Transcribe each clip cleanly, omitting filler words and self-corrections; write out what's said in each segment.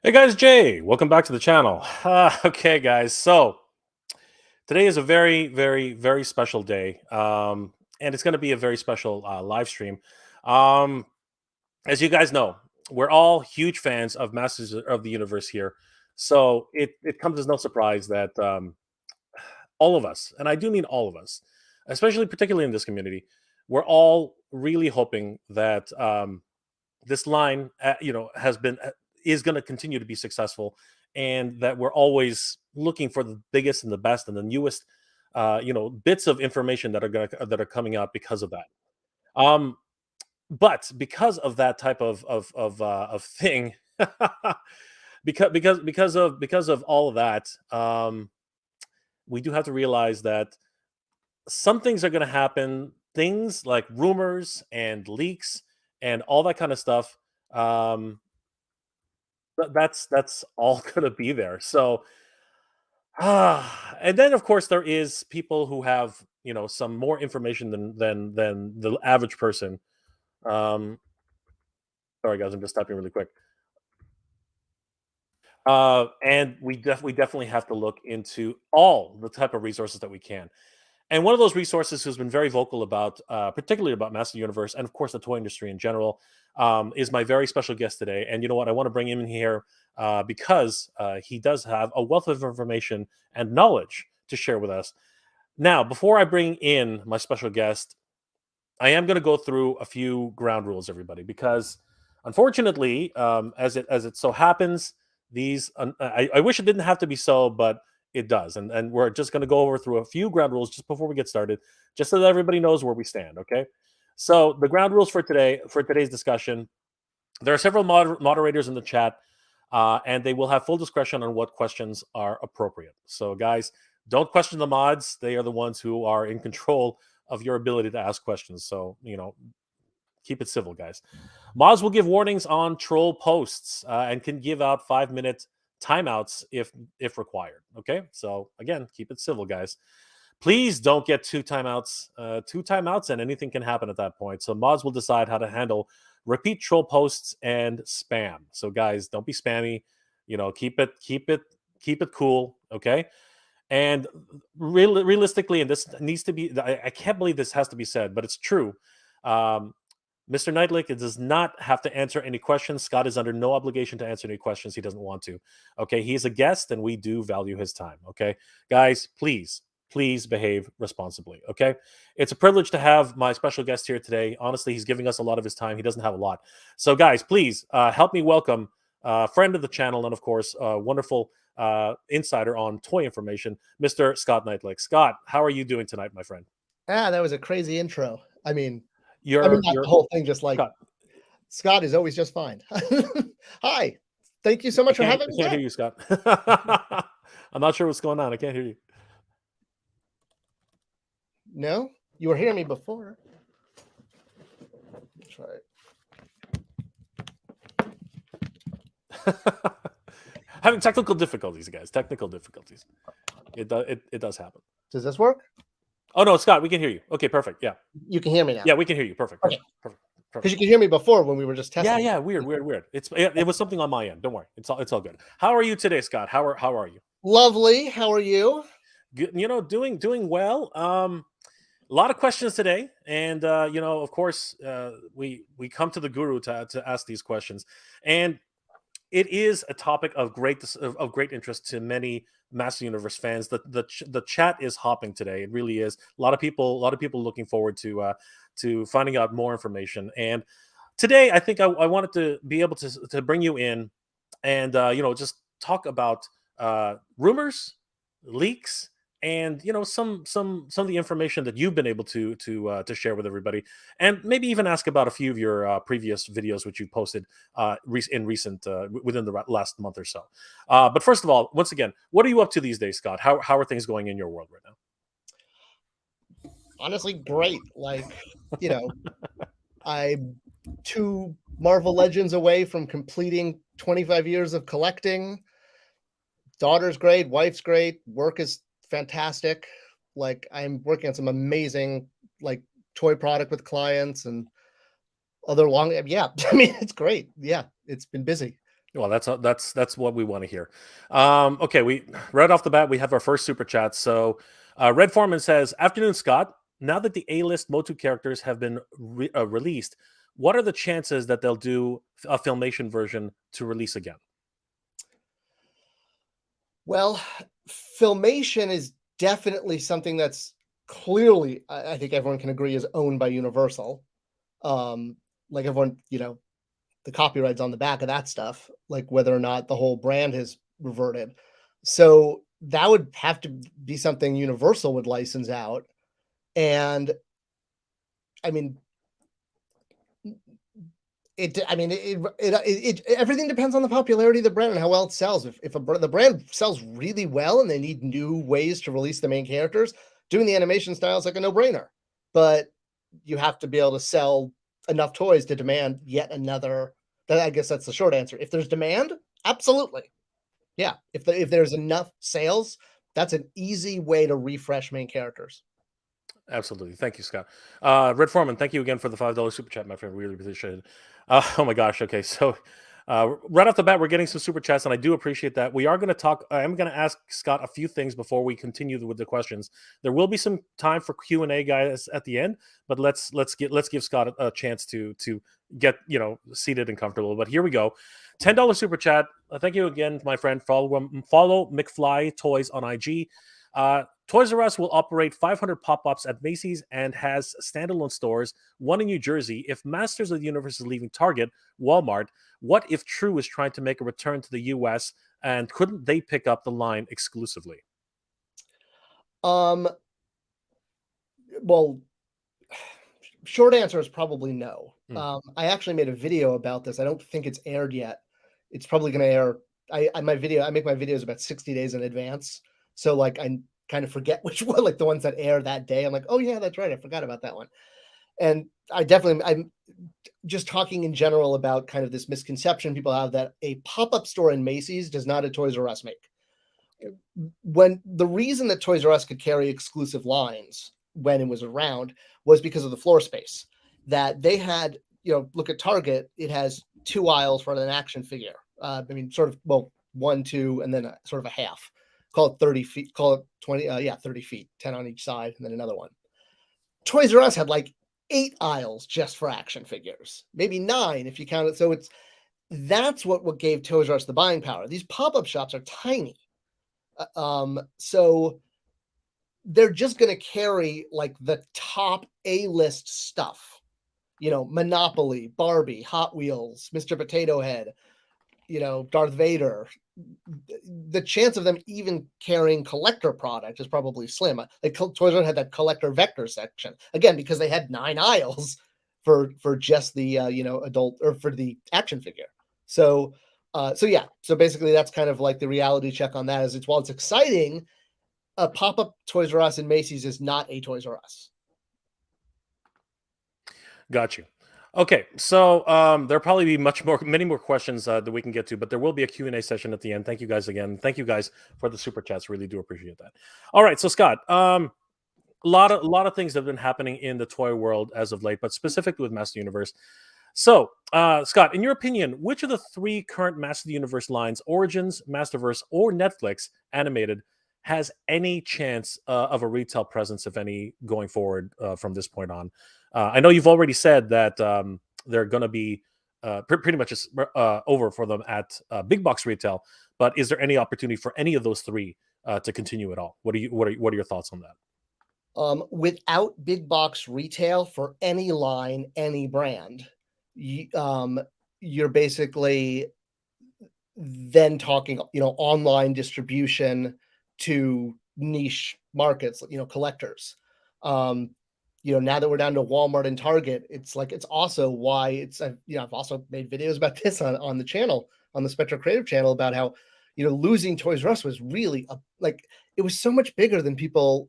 Hey guys, Jay, welcome back to the channel. Okay, guys, so today is a very, very, very special day, and it's going to be a very special live stream. Um, as you guys know, we're all huge fans of Masters of the Universe here, so it comes as no surprise that all of us, and I do mean all of us, especially particularly in this community, we're all really hoping that this line, has been is going to continue to be successful, and that we're always looking for the biggest and the best and the newest, bits of information that are coming out because of that. Um, but because of that type of thing, because of all of that, we do have to realize that some things are going to happen. Things like rumors and leaks and all that kind of stuff. Um, that's all gonna be there. So, and then of course there is people who have some more information than the average person. Um, Sorry guys, I'm just typing really quick. And we definitely have to look into all the type of resources that we can. And one of those resources who's been very vocal about, particularly about Master Universe and of course the toy industry in general, is my very special guest today. And you know what? I want to bring him in here because he does have a wealth of information and knowledge to share with us. Now, before I bring in my special guest, I am going to go through a few ground rules, everybody, because unfortunately, as it so happens, I wish it didn't have to be so, but it does, and we're just going to go over through a few ground rules just before we get started, just so that everybody knows where we stand. Okay, so the ground rules for today's discussion. There are several moderators in the chat, and they will have full discretion on what questions are appropriate. So, guys, don't question the mods; they are the ones who are in control of your ability to ask questions. So, keep it civil, guys. Mods will give warnings on troll posts and can give out 5-minute timeouts if required. Okay, so again, keep it civil, guys. Please don't get two timeouts. Two timeouts, and anything can happen at that point. So mods will decide how to handle repeat troll posts and spam. So guys, don't be spammy. Keep it cool. Okay. And realistically, and this needs to be, I can't believe this has to be said, but it's true. Um, Mr. Knightlick does not have to answer any questions. Scott is under no obligation to answer any questions he doesn't want to. Okay. He's a guest and we do value his time. Okay. Guys, please behave responsibly. Okay. It's a privilege to have my special guest here today. Honestly, he's giving us a lot of his time. He doesn't have a lot. So, guys, please help me welcome friend of the channel and, of course, wonderful insider on toy information, Mr. Scott Knightlick. Scott, how are you doing tonight, my friend? That was a crazy intro. I mean, You're the whole thing just like Scott is always just fine. Hi, thank you so much for having me. I can't hear you, Scott. I'm not sure what's going on. I can't hear you. No, you were hearing me before. Let's try it. Having technical difficulties, guys. Technical difficulties. It does happen. Does this work? Oh no, Scott, we can hear you. Okay, perfect. Yeah, you can hear me now. Yeah, we can hear you. Perfect. Okay. Perfect. Because you could hear me before when we were just testing. Yeah. Weird. It was something on my end. Don't worry. It's all good. How are you today, Scott? How are you? Lovely. How are you? Good. Doing well. A lot of questions today, and of course, we come to the guru to ask these questions, and it is a topic of great interest to many Master Universe fans. The chat is hopping today. It really is. A lot of people looking forward to finding out more information. And today, I think I wanted to be able to bring you in and just talk about rumors, leaks, and some of the information that you've been able to share with everybody, and maybe even ask about a few of your previous videos which you've posted in recent within the last month or so. But first of all, once again, what are you up to these days, Scott? How are things going in your world right now? Honestly, great. Like, I'm 2 Marvel Legends away from completing 25 years of collecting. Daughter's great, wife's great, work is fantastic. Like, I'm working on some amazing toy product with clients and other I mean, it's great. Yeah, it's been busy. Well, that's what we want to hear. Okay, we right off the bat we have our first super chat. So, Red Foreman says, "Afternoon, Scott. Now that the A-list Motu characters have been released, what are the chances that they'll do a filmation version to release again?" Well, filmation is definitely something that's clearly, I think everyone can agree, is owned by Universal. Um, like everyone, the copyrights on the back of that stuff, like whether or not the whole brand has reverted. So that would have to be something Universal would license out. And I mean, everything depends on the popularity of the brand and how well it sells. If the brand sells really well and they need new ways to release the main characters, doing the animation style is like a no-brainer. But you have to be able to sell enough toys to demand yet another. I guess that's the short answer. If there's demand, absolutely, yeah. If there's enough sales, that's an easy way to refresh main characters. Absolutely. Thank you, Scott. Red Foreman, thank you again for the $5 super chat, my friend. Really appreciate it. Oh my gosh. Okay. So, right off the bat, we're getting some super chats, and I do appreciate that. We are going to talk. I am going to ask Scott a few things before we continue with the questions. There will be some time for Q&A, guys, at the end, but let's give Scott a chance to get seated and comfortable. But here we go. $10 super chat. Thank you again, my friend. Follow McFly Toys on IG. Toys R Us will operate 500 pop-ups at Macy's and has standalone stores, one in New Jersey. If Masters of the Universe is leaving Target, Walmart, what if True is trying to make a return to the US, and couldn't they pick up the line exclusively? Um, well, short answer is probably no. Hmm. I actually made a video about this. I don't think it's aired yet. It's probably going to air. I make my videos about 60 days in advance. So like I kind of forget which one, like the ones that air that day. I'm like, oh yeah, that's right. I forgot about that one. And I'm just talking in general about kind of this misconception people have that a pop-up store in Macy's does not a Toys R Us make. When the reason that Toys R Us could carry exclusive lines when it was around was because of the floor space that they had. Look at Target; it has 2 aisles for an action figure. Sort of, well, 1, 2, and then sort of a half. Call it 30 feet. Call it 20. 30 feet, 10 on each side, and then another one. Toys R Us had like 8 aisles just for action figures, maybe 9 if you count it. So that's what gave Toys R Us the buying power. These pop-up shops are tiny. So they're just going to carry like the top A-list stuff, Monopoly, Barbie, Hot Wheels, Mr. Potato Head, Darth Vader. The chance of them even carrying collector product is probably slim. Like Toys R Us had that collector vector section again because they had 9 aisles for just the adult or for the action figure. So yeah. So basically, that's kind of like the reality check on that. While it's exciting, a pop-up Toys R Us in Macy's is not a Toys R Us. Got you. Okay, so there'll probably be many more questions that we can get to, but there will be a Q&A session at the end. Thank you guys again. Thank you guys for the super chats. Really do appreciate that. All right, so Scott, a lot of things have been happening in the toy world as of late, but specifically with Master Universe. So, Scott, in your opinion, which of the 3 current Master of the Universe lines, Origins, Masterverse, or Netflix animated, has any chance of a retail presence, if any, going forward from this point on? I know you've already said that they're going to be pretty much just, over for them at big box retail, but is there any opportunity for any of those 3 to continue at all? What are your thoughts on that? Without big box retail for any line, any brand, you're basically then talking, online distribution to niche markets, collectors. Now that we're down to Walmart and Target, it's also why I've also made videos about this on the channel, on the Spector Creative channel, about how, losing Toys R Us was really it was so much bigger than people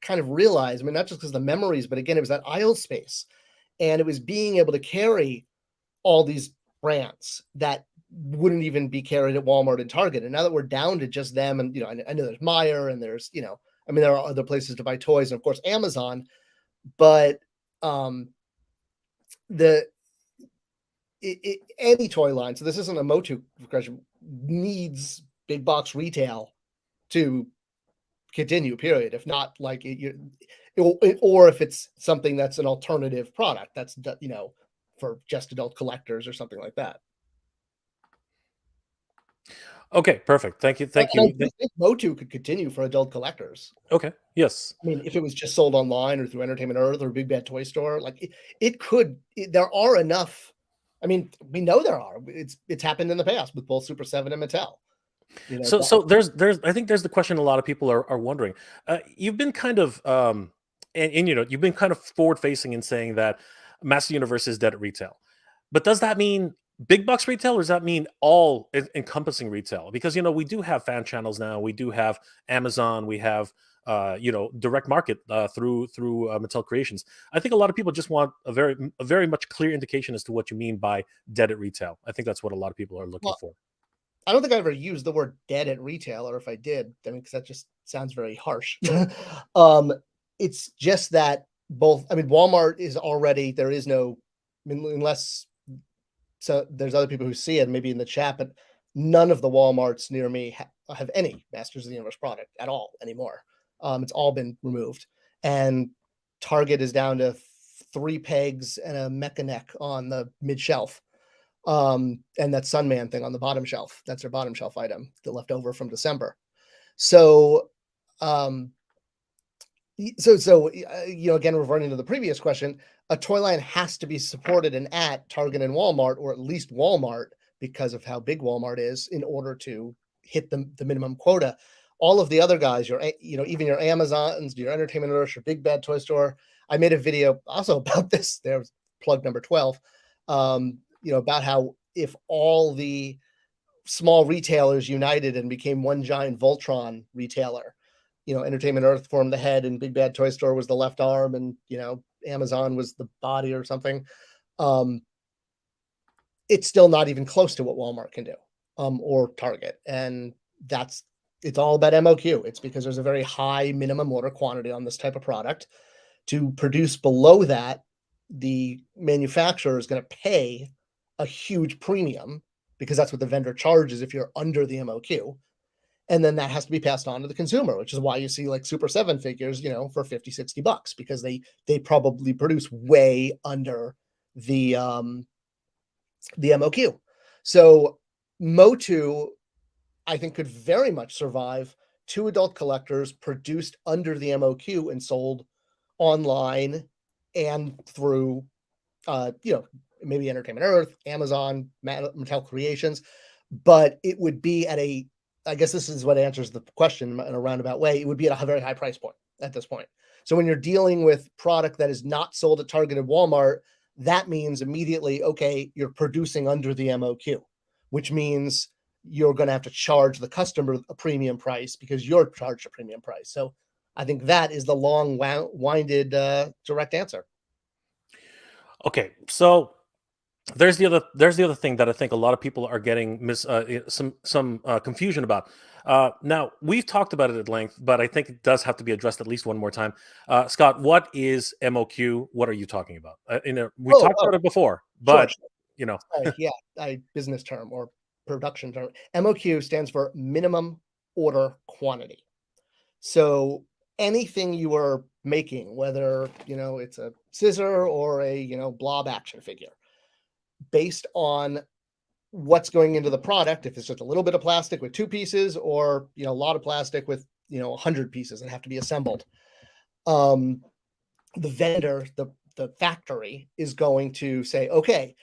kind of realize. I mean, not just because the memories, but again, it was that aisle space, and it was being able to carry all these brands that wouldn't even be carried at Walmart and Target. And now that we're down to just them, and I know there's Meyer and there's there are other places to buy toys, and of course Amazon, but the any toy line, so this isn't a Motu question, needs big box retail to continue, period. If not, like or if it's something that's an alternative product that's, for just adult collectors or something like that. Okay, perfect. Thank you. And Thank I you. do think Motu could continue for adult collectors. Okay. Yes. I mean, if it was just sold online or through Entertainment Earth or Big Bad Toy Store, like it could. There are enough. I mean, we know there are. It's happened in the past with both Super 7 and Mattel. So there's I think there's the question a lot of people are wondering. You've been kind of and you've been kind of forward facing in saying that Master Universe is dead at retail, but does that mean big box retail, or does that mean all encompassing retail? Because we do have fan channels now, we do have Amazon, we have direct market through Mattel Creations. I think a lot of people just want a very much clear indication as to what you mean by dead at retail. I think that's what a lot of people are looking well, for. I don't think I ever used the word dead at retail, or if I did, I mean, because that just sounds very harsh. um, it's just that both. I mean, Walmart is already there is no, I mean, unless so there's other people who see it maybe in the chat, but none of the Walmarts near me have any Masters of the Universe product at all anymore. It's all been removed, and Target is down to 3 pegs and a mecha neck on the mid shelf. And that Sunman thing on the bottom shelf. That's their bottom shelf item, the leftover from December. So, um, again, reverting to the previous question, a toy line has to be supported and at Target and Walmart, or at least Walmart, because of how big Walmart is, in order to hit the minimum quota. All of the other guys, even your Amazons, your Entertainment Earth, your Big Bad Toy Store. I made a video also about this. There's plug number 12. About how if all the small retailers united and became one giant Voltron retailer, Entertainment Earth formed the head and Big Bad Toy Store was the left arm, and Amazon was the body or something. It's still not even close to what Walmart can do, or Target. And it's all about MOQ. It's because there's a very high minimum order quantity on this type of product. To produce below that, the manufacturer is going to pay a huge premium, because that's what the vendor charges if you're under the MOQ. And then that has to be passed on to the consumer, which is why you see like Super 7 figures, for 50, $60, because they probably produce way under the MOQ. So Motu, I think, could very much survive to adult collectors, produced under the MOQ and sold online and through maybe Entertainment Earth, Amazon, Mattel Creations. But it would be I guess this is what answers the question in a roundabout way, it would be at a very high price point at this point. So when you're dealing with product that is not sold at Target and Walmart, that means immediately, okay, you're producing under the MOQ, which means you're going to have to charge the customer a premium price because you're charged a premium price. So I think that is the long-winded direct answer. Okay, so there's the other thing that I think a lot of people are getting some confusion about. Now we've talked about it at length, but I think it does have to be addressed at least one more time. Scott, what is MOQ? What are you talking about? We talked about it before, but sure. Sorry, yeah, business term or production term. MOQ stands for minimum order quantity. So anything you are making, whether it's a scissor or a blob action figure, based on what's going into the product, if it's just a little bit of plastic with 2 pieces, or a lot of plastic with 100 pieces that have to be assembled, the vendor, the factory, is going to say, okay,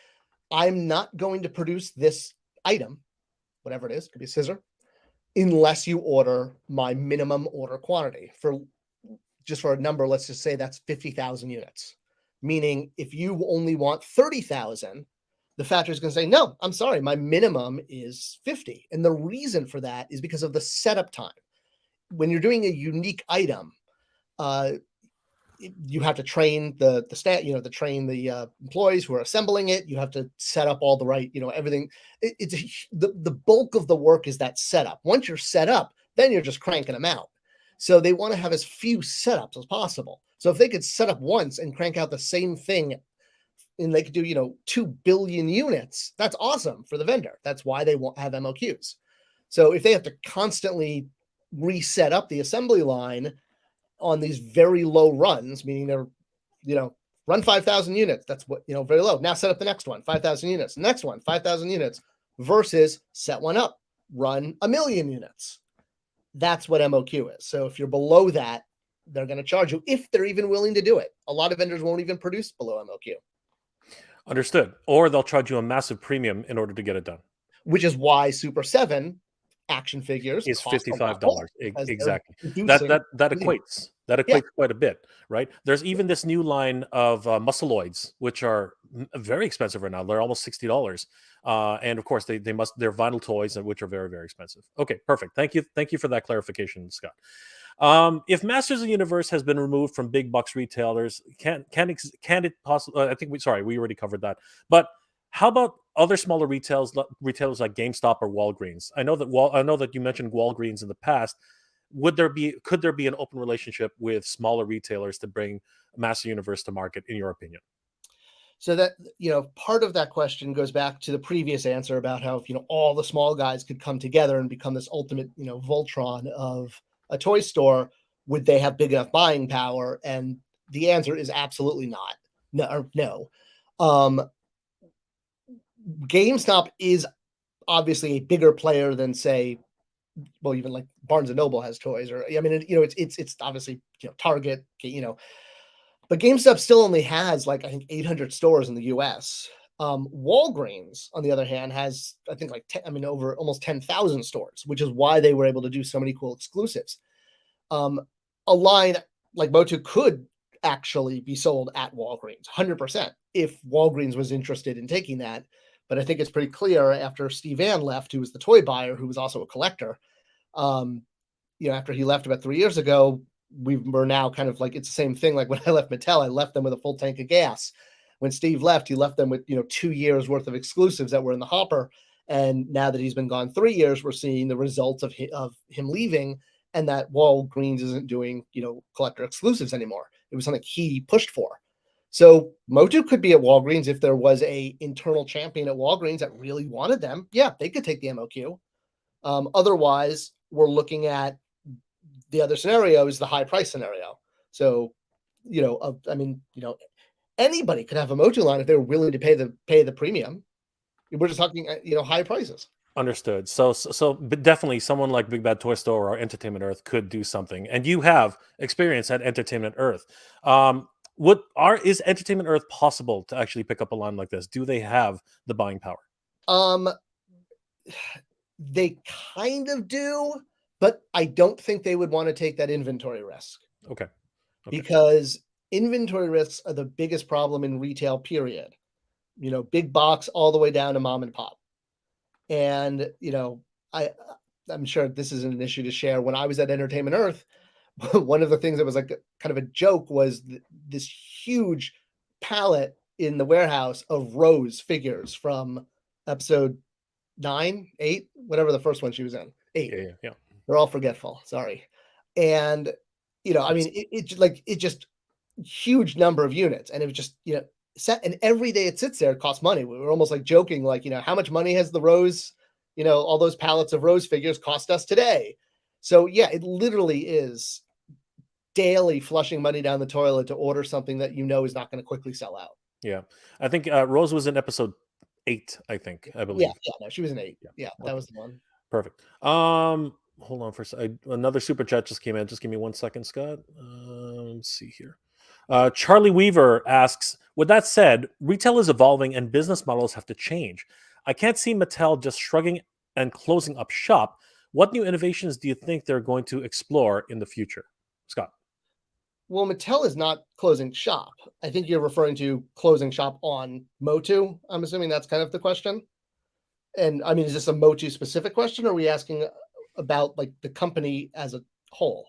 I'm not going to produce this item, whatever it is, could be a scissor, unless you order my minimum order quantity. For a number, let's just say that's 50,000 units. Meaning, if you only want 30,000, the factory is going to say, no, I'm sorry, my minimum is 50. And the reason for that is because of the setup time. When you're doing a unique item, you have to train the staff, to train the employees who are assembling it. You have to set up all the right, everything. The bulk of the work is that setup. Once you're set up, then you're just cranking them out. So they want to have as few setups as possible. So if they could set up once and crank out the same thing and they could do 2 billion units, that's awesome for the vendor. That's why they won't have MOQs. So if they have to constantly reset up the assembly line on these very low runs, meaning they're run 5,000 units, that's what very low. Now set up the next one, 5,000 units, next one, 5,000 units, versus set one up, run 1,000,000 units. That's what MOQ is. So if you're below that, they're going to charge you, if they're even willing to do it. A lot of vendors won't even produce below MOQ. Understood. Or they'll charge you a massive premium in order to get it done. Which is why Super 7 action figures is cost $55. Exactly. That equates. That equates quite a bit, right? There's even this new line of muscleoids, which are very expensive right now. They're almost $60. And of course, they're vinyl toys, which are very, very expensive. Okay, perfect. Thank you for that clarification, Scott. If Masters of the Universe has been removed from big box retailers, can it possibly? I think we already covered that. But how about other smaller retailers like GameStop or Walgreens? I know that you mentioned Walgreens in the past. Could there be an open relationship with smaller retailers to bring Master Universe to market, in your opinion? So that part of that question goes back to the previous answer about how all the small guys could come together and become this ultimate Voltron of a toy store. Would they have big enough buying power? And the answer is absolutely not. No. GameStop is obviously a bigger player than, say, well, even like Barnes and Noble has toys, or it's obviously Target, but GameStop still only has like I think 800 stores in the U.S. Walgreens, on the other hand, has I think over almost 10,000 stores, which is why they were able to do so many cool exclusives. A line like Motu could actually be sold at Walgreens, 100%, if Walgreens was interested in taking that. But I think it's pretty clear after Steve Ann left, who was the toy buyer, who was also a collector, after he left about 3 years ago, we're now kind of like, it's the same thing. Like when I left Mattel, I left them with a full tank of gas. When Steve left, he left them with 2 years worth of exclusives that were in the hopper. And now that he's been gone 3 years, we're seeing the results of him leaving, and that Walgreens isn't doing collector exclusives anymore. It was something he pushed for. So Motu could be at Walgreens if there was a internal champion at Walgreens that really wanted them. Yeah, they could take the MOQ. Otherwise, we're looking at the other scenario is the high price scenario. So, anybody could have a Motu line if they were willing to pay the premium. We're just talking, high prices. Understood. But definitely someone like Big Bad Toy Store or Entertainment Earth could do something. And you have experience at Entertainment Earth. Is Entertainment Earth possible to actually pick up a line like this? Do they have the buying power? They kind of do, but I don't think they would want to take that inventory risk. Okay. Because inventory risks are the biggest problem in retail, period. Big box all the way down to mom and pop. And, I'm sure this isn't an issue to share. When I was at Entertainment Earth, one of the things that was like kind of a joke was this huge pallet in the warehouse of Rose figures from episode 9, 8, whatever the first one she was in. 8. Yeah. They're all forgetful. Sorry. And, it just huge number of units. And it was just, set. And every day it sits there, it costs money. We were almost like joking, like, how much money has the Rose, all those pallets of Rose figures cost us today? So yeah, it literally is daily flushing money down the toilet to order something that is not going to quickly sell out. Yeah. I think Rose was in episode 8, I believe. Yeah, no, she was in 8. Yeah, that was the one. Perfect. Hold on for a second. Another super chat just came in. Just give me 1 second, Scott. Let's see here. Charlie Weaver asks, with that said, retail is evolving and business models have to change. I can't see Mattel just shrugging and closing up shop. What new innovations do you think they're going to explore in the future? Scott. Well, Mattel is not closing shop. I think you're referring to closing shop on Motu. I'm assuming that's kind of the question. And I mean, is this a Motu specific question, or are we asking about like the company as a whole?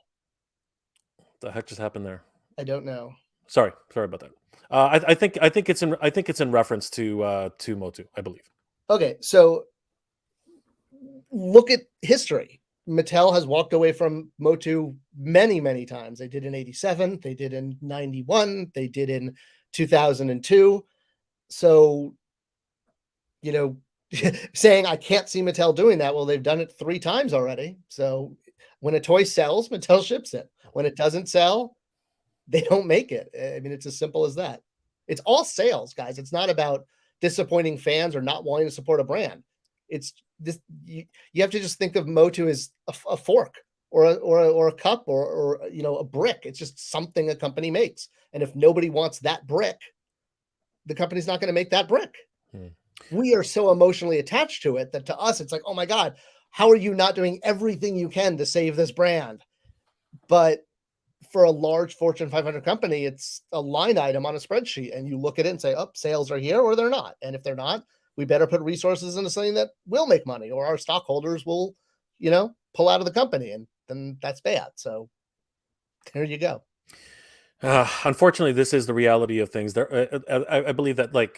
What the heck just happened there? I don't know. Sorry about that. I think it's in reference to Motu, I believe. Okay, so look at history. Mattel has walked away from Motu many, many times. They did in '87, they did in '91, they did in 2002. So, you know, saying I can't see Mattel doing that. Well, they've done it 3 times already. So when a toy sells, Mattel ships it. When it doesn't sell, they don't make it. I mean, it's as simple as that. It's all sales, guys. It's not about disappointing fans or not wanting to support a brand. It's this you have to just think of Motu as a fork or a cup or a brick. It's just something a company makes. And if nobody wants that brick, the company's not going to make that brick. We are so emotionally attached to it that to us, it's like, oh my God, how are you not doing everything you can to save this brand? But for a large Fortune 500 company, it's a line item on a spreadsheet, and you look at it and say, oh, sales are here or they're not. And if they're not, we better put resources into something that will make money, or our stockholders will, pull out of the company, and then that's bad. So there you go. Unfortunately, this is the reality of things. I believe that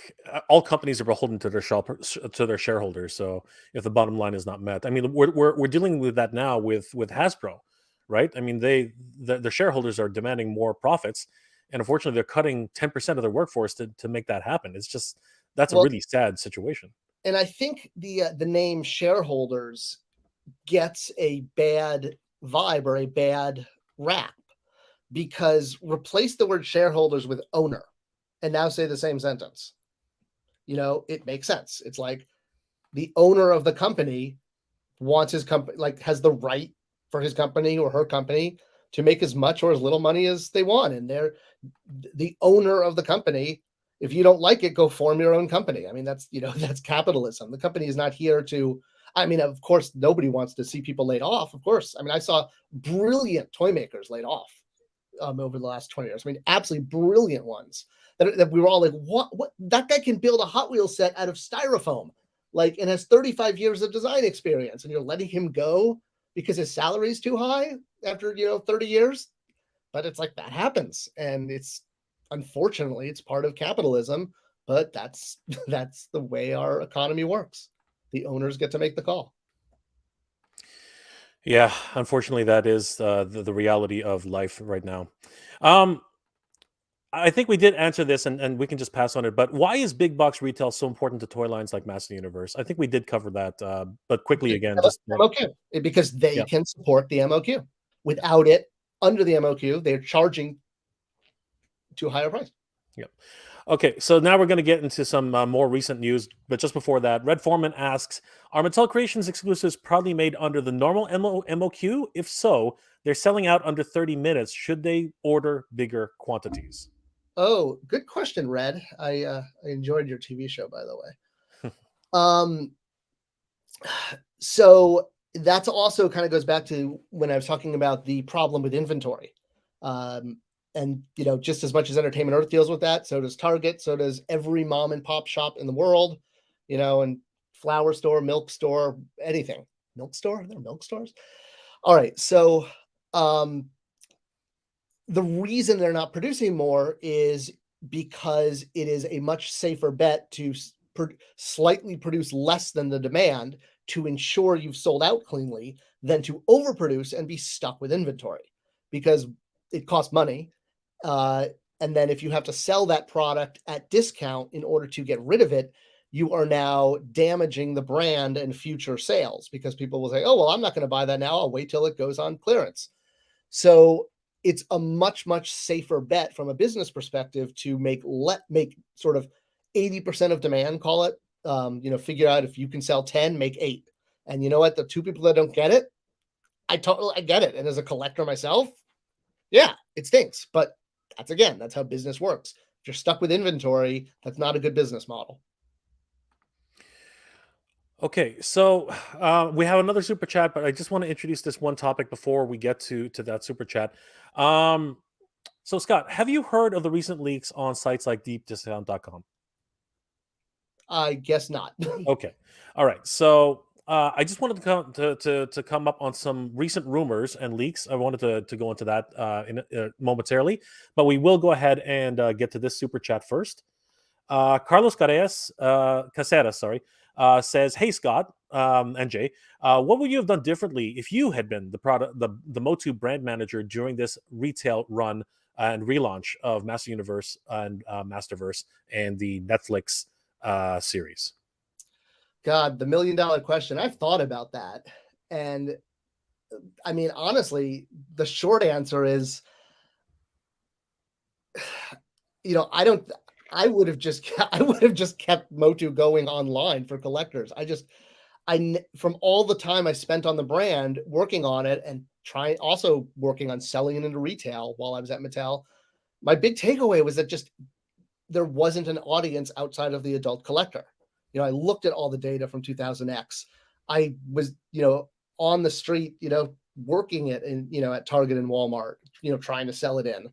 all companies are beholden to their shareholders. So if the bottom line is not met, I mean, we're dealing with that now with Hasbro, right? I mean, the shareholders are demanding more profits, and unfortunately, they're cutting 10% of their workforce to make that happen. It's just that's a really sad situation. And I think the name shareholders gets a bad vibe or a bad rap, because replace the word shareholders with owner and now say the same sentence. It makes sense. It's like the owner of the company wants his company, has the right for his company or her company to make as much or as little money as they want. And they're the owner of the company. If you don't like it, go form your own company. I mean, that's capitalism. The company is not here to, of course, nobody wants to see people laid off. Of course. I saw brilliant toy makers laid off over the last 20 years. Absolutely brilliant ones that we were all like, what? That guy can build a Hot Wheels set out of styrofoam, and has 35 years of design experience, and you're letting him go because his salary is too high after 30 years. But it's like that happens, and unfortunately it's part of capitalism. But that's the way our economy works. The owners get to make the call. Yeah, unfortunately, that is the reality of life right now. Um, I think we did answer this, and we can just pass on it. But why is big box retail so important to toy lines like Master Universe? I think we did cover that, but quickly again, just MOQ, because they can support the MOQ. Without it, under the MOQ, they're charging to a higher price. Yep. Okay, so now we're going to get into some more recent news. But just before that, Red Foreman asks, are Mattel Creations exclusives proudly made under the normal MOQ? If so, they're selling out under 30 minutes. Should they order bigger quantities? Oh, good question, Red. I enjoyed your TV show, by the way. So that's also kind of goes back to when I was talking about the problem with inventory. And just as much as Entertainment Earth deals with that, so does Target, so does every mom and pop shop in the world, and flower store, milk store, anything. Milk store? Are there milk stores? All right. So the reason they're not producing more is because it is a much safer bet to slightly produce less than the demand to ensure you've sold out cleanly than to overproduce and be stuck with inventory, because it costs money. And then if you have to sell that product at discount in order to get rid of it, you are now damaging the brand and future sales, because people will say, oh, well, I'm not going to buy that now. I'll wait till it goes on clearance. So it's a much, much safer bet from a business perspective to make sort of 80% of demand, call it, figure out if you can sell 10, make 8. And you know what? The 2 people that don't get it, I get it. And as a collector myself, yeah, it stinks. But that's how business works. If you're stuck with inventory, that's not a good business model. Okay, so we have another super chat, but I just want to introduce this one topic before we get to that super chat. So Scott, have you heard of the recent leaks on sites like deepdiscount.com? I guess not. Okay, all right. So I just wanted to come up on some recent rumors and leaks. I wanted to go into that momentarily, but we will go ahead and get to this super chat first. Carlos Caceres, says, "Hey Scott and Jay, what would you have done differently if you had been the Motu brand manager during this retail run and relaunch of Master Universe and Masterverse and the Netflix series? God, the $1 million question. I've thought about that. And I mean, honestly, the short answer is, I don't. I would have just kept Motu going online for collectors. From all the time I spent on the brand working on it and also working on selling it into retail while I was at Mattel, my big takeaway was that just there wasn't an audience outside of the adult collector. I looked at all the data from 2000X. I was, on the street, working it in, at Target and Walmart, trying to sell it in.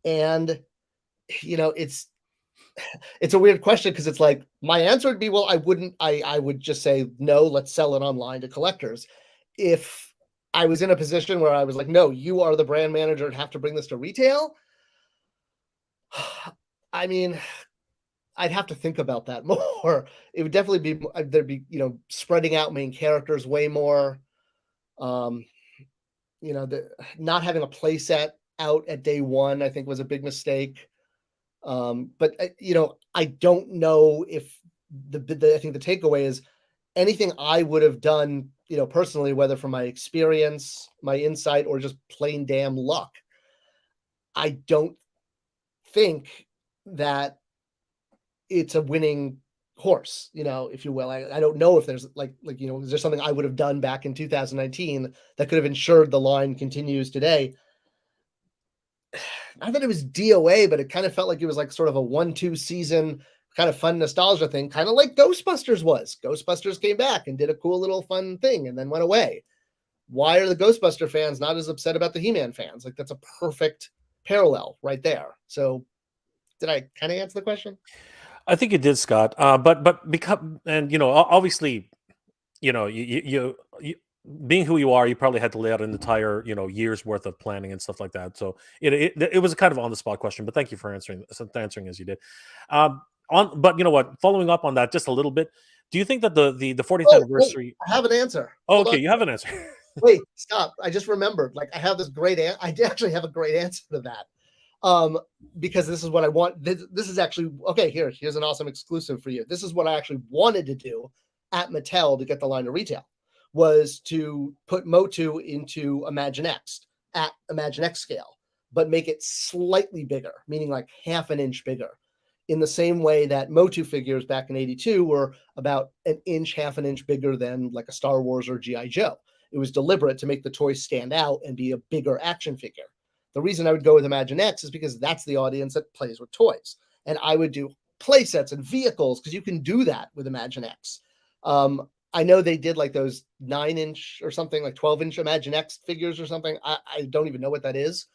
And it's a weird question because it's like my answer would be, well, I would just say, no, let's sell it online to collectors. If I was in a position where I was like, no, you are the brand manager and have to bring this to retail, I mean, I'd have to think about that more. It would definitely be, there'd be, spreading out main characters way more. Not having a play set out at day one, I think was a big mistake. But I don't know if I think the takeaway is anything I would have done, personally, whether from my experience, my insight, or just plain damn luck. I don't think that it's a winning horse, if you will. I don't know if there's is there something I would have done back in 2019 that could have ensured the line continues today? Not that it was DOA, but it kind of felt like it was like sort of a 1-2 season kind of fun nostalgia thing, kind of like Ghostbusters was. Ghostbusters came back and did a cool little fun thing and then went away. Why are the Ghostbuster fans not as upset about the He-Man fans? Like, that's a perfect parallel right there. So did I kind of answer the question? I think you did, Scott. But because, and obviously, you being who you are, you probably had to lay out an entire year's worth of planning and stuff like that. So it was a kind of on the spot question. But thank you for answering as you did. But you know what? Following up on that just a little bit, do you think that the 40th anniversary? I have an answer. Oh, okay, you have an answer. Wait, stop! I just remembered. Like, I have this great I actually have a great answer to that. Because this is what I want. This is actually okay. Here's an awesome exclusive for you. This is what I actually wanted to do at Mattel to get the line to retail, was to put Motu into Imaginext at Imaginext scale, but make it slightly bigger, meaning like half an inch bigger, in the same way that Motu figures back in '82 were about half an inch bigger than like a Star Wars or G.I. Joe. It was deliberate to make the toy stand out and be a bigger action figure. The reason I would go with Imaginext is because that's the audience that plays with toys. And I would do play sets and vehicles because you can do that with Imaginext. I know they did like those 9-inch or something, like 12-inch Imaginext figures or something. I don't even know what that is.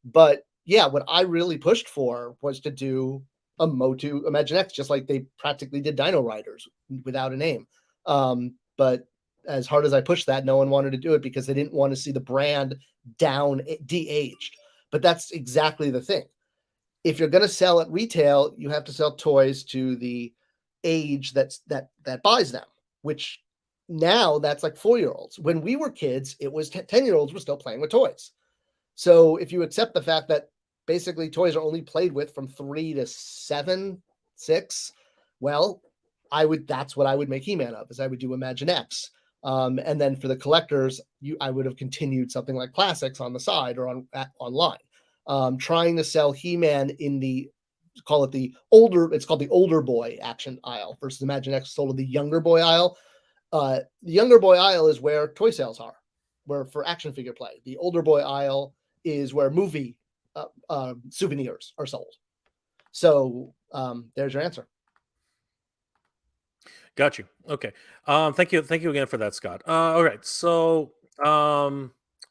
But yeah, what I really pushed for was to do a Motu Imaginext, just like they practically did Dino Riders without a name. But as hard as I pushed that, no one wanted to do it because they didn't want to see the brand de-aged. But that's exactly the thing. If you're going to sell at retail, you have to sell toys to the age that buys them, which now that's like 4-year-olds. When we were kids, it was 10-year-olds were still playing with toys. So if you accept the fact that basically toys are only played with from 3 to 7, 6, well, that's what I would make He-Man of, is I would do Imaginext. And then for the collectors, I would have continued something like Classics on the side or online, trying to sell He-Man in it's called the older boy action aisle versus Imaginext sold in the younger boy aisle. The younger boy aisle is where toy sales are, where for action figure play. The older boy aisle is where movie souvenirs are sold. So there's your answer. Got you. Okay. Thank you again for that, Scott. All right. So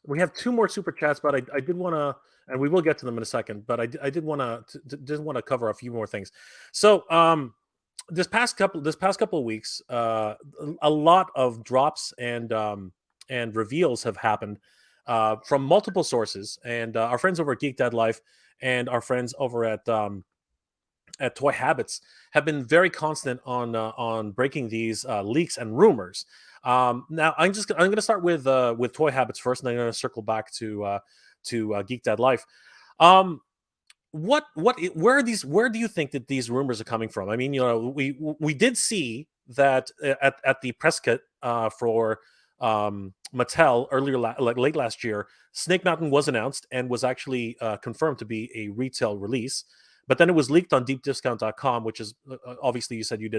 we have 2 more super chats, but I did want to, and we will get to them in a second. But I did want to cover a few more things. So this past couple of weeks, a lot of drops and reveals have happened from multiple sources, and our friends over at Geek Dad Life and our friends over at Toy Habits have been very constant on breaking these leaks and rumors. Now I'm going to start with Toy Habits first, and then I'm going to circle back to Geek Dad Life. Um, where do you think that these rumors are coming from? I mean, we did see that at the press kit for Mattel earlier, like late last year, Snake Mountain was announced and was actually confirmed to be a retail release. But then it was leaked on deepdiscount.com, which is obviously you said you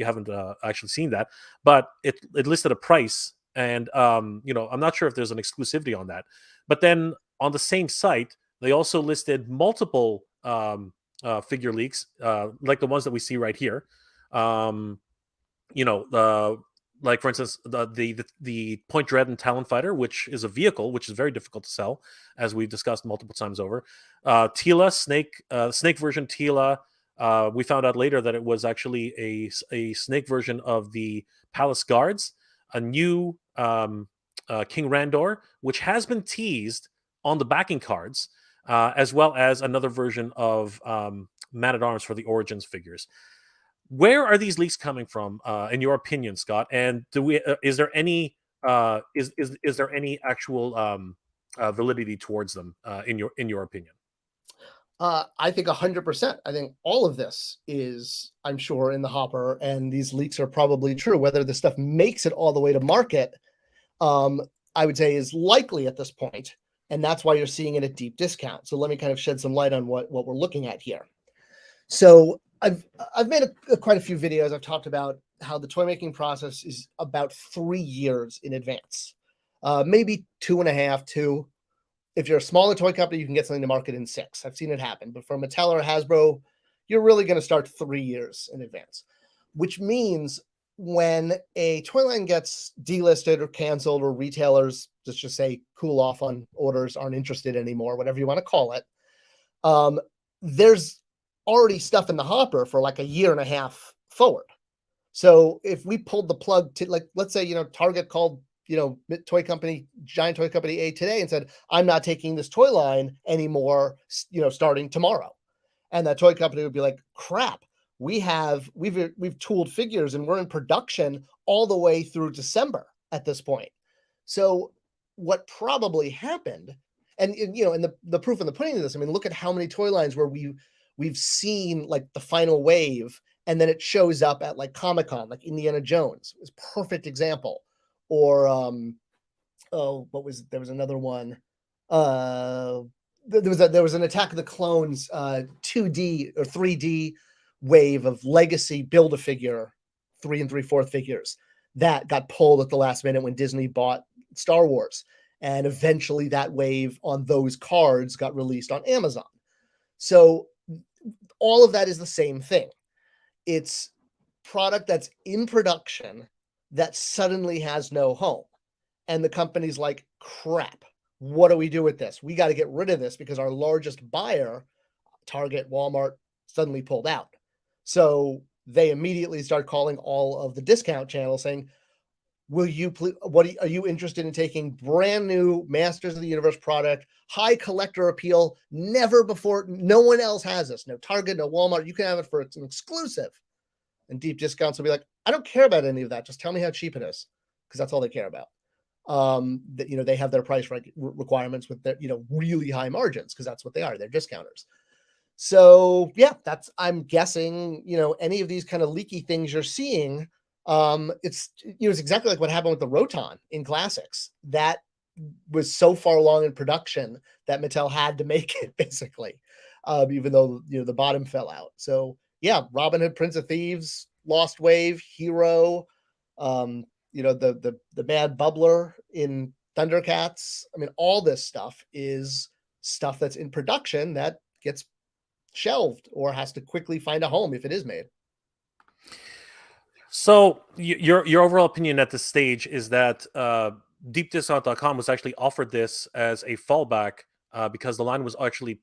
haven't actually seen that, but it listed a price, and I'm not sure if there's an exclusivity on that. But then on the same site, they also listed multiple figure leaks, like the ones that we see right here. Um, you know, uh, like for instance, the Point Dread and Talon Fighter, which is a vehicle, which is very difficult to sell, as we've discussed multiple times over. Tila Snake version Tila. We found out later that it was actually a Snake version of the Palace Guards, a new King Randor, which has been teased on the backing cards, as well as another version of Man at Arms for the Origins figures. Where are these leaks coming from, in your opinion, Scott? And is there any is there any actual validity towards them, in your opinion? I think 100%. I think all of this is, I'm sure, in the hopper, and these leaks are probably true. Whether this stuff makes it all the way to market, um, I would say is likely at this point, and that's why you're seeing it at deep discount. So let me kind of shed some light on what we're looking at here. So I've made quite a few videos. I've talked about how the toy making process is about 3 years in advance, maybe 2.5, 2. If you're a smaller toy company, you can get something to market in 6. I've seen it happen. But for Mattel or Hasbro, you're really going to start 3 years in advance, which means when a toy line gets delisted or canceled, or retailers, let's just say, cool off on orders, aren't interested anymore, whatever you want to call it, there's already stuff in the hopper for like a year and a half forward. So if we pulled the plug to, like, let's say, Target called, giant toy company A today and said, I'm not taking this toy line anymore, starting tomorrow. And that toy company would be like, crap, we've tooled figures and we're in production all the way through December at this point. So what probably happened, and the proof in the pudding of this, I mean, look at how many toy lines where we've seen like the final wave, and then it shows up at like Comic-Con, like Indiana Jones is a perfect example. Or there was another one. There was an Attack of the Clones 2D or 3D wave of legacy Build-A-Figure 3 3/4 figures that got pulled at the last minute when Disney bought Star Wars, and eventually that wave on those cards got released on Amazon. So all of that is the same thing. It's product that's in production that suddenly has no home. And the company's like, crap, what do we do with this? We got to get rid of this because our largest buyer, Target, Walmart, suddenly pulled out. So they immediately start calling all of the discount channels saying, are you interested in taking brand new Masters of the Universe product, high collector appeal, never before, no one else has this, no Target, no Walmart, you can have it for it's an exclusive. And deep discounts will be like, I don't care about any of that. Just tell me how cheap it is, because that's all they care about. They have their price requirements with their, really high margins, because that's what they are. They're discounters. So yeah, I'm guessing, any of these kind of leaky things you're seeing, it's exactly like what happened with the Roton in Classics. That was so far along in production that Mattel had to make it, basically, even though the bottom fell out. So yeah, Robin Hood, Prince of Thieves, Lost Wave, Hero, the Mad Bubbler in Thundercats. I mean, all this stuff is stuff that's in production that gets shelved or has to quickly find a home if it is made. So your overall opinion at this stage is that deepdiscount.com was actually offered this as a fallback, because the line was actually,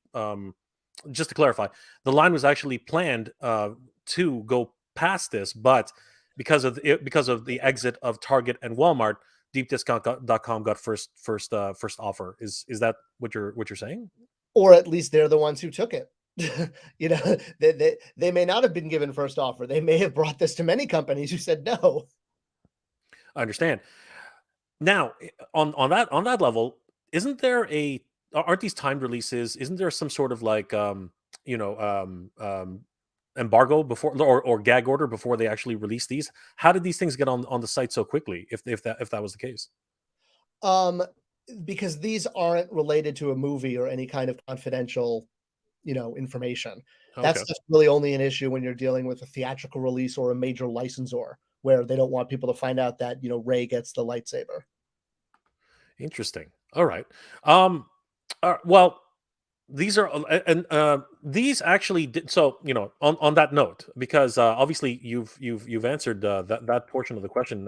just to clarify, the line was actually planned to go past this, but because of the exit of Target and Walmart, deepdiscount.com got first offer. Is that what you're saying? Or at least they're the ones who took it. They may not have been given first offer. They may have brought this to many companies who said no. I understand. Now, on that level, isn't there a aren't these timed releases? Isn't there some sort of like you know embargo before, or gag order before they actually release these? How did these things get on the site so quickly? If that was the case? Um, because these aren't related to a movie or any kind of confidential, information. Okay, That's just really only an issue when you're dealing with a theatrical release or a major licensor where they don't want people to find out that, Rey gets the lightsaber. interesting. All right. Um, well, these are and these actually did so. On that note, because obviously you've answered that portion of the question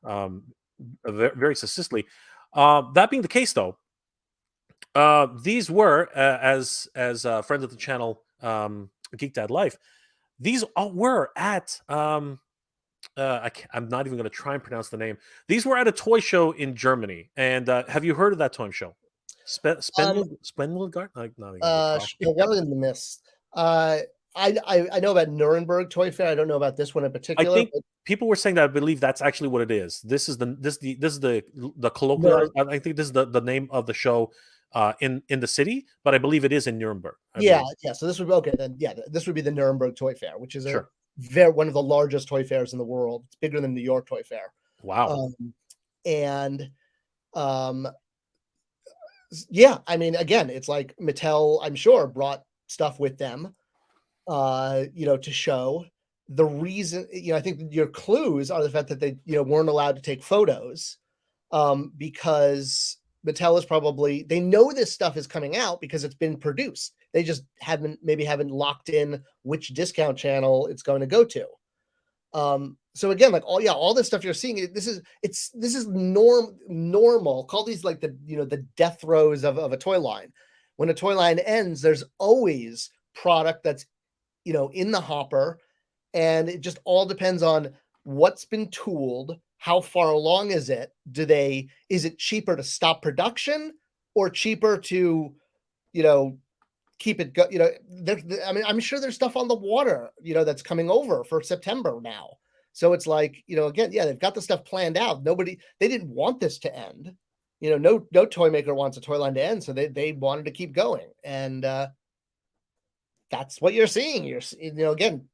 um, very succinctly. That being the case, though, these were as friends of the channel, Geek Dad Life. These all were at I'm not even going to try and pronounce the name. These were at a toy show in Germany, and have you heard of that toy show? Um, Spendelgart? I'm not even going to try. One of the miss. Uh, I know about Nuremberg Toy Fair. I don't know about this one in I particular, think but people were saying that. I believe that's actually what it is. This is the colloquial. Nur- I think this is the name of the show in the city, but I believe it is in Nuremberg. I yeah, believe. yeah. So this would be okay. Then yeah, this would be the Nuremberg Toy Fair, which is a Sure. very one of the largest toy fairs in the world. It's bigger than New York Toy Fair. Wow. Um, and um, yeah, I mean, again, it's like Mattel, I'm sure, brought stuff with them, to show. The reason, I think your clues are the fact that they, weren't allowed to take photos, because Mattel is probably they know this stuff is coming out because it's been produced. They just haven't locked in which discount channel it's going to go to. So again, like all this stuff you're seeing, this is normal. Call these like the death throes of a toy line. When a toy line ends, there's always product that's in the hopper, and it just all depends on what's been tooled, how far along is it? Is it cheaper to stop production or cheaper to, you know, keep it I mean, I'm sure there's stuff on the water, that's coming over for September now. So it's like, again, yeah, they've got the stuff planned out. They didn't want this to end. No toy maker wants a toy line to end, so they wanted to keep going. And that's what you're seeing. Again,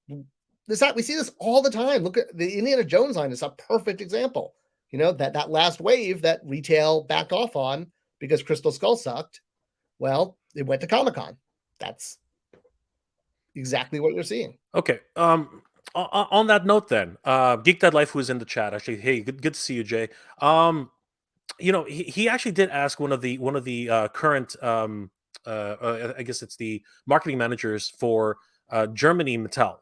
we see this all the time. Look at the Indiana Jones line is a perfect example. That last wave that retail backed off on because Crystal Skull sucked. Well, it went to Comic-Con. That's exactly what you're seeing. Okay. On that note, then, Geek Dad Life, who is in the chat, actually, hey, good to see you, Jay. He actually did ask one of the current, I guess it's the marketing managers for Germany, Mattel,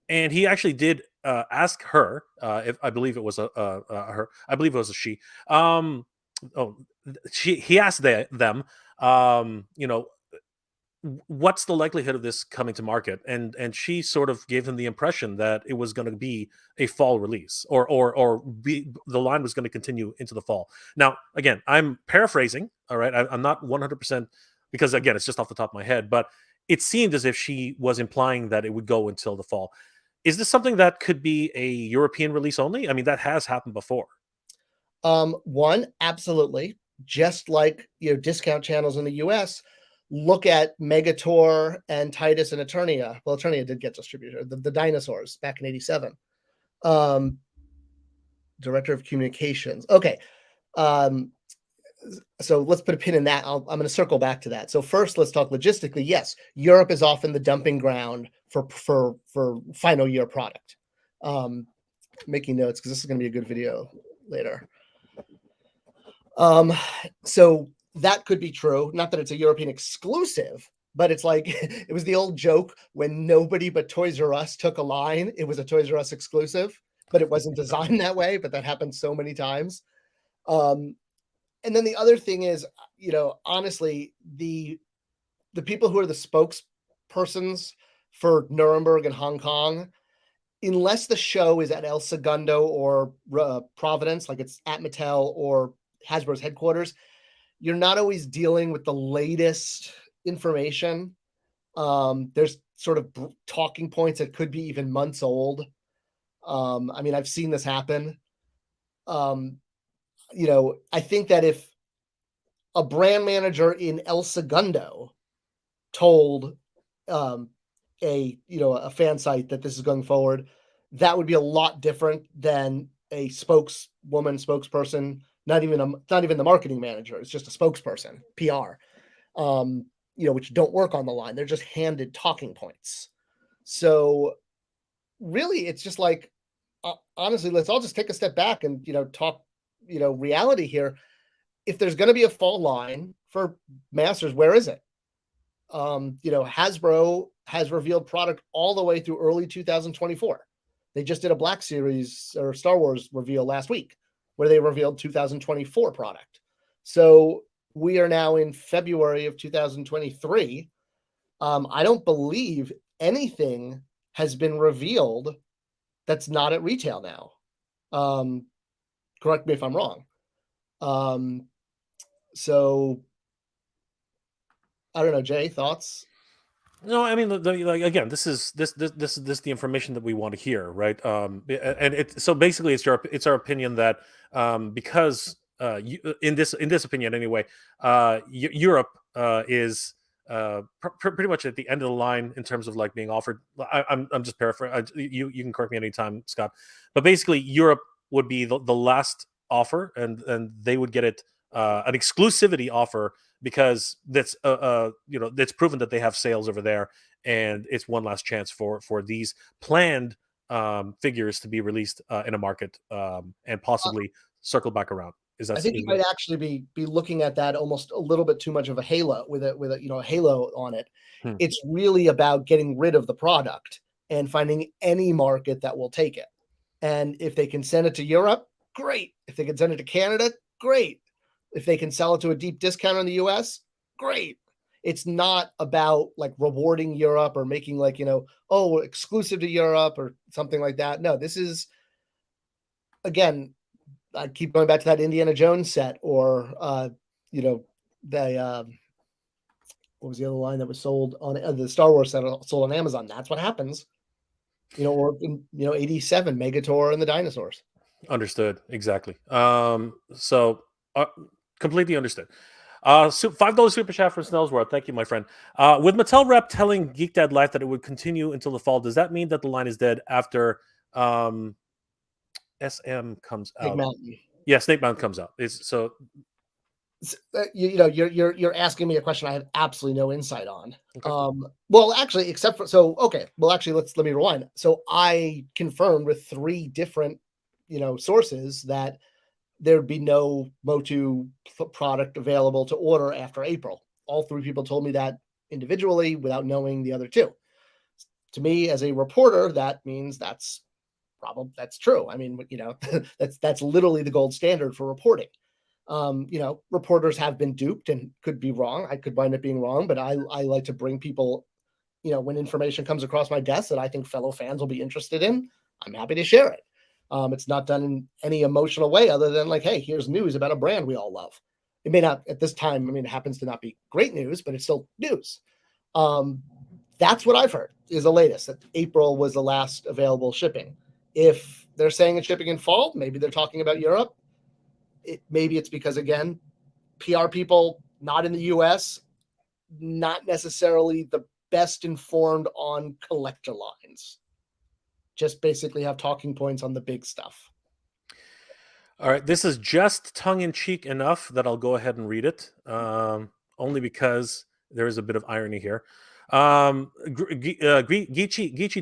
and he actually did ask her, if I believe it was her, I believe it was a she. Oh, he asked them, what's the likelihood of this coming to market, and she sort of gave him the impression that it was going to be a fall release, or the line was going to continue into the fall. Now, again, I'm paraphrasing, all right, I'm not 100%, because again, it's just off the top of my head, but it seemed as if she was implying that it would go until the fall. Is this something that could be a European release only? I mean, that has happened before. One, absolutely. Just like discount channels in the US, look at Megator and Titus and Eternia. Well, Eternia did get distributed, the dinosaurs back in 87. Director of communications. Okay. Um, so let's put a pin in that. I'm going to circle back to that. So first, let's talk logistically. Yes, Europe is often the dumping ground for final year product. Making notes because this is going to be a good video later. So that could be true. Not that it's a European exclusive, but it's like it was the old joke when nobody but Toys R Us took a line. It was a Toys R Us exclusive, but it wasn't designed that way. But that happened so many times. And then the other thing is, honestly, the people who are the spokespersons for Nuremberg and Hong Kong, unless the show is at El Segundo or Providence, like it's at Mattel or Hasbro's headquarters, you're not always dealing with the latest information. There's sort of talking points that could be even months old. I mean, I've seen this happen. I think that if a brand manager in El Segundo told a fan site that this is going forward, that would be a lot different than a spokesperson, not even the marketing manager. It's just a spokesperson, PR, which don't work on the line. They're just handed talking points. So really, it's just like, honestly, let's all just take a step back and talk reality here. If there's going to be a fall line for Masters, where is it? Hasbro has revealed product all the way through early 2024. They just did a Black Series or Star Wars reveal last week where they revealed 2024 product. So we are now in February of 2023. I don't believe anything has been revealed that's not at retail now. Correct me if I'm wrong. So I don't know, Jay, thoughts? No, I mean, like again, this is the information that we want to hear, right? And so basically, it's our opinion that because in this opinion anyway, Europe is pretty much at the end of the line in terms of like being offered. I'm just paraphrasing. You can correct me anytime, Scott. But basically, Europe would be the last offer, and they would get it an exclusivity offer because that's it's proven that they have sales over there, and it's one last chance for these planned figures to be released in a market and possibly circle back around. I think you might actually be looking at that almost a little bit too much of a halo with a halo on it. It's really about getting rid of the product and finding any market that will take it. And if they can send it to Europe, great. If they can send it to Canada, great. If they can sell it to a deep discount in the US, great. It's not about like rewarding Europe or making like, exclusive to Europe or something like that. No, this is, again, I keep going back to that Indiana Jones set or, what was the other line that was sold on the Star Wars set sold on Amazon? That's what happens, or in, 87 Megator and the dinosaurs. Understood. Exactly. So completely understood. $5 super chat from Snellsworth. Thank you, my friend. With Mattel rep telling Geek Dad Life that it would continue until the fall, does that mean that the line is dead after SM comes out? Snake Mountain. Yeah, Snake Mountain comes out. You're asking me a question I have absolutely no insight on. Okay. Well, actually, let me rewind. So I confirmed with 3 different, sources that there'd be no Motu product available to order after April. All 3 people told me that individually without knowing the other 2. To me, as a reporter, that means that's true. I mean, that's literally the gold standard for reporting. Reporters have been duped and could be wrong. I could wind up being wrong, but I like to bring people, when information comes across my desk that I think fellow fans will be interested in, I'm happy to share it. It's not done in any emotional way other than like, hey, here's news about a brand we all love. It may not at this time, it happens to not be great news, but it's still news. That's what I've heard is the latest, that April was the last available shipping. If they're saying it's shipping in fall, maybe they're talking about Europe. Maybe it's because, again, PR people not in the US, not necessarily the best informed on collector lines. Just basically have talking points on the big stuff. All right, this is just tongue-in-cheek enough that I'll go ahead and read it, only because there is a bit of irony here. Geechee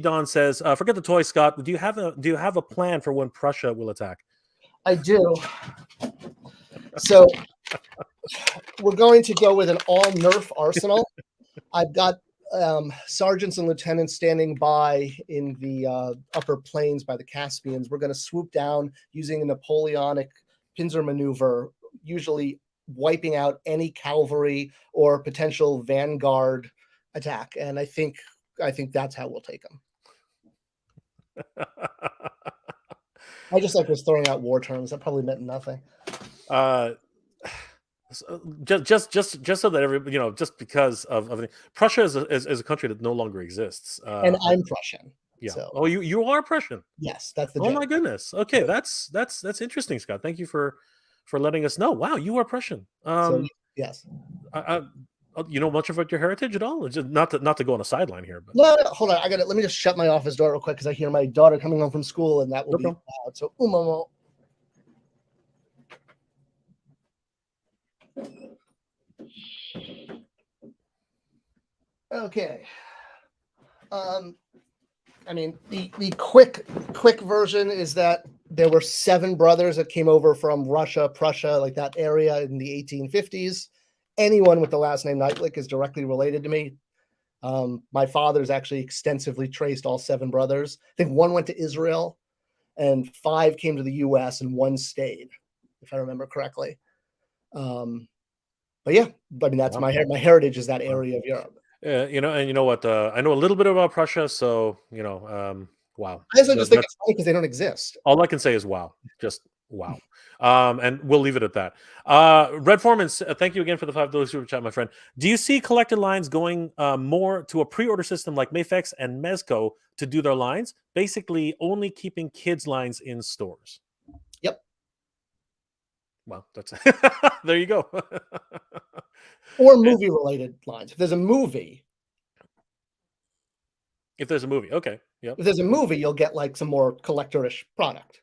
Don says, "Forget the toy, Scott. Do you have a plan for when Prussia will attack?" I do. So we're going to go with an all-nerf arsenal. I've got sergeants and lieutenants standing by in the upper plains by the Caspians. We're going to swoop down using a Napoleonic pincer maneuver, usually wiping out any cavalry or potential vanguard attack. And I think that's how we'll take them. I just was throwing out war terms. That probably meant nothing. Just so that everybody, just because of Prussia is a country that no longer exists. And I'm Prussian. Yeah. So. Oh, you are Prussian. Yes, that's the. Oh my goodness. Okay, that's interesting, Scott. Thank you for letting us know. Wow, you are Prussian. So Yes. I, you know much about your heritage at all? It's just not to go on a sideline here, but No, hold on. Let me just shut my office door real quick because I hear my daughter coming home from school, and that will no be problem. loud. So, momo. Okay. I mean, the quick version is that there were 7 brothers that came over from Russia, Prussia, like that area in the 1850s. Anyone with the last name Knightlick is directly related to me. My father's actually extensively traced all 7 brothers. I think 1 went to Israel, and 5 came to the U.S. and 1 stayed, if I remember correctly. But yeah, I mean that's Wow. my heritage is that Wow. area of Europe. You know, and you know what? I know a little bit about Prussia, so wow. I also just think it's funny because they don't exist. All I can say is wow, just wow. And we'll leave it at that. Red Foreman, thank you again for the $5 super chat, my friend. Do you see collected lines going more to a pre-order system like Mayfex and Mezco to do their lines? Basically, only keeping kids' lines in stores. Yep. Well, that's there you go. Or movie-related lines. If there's a movie, Okay, yep, if there's a movie, you'll get like some more collectorish product.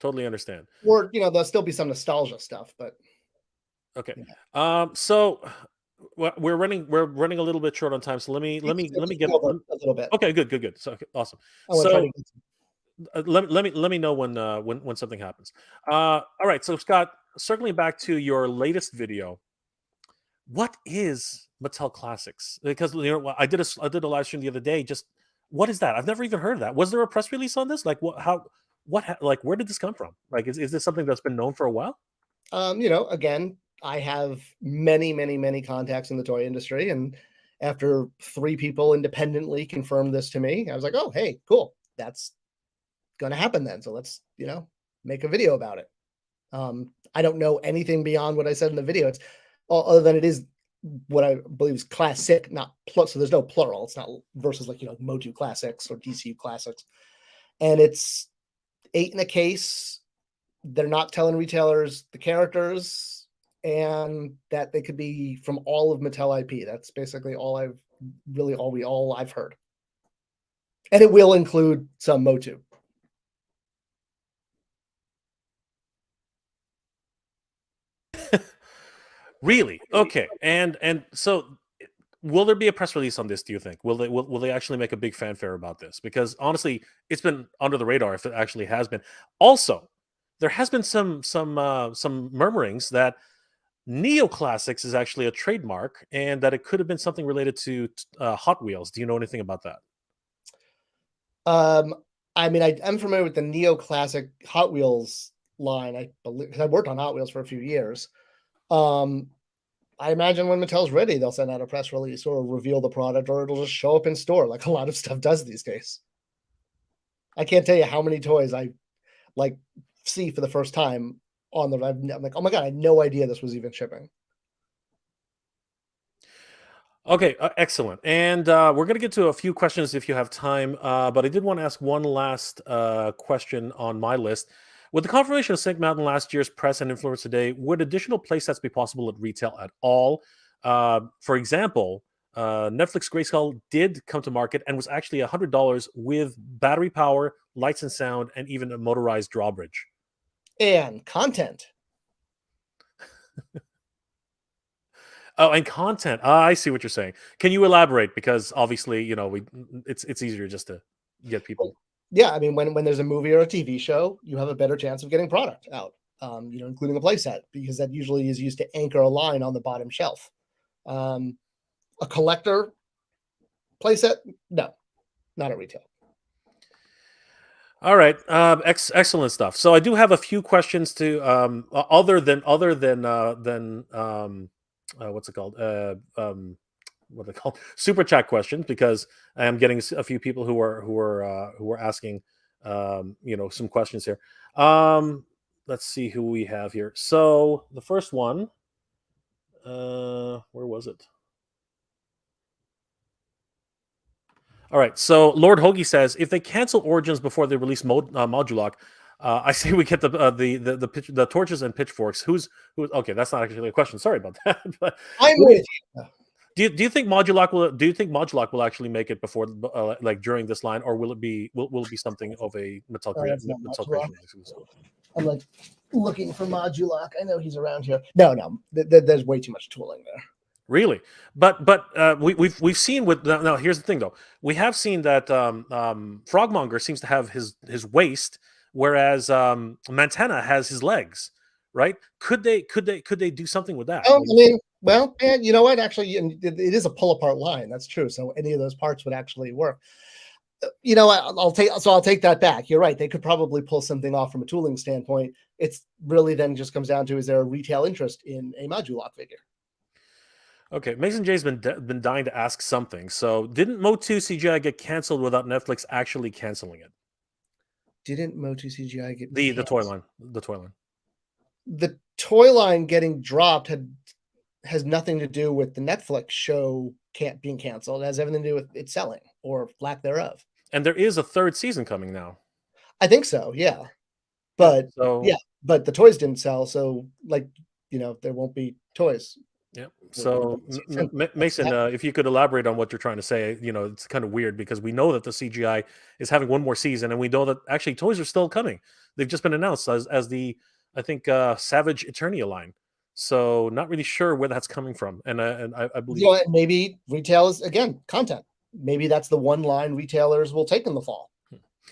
totally understand. Or there'll still be some nostalgia stuff, but Okay, yeah. so we're running a little bit short on time, so let me get. Over a little bit. Okay, good. So okay, awesome. I want to try So to get let me know when something happens. All right, so Scott, circling back to your latest video, what is Mattel Classics? Because I did a live stream the other day. Just what is that? I've never even heard of that. Was there a press release on this? Like like where did this come from? Like is this something that's been known for a while? again, I have many contacts in the toy industry, and after 3 people independently confirmed this to me, I was like, oh, hey, cool, that's gonna happen then. So let's make a video about it. I don't know anything beyond what I said in the video. It's other than it is what I believe is classic, not plus. So there's no plural. It's not versus like Motu Classics or DCU Classics, and it's 8 in a case. They're not telling retailers the characters, and that they could be from all of Mattel IP. That's basically all I've heard, and it will include some Motu. Really? Okay. And so will there be a press release on this, do you think? Will they actually make a big fanfare about this? Because honestly, it's been under the radar if it actually has been. Also, there has been some murmurings that Neoclassics is actually a trademark and that it could have been something related to Hot Wheels. Do you know anything about that? I mean, I'm familiar with the Neoclassic Hot Wheels line. I believe 'cause I worked on Hot Wheels for a few years. Um, I imagine when Mattel's ready, they'll send out a press release or reveal the product, or it'll just show up in store like a lot of stuff does these days. I can't tell you how many toys I like see for the first time on the. I'm like, oh my god, I had no idea this was even shipping. Okay, excellent. And we're going to get to a few questions if you have time. But I did want to ask one last question on my list. With the confirmation of Snake Mountain last year's press and influence today, would additional playsets be possible at retail at all? For example, Netflix Grayskull did come to market and was actually $100 with battery power, lights and sound, and even a motorized drawbridge. And content. Oh, and content. I see what you're saying. Can you elaborate? Because obviously, it's easier just to get people. Yeah, I mean, when there's a movie or a TV show, you have a better chance of getting product out. Including a playset, because that usually is used to anchor a line on the bottom shelf. A collector playset, no, not at retail. All right, excellent stuff. So I do have a few questions to other than what's it called? What are they called? Super chat questions, because I am getting a few people who are asking some questions here. Let's see who we have here. So the first one, where was it? All right. So Lord Hoagie says, if they cancel Origins before they release Modulok, I see we get the torches and pitchforks. Who's okay? That's not actually a question. Sorry about that. But I'm who with you. do you think Modulok will actually make it before like during this line, or will it be something of a That's not Mattel Modulok. Creations exclusive? I'm like looking for Modulok. I know he's around here. No, there's way too much tooling there. Really, but we've seen with now. Here's the thing, though. We have seen that Frogmonger seems to have his waist, whereas Montana has his legs. Right? Could they do something with that? Oh, I mean, well, man, you know what? Actually, it is a pull apart line. That's true. So any of those parts would actually work. You know, I'll take that back. You're right. They could probably pull something off from a tooling standpoint. It's really then just comes down to, is there a retail interest in a Modulok figure? Okay, Mason J's been dying to ask something. So, didn't Motu CGI get canceled without Netflix actually canceling it? Didn't Motu CGI get The canceled? toy line, the toy line. The toy line getting dropped has nothing to do with the Netflix show being canceled. It has everything to do with it selling or lack thereof. And there is a third season coming now. I think so, yeah. But So yeah, but the toys didn't sell, so like, there won't be toys. yeah. So Mason, if you could elaborate on what you're trying to say, it's kind of weird because we know that the CGI is having one more season, and we know that actually toys are still coming. They've just been announced as the I think Savage Eternia line. So not really sure where that's coming from, and I believe maybe retailers, again, content. Maybe that's the one line retailers will take in the fall.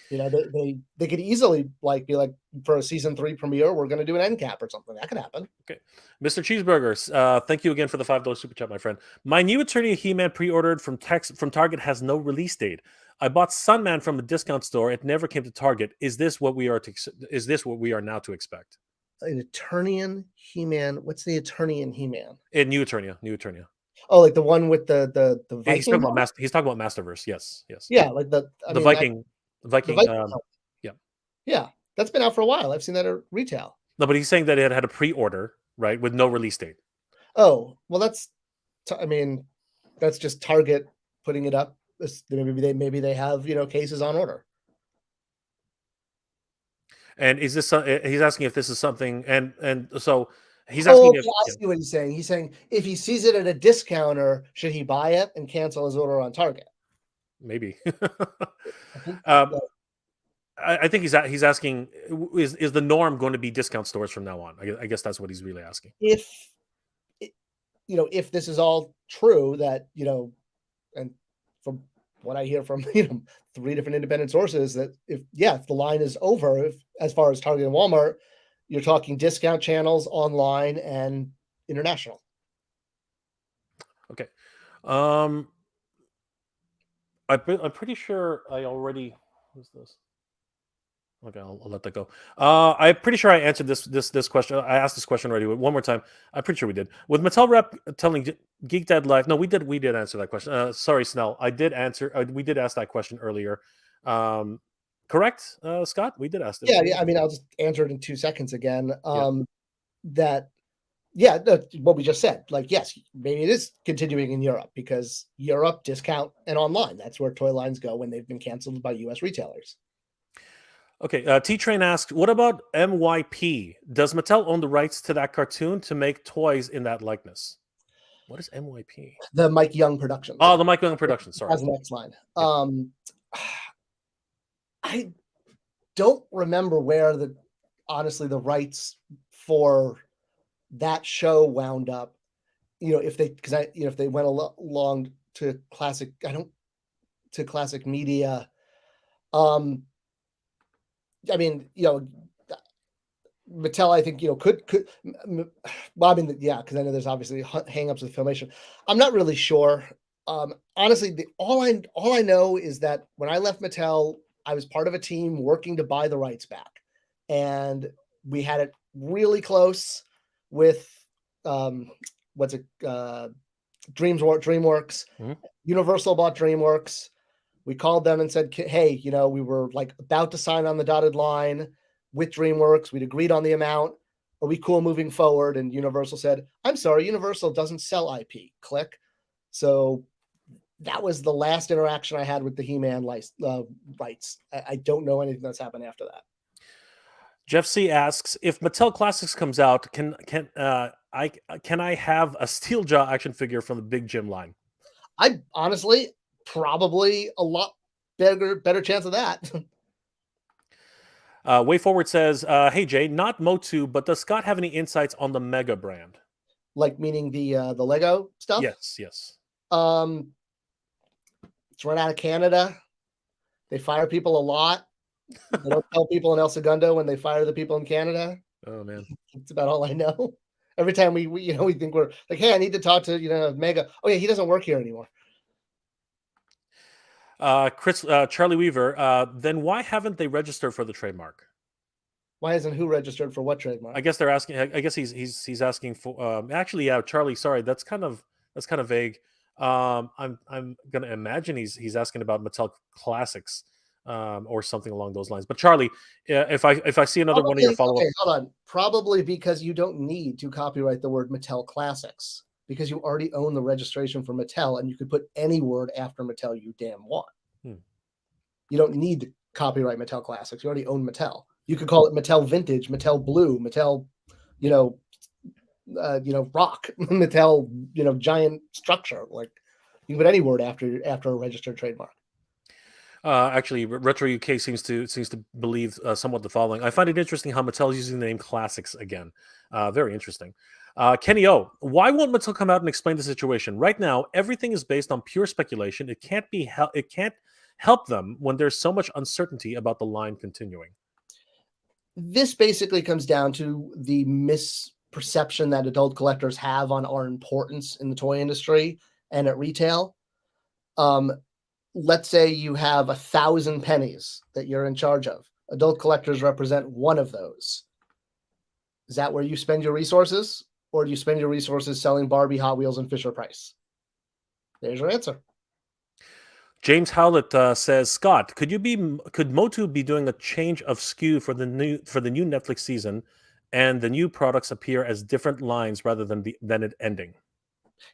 They could easily be like, for a season 3 premiere, we're going to do an end cap or something. That could happen. Okay, Mr. Cheeseburgers, thank you again for the $5 super chat, my friend. My new Eternia He-Man pre-ordered from Target has no release date. I bought Sunman from a discount store. It never came to Target. Is this what we are now to expect? An Eternian He-Man. What's the Eternian He-Man? New Eternia. Oh, like the one with the Viking. Yeah, he's talking about Masterverse. Yes. Yeah, like the Viking. Yeah, that's been out for a while. I've seen that at retail. No, but he's saying that it had a pre-order, right, with no release date. Oh, well, that's just Target putting it up. Maybe they have cases on order. And is this? He's asking if this is something, and so he's asking if. I see what he's saying. He's saying if he sees it at a discounter, should he buy it and cancel his order on Target? Maybe. I think he's asking, is the norm going to be discount stores from now on? I guess that's what he's really asking. If this is all true, that and from what I hear from 3 different independent sources, that if the line is over, as far as Target and Walmart, you're talking discount channels, online, and international. Okay. I'm pretty sure I already. Who's this? Okay, I'll let that go. I'm pretty sure I answered this question. I asked this question already one more time. I'm pretty sure we did. With Mattel rep telling Geek Dad Live, no, we did answer that question. Sorry, Snell, I did answer. We did ask that question earlier. Correct, Scott? We did ask it. Yeah. I mean, I'll just answer it in 2 seconds again. What we just said. Yes, maybe it is continuing in Europe, because Europe, discount and online. That's where toy lines go when they've been canceled by U.S. retailers. Okay, T-Train asked, what about MYP? Does Mattel own the rights to that cartoon to make toys in that likeness? What is MYP? The Mike Young Productions. Oh, the Mike Young Productions. Sorry. That's the next line. Yeah. I don't remember where honestly the rights for that show wound up. If they went along to classic, to classic media. I mean, Mattel, I think, could. Well, I mean, yeah, because I know there's obviously hang-ups with Filmation. I'm not really sure. Honestly, all I know is that when I left Mattel, I was part of a team working to buy the rights back, and we had it really close with DreamWorks. Mm-hmm. Universal bought DreamWorks. We called them and said, hey, we were about to sign on the dotted line with DreamWorks. We'd agreed on the amount. Are we cool moving forward? And Universal said, I'm sorry, Universal doesn't sell IP. Click. So that was the last interaction I had with the He-Man rights. I don't know anything that's happened after that. Jeff C asks, if Mattel Classics comes out, can I have a Steel Jaw action figure from the Big Jim line? I honestly probably a lot better chance of that. Way Forward says, "Hey Jay, not Motu, but does Scott have any insights on the Mega brand?" Like meaning the Lego stuff. Yes. It's run out of Canada. They fire people a lot. They don't tell people in El Segundo when they fire the people in Canada. Oh man. That's about all I know. Every time we think we're like, hey, I need to talk to Mega. Oh yeah, he doesn't work here anymore. Charlie Weaver. Then why haven't they registered for the trademark? Why isn't who registered for what trademark? I guess they're asking. I guess he's asking for. Actually, yeah, Charlie. Sorry, that's kind of vague. I'm gonna imagine he's asking about Mattel Classics, or something along those lines. But Charlie, if I see another one of your follow up, okay, hold on. Probably because you don't need to copyright the word Mattel Classics because you already own the registration for Mattel, and you could put any word after Mattel you damn want. You don't need to copyright Mattel Classics. You already own Mattel. You could call it Mattel Vintage, Mattel Blue, Mattel, Rock, Mattel, Giant Structure. Like you can put any word after a registered trademark. Actually, Retro UK seems to believe somewhat the following. I find it interesting how Mattel is using the name Classics again. Very interesting. Kenny O, why won't Mattel come out and explain the situation? Right now, everything is based on pure speculation. It can't help them when there's so much uncertainty about the line continuing. This basically comes down to the misperception that adult collectors have on our importance in the toy industry and at retail. Let's say you have 1,000 pennies that you're in charge of. Adult collectors represent one of those. Is that where you spend your resources? Or do you spend your resources selling Barbie, Hot Wheels, and Fisher-Price? There's your answer. James Howlett says, Scott, could Motu be doing a change of SKU for the new Netflix season, and the new products appear as different lines rather than it ending?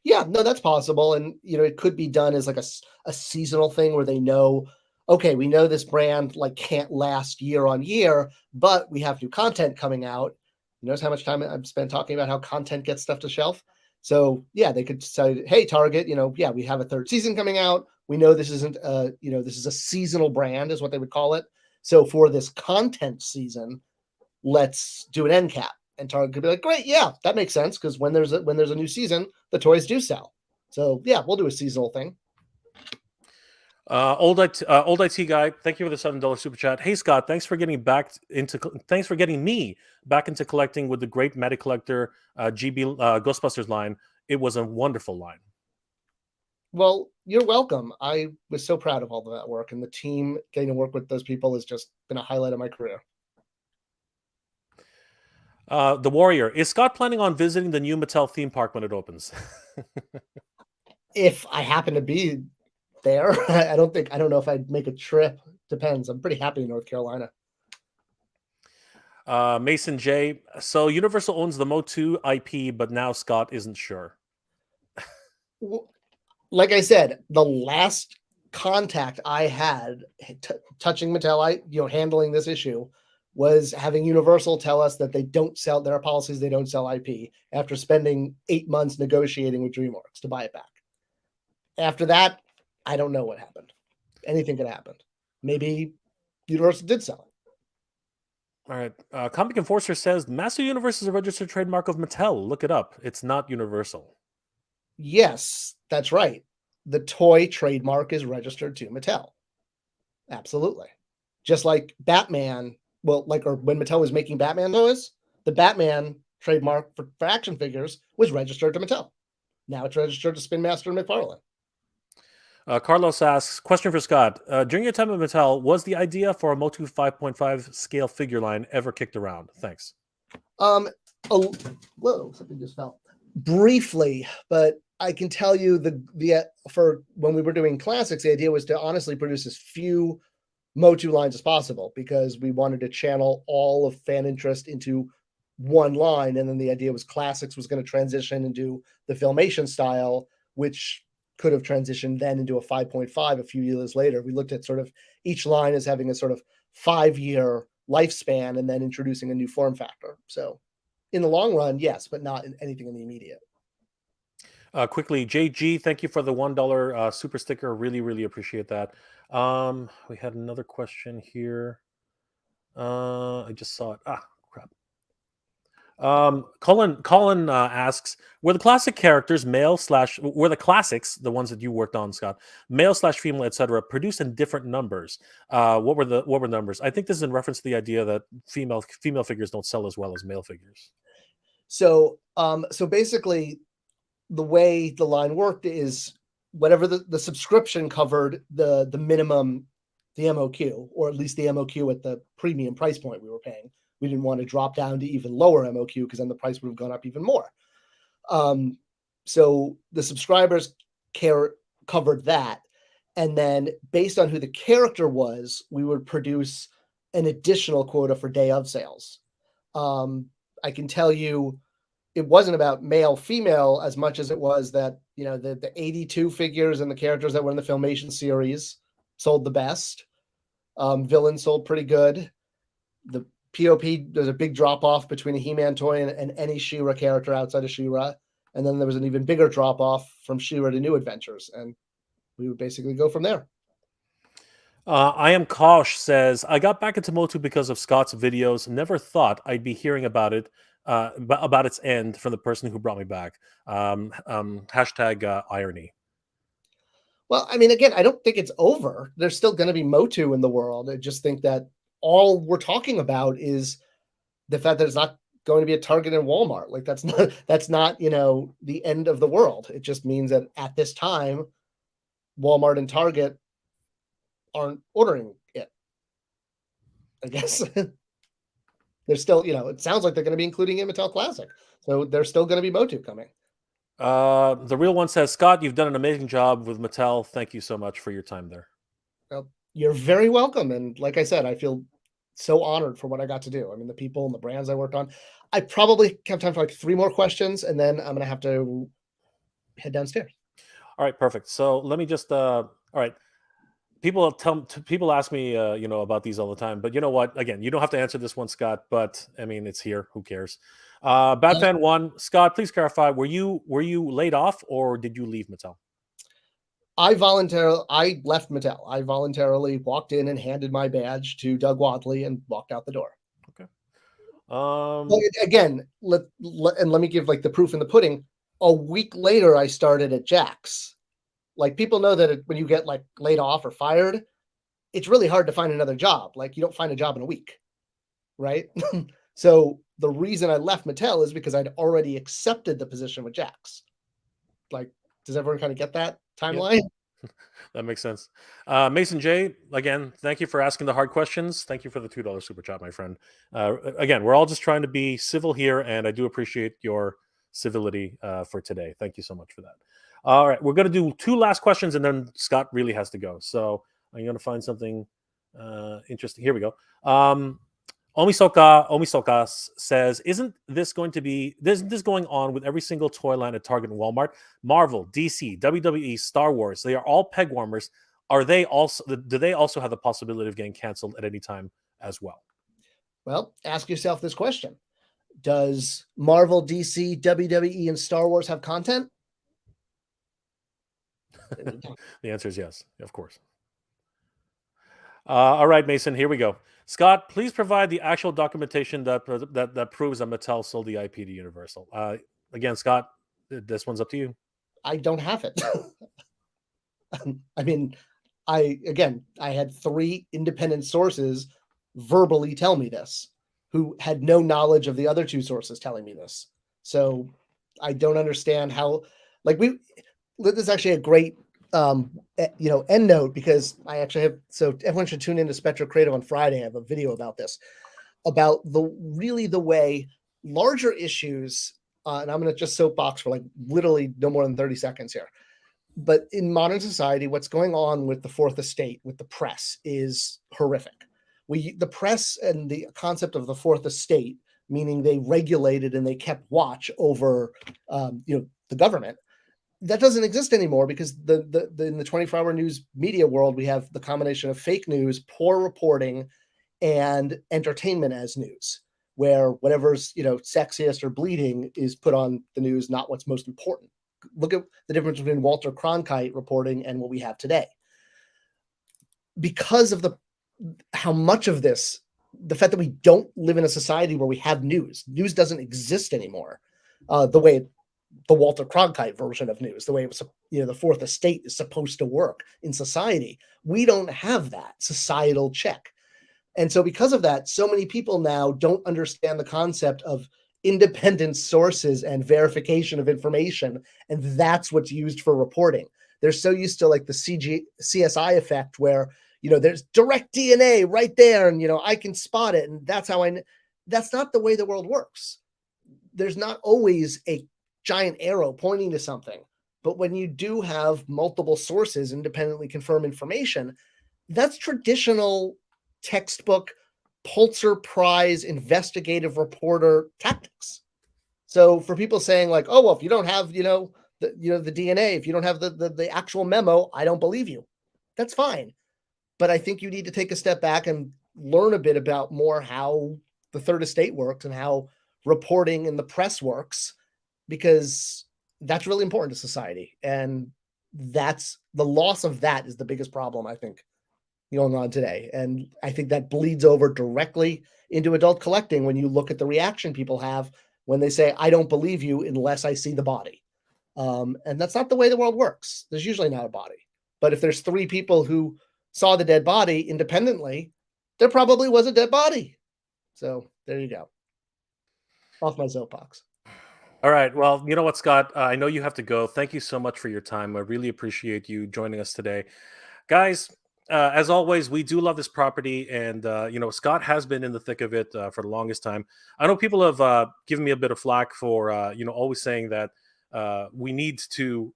Yeah, no, that's possible, and it could be done as like a seasonal thing where they know, okay, we know this brand like can't last year on year, but we have new content coming out. You notice how much time I've spent talking about how content gets stuff to shelf. So yeah, they could say, hey, Target, yeah, we have a third season coming out. We know this isn't, this is a seasonal brand, is what they would call it. So for this content season, let's do an end cap. And Target could be like, great, yeah, that makes sense because when there's a new season, the toys do sell. So yeah, we'll do a seasonal thing. Old IT guy, thank you for the $7 super chat. Hey Scott, thanks for getting me back into collecting with the great Matty Collector GB Ghostbusters line. It was a wonderful line. Well, you're welcome. I was so proud of all of that work, and the team getting to work with those people has just been a highlight of my career. The Warrior, is Scott planning on visiting the new Mattel theme park when it opens? If I happen to be there, I don't know if I'd make a trip. Depends. I'm pretty happy in North Carolina. Mason J, so Universal owns the Motu IP, but now Scott isn't sure. Like I said, the last contact I had touching Mattel, handling this issue, was having Universal tell us that they don't sell their policies. They don't sell IP after spending 8 months negotiating with DreamWorks to buy it back. After that, I don't know what happened. Anything could happen. Maybe Universal did sell it. All right. Comic Enforcer says Master Universe is a registered trademark of Mattel. Look it up. It's not Universal. Yes, that's right. The toy trademark is registered to Mattel. Absolutely. Just like Batman, or when Mattel was making Batman toys, the Batman trademark for action figures was registered to Mattel. Now it's registered to Spin Master and McFarlane. Carlos asks, question for Scott. During your time at Mattel, was the idea for a Motu 5.5 scale figure line ever kicked around? Thanks. Whoa, something just fell. Briefly, but I can tell you for when we were doing classics, the idea was to honestly produce as few Motu lines as possible because we wanted to channel all of fan interest into one line. And then the idea was classics was going to transition into the Filmation style, which could have transitioned then into a 5.5 a few years later. We looked at sort of each line as having a sort of 5-year lifespan and then introducing a new form factor. So in the long run, yes, but not in anything in the immediate. Quickly, JG, thank you for the $1 super sticker. Really, really appreciate that. We had another question here. I just saw it. Ah, crap. Colin asks, were the classic characters were the classics, the ones that you worked on, Scott, male slash female, etc., produced in different numbers? What were the numbers? I think this is in reference to the idea that female figures don't sell as well as male figures. So basically, the way the line worked is whatever the subscription covered the minimum, the MOQ, or at least the MOQ at the premium price point we were paying. We didn't want to drop down to even lower MOQ because then the price would have gone up even more. So the subscribers covered that. And then based on who the character was, we would produce an additional quota for day of sales. I can tell you it wasn't about male, female as much as it was that, the 82 figures and the characters that were in the Filmation series sold the best. Villain sold pretty good. The POP, there's a big drop off between a He-Man toy and any She-Ra character outside of She-Ra. And then there was an even bigger drop off from She-Ra to New Adventures. And we would basically go from there. I am Kosh says, I got back into Motu because of Scott's videos. Never thought I'd be hearing about it, about its end from the person who brought me back. Hashtag irony. Well, I mean, again, I don't think it's over. There's still going to be Motu in the world. I just think that all we're talking about is the fact that it's not going to be a Target and Walmart. Like that's not, the end of the world. It just means that at this time, Walmart and Target aren't ordering it. I guess they're still, it sounds like they're going to be including in Mattel Classic. So there's still going to be Motu coming. The real one says, Scott, you've done an amazing job with Mattel. Thank you so much for your time there. Well, you're very welcome. And like I said, I feel so honored for what I got to do. I mean, the people and the brands I worked on. I probably have time for like 3 more questions, and then I'm going to have to head downstairs. All right, perfect. So let me just, all right. People ask me, about these all the time, but you know what? Again, you don't have to answer this one, Scott, but I mean, it's here. Who cares? Bad Fan 1, Scott, please clarify, were you laid off or did you leave Mattel? I left Mattel. I voluntarily walked in and handed my badge to Doug Wadley and walked out the door. Okay. Well, again, let me give like the proof in the pudding. A week later, I started at Jack's. Like people know that when you get like laid off or fired, it's really hard to find another job. Like you don't find a job in a week, right? So the reason I left Mattel is because I'd already accepted the position with Jack's. Like, does everyone kind of get that timeline? Yep. That makes sense. Mason J, again, thank you for asking the hard questions. Thank you for the $2 super chat, my friend. Again, we're all just trying to be civil here, and I do appreciate your civility for today. Thank you so much for that. All right, we're going to do 2 last questions, and then Scott really has to go. So I'm going to find something interesting. Here we go. Omisoka says, isn't this going on with every single toy line at Target and Walmart? Marvel, DC, WWE, Star Wars, they are all peg warmers. Do they also have the possibility of getting canceled at any time as well? Well, ask yourself this question. Does Marvel, DC, WWE, and Star Wars have content? The answer is yes, of course. All right, Mason, here we go. Scott, please provide the actual documentation that proves that Mattel sold the IP to Universal. Again, Scott, this one's up to you. I don't have it. I mean, I had 3 independent sources verbally tell me this, who had no knowledge of the other 2 sources telling me this. So I don't understand how, this is actually a great end note, because I actually have, so everyone should tune into Spector Creative on Friday. I have a video about this, about the way larger issues, and I'm going to just soapbox for like literally no more than 30 seconds here. But in modern society, what's going on with the Fourth Estate, with the press, is horrific. The press and the concept of the Fourth Estate, meaning they regulated and they kept watch over, the government, that doesn't exist anymore, because in the 24-hour news media world, we have the combination of fake news, poor reporting, and entertainment as news, where whatever's sexiest or bleeding is put on the news, not what's most important. Look at the difference between Walter Cronkite reporting and what we have today. Because of how much of this, the fact that we don't live in a society where we have news doesn't exist anymore. The way the Walter Cronkite version of news, the way it was, the fourth estate is supposed to work in society. We don't have that societal check. And so because of that, so many people now don't understand the concept of independent sources and verification of information. And that's what's used for reporting. They're so used to like the CSI effect where, there's direct DNA right there and, I can spot it. And that's how that's not the way the world works. There's not always a giant arrow pointing to something. But when you do have multiple sources independently confirm information, that's traditional textbook Pulitzer Prize investigative reporter tactics. So for people saying like, oh, well, if you don't have, the DNA, if you don't have the actual memo, I don't believe you. That's fine. But I think you need to take a step back and learn a bit about more how the third estate works and how reporting in the press works, because that's really important to society. And that's the loss of that is the biggest problem, I think, going on today. And I think that bleeds over directly into adult collecting when you look at the reaction people have when they say, I don't believe you unless I see the body. And that's not the way the world works. There's usually not a body. But if there's 3 people who saw the dead body independently, there probably was a dead body. So there you go. Off my soapbox. All right. Well, you know what, Scott? I know you have to go. Thank you so much for your time. I really appreciate you joining us today. Guys, as always, we do love this property. And, Scott has been in the thick of it for the longest time. I know people have given me a bit of flack for, always saying that we need to,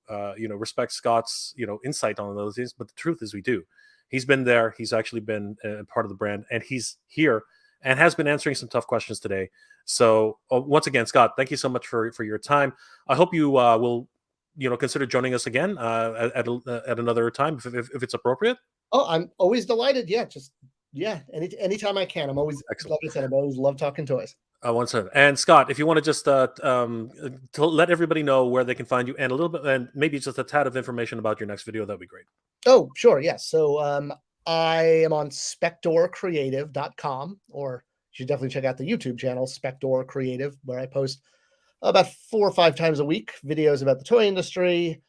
respect Scott's, insight on those things. But the truth is we do. He's been there. He's actually been part of the brand. And he's here and has been answering some tough questions today. So once again, Scott, thank you so much for your time. I hope you will, consider joining us again at another time if it's appropriate. Oh, I'm always delighted. Yeah, anytime I can. I'm always, Excellent. like I said, I've always loved talking toys. And Scott, if you want to just to let everybody know where they can find you and a little bit, and maybe just a tad of information about your next video, that'd be great. Oh, sure. Yes. So I am on spectorcreative.com, or you should definitely check out the YouTube channel, Spector Creative, where I post about 4 or 5 times a week videos about the toy industry,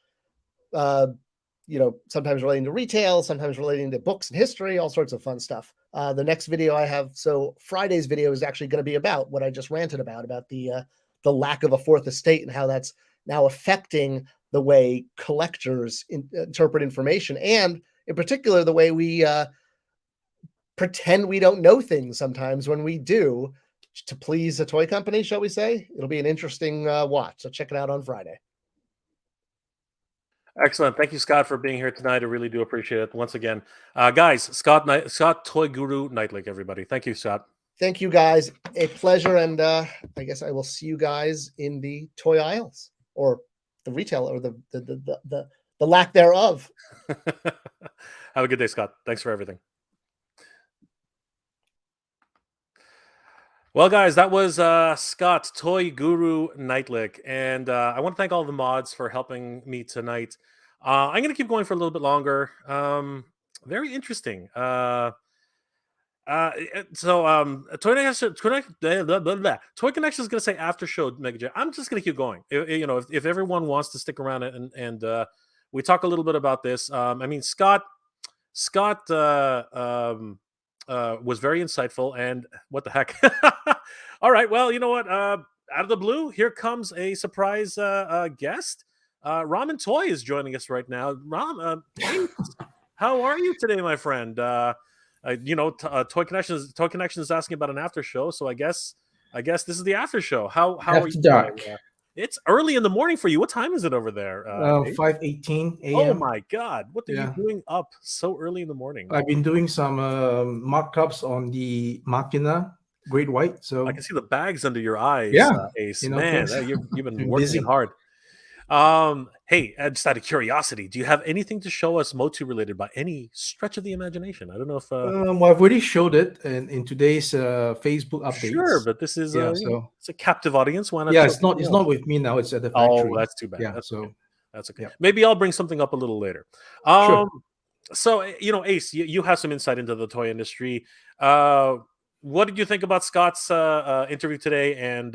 sometimes relating to retail, sometimes relating to books and history, all sorts of fun stuff. The next video I have, so Friday's video is actually going to be about what I just ranted about the lack of a fourth estate and how that's now affecting the way collectors interpret information, and in particular, the way we pretend we don't know things sometimes when we do to please a toy company, shall we say. It'll be an interesting watch. So check it out on Friday. Excellent. Thank you, Scott, for being here tonight. I really do appreciate it. Once again, guys, Scott Toy Guru Nightlick, everybody. Thank you, Scott. Thank you, guys. A pleasure. And I guess I will see you guys in the toy aisles, or the retail, or the lack thereof. Have a good day, Scott. Thanks for everything. Well, guys, that was Scott, Toy Guru Nightlick. And I want to thank all the mods for helping me tonight. I'm going to keep going for a little bit longer. Very interesting. Toy Connection is going to say after show, Mega J. I'm just going to keep going. If everyone wants to stick around and we talk a little bit about this. Scott was very insightful, and what the heck. All right, well, you know what, out of the blue, here comes a surprise guest. Ramen Toy is joining us right now. Ram, hey, how are you today, my friend? Toy Connection is asking about an after show, so I guess this is the after show. How are you today? It's early in the morning for you. What time is it over there? 5:18 a.m. Oh my God! What are you doing up so early in the morning? I've been doing some mock-ups on the Machina Great White. So I can see the bags under your eyes. Yeah, Ace. Man, you've been working busy. hard. Hey, just out of curiosity, do you have anything to show us Motu related by any stretch of the imagination? I don't know if Well, I've already showed it in today's Facebook sure, updates. but this is Yeah, you know, so it's a captive audience. Why not yeah, show it's not something else? with me now. It's at the Oh, factory. that's too bad. Yeah, That's okay. so That's okay. yeah, Maybe I'll bring something up a little later. sure. Um, so Ace, you have some insight into the toy industry. Uh, what did you think about Scott's interview today? And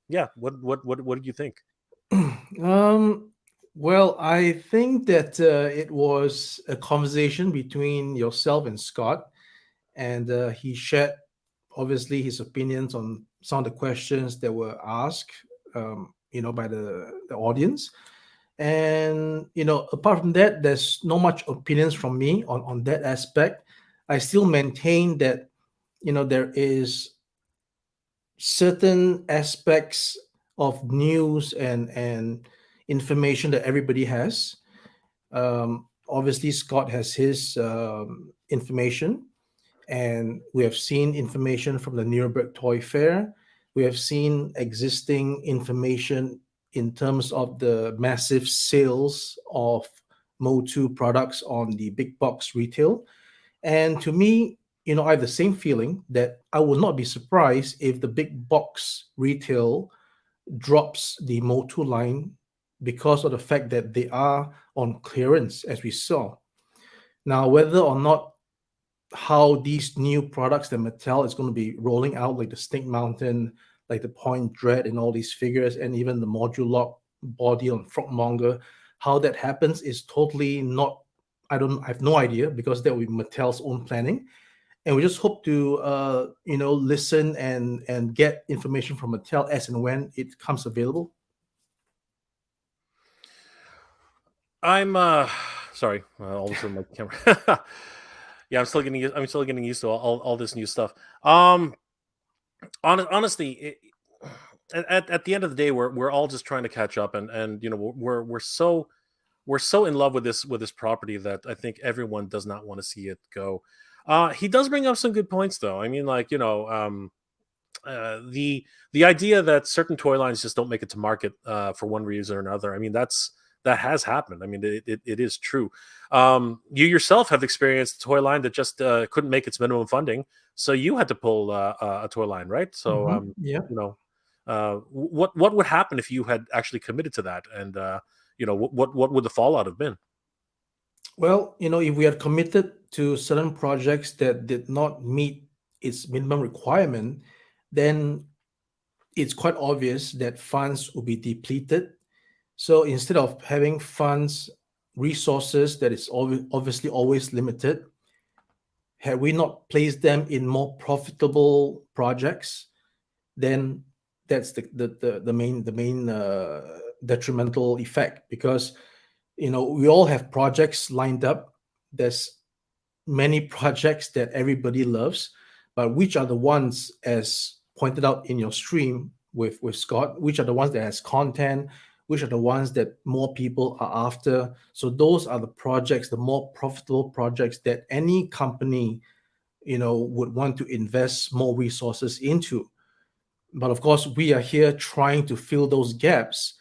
yeah, what did you think? um, well, I think that it was a conversation between yourself and Scott, and he shared obviously his opinions on some of the questions that were asked, by the audience. And apart from that, there's not much opinions from me on that aspect. I still maintain that there is certain aspects of news and information that everybody has. Obviously, Scott has his information, and we have seen information from the Nuremberg Toy Fair. We have seen existing information in terms of the massive sales of Motu products on the big box retail. And to me, I have the same feeling that I will not be surprised if the big box retail drops the Motu line because of the fact that they are on clearance, as we saw. Now, whether or not how these new products that Mattel is going to be rolling out, like the Snake Mountain, like the Point Dread, and all these figures, and even the module lock body on Frogmonger, how that happens is totally not. I have no idea because that will be Mattel's own planning, and we just hope to listen and get information from Mattel as and when it comes available. I'm sorry, all of a sudden my camera. Yeah, I'm still getting used to all this new stuff. Honestly, at the end of the day, we're all just trying to catch up, and we're so in love with this property that I think everyone does not want to see it go. He does bring up some good points, though. I mean, like the idea that certain toy lines just don't make it to market for one reason or another. I mean, that has happened. I mean, it is true. You yourself have experienced a toy line that just couldn't make its minimum funding, so you had to pull a toy line, right? So, Yeah. what would happen if you had actually committed to that, and what would the fallout have been? Well, if we had committed to certain projects that did not meet its minimum requirement, then it's quite obvious that funds will be depleted. So instead of having funds, resources that is obviously always limited, had we not placed them in more profitable projects, then that's the main detrimental effect, because we all have projects lined up. There's many projects that everybody loves, but which are the ones, as pointed out in your stream with Scott, which are the ones that has content, which are the ones that more people are after? So those are the projects, the more profitable projects that any company would want to invest more resources into. But of course, we are here trying to fill those gaps.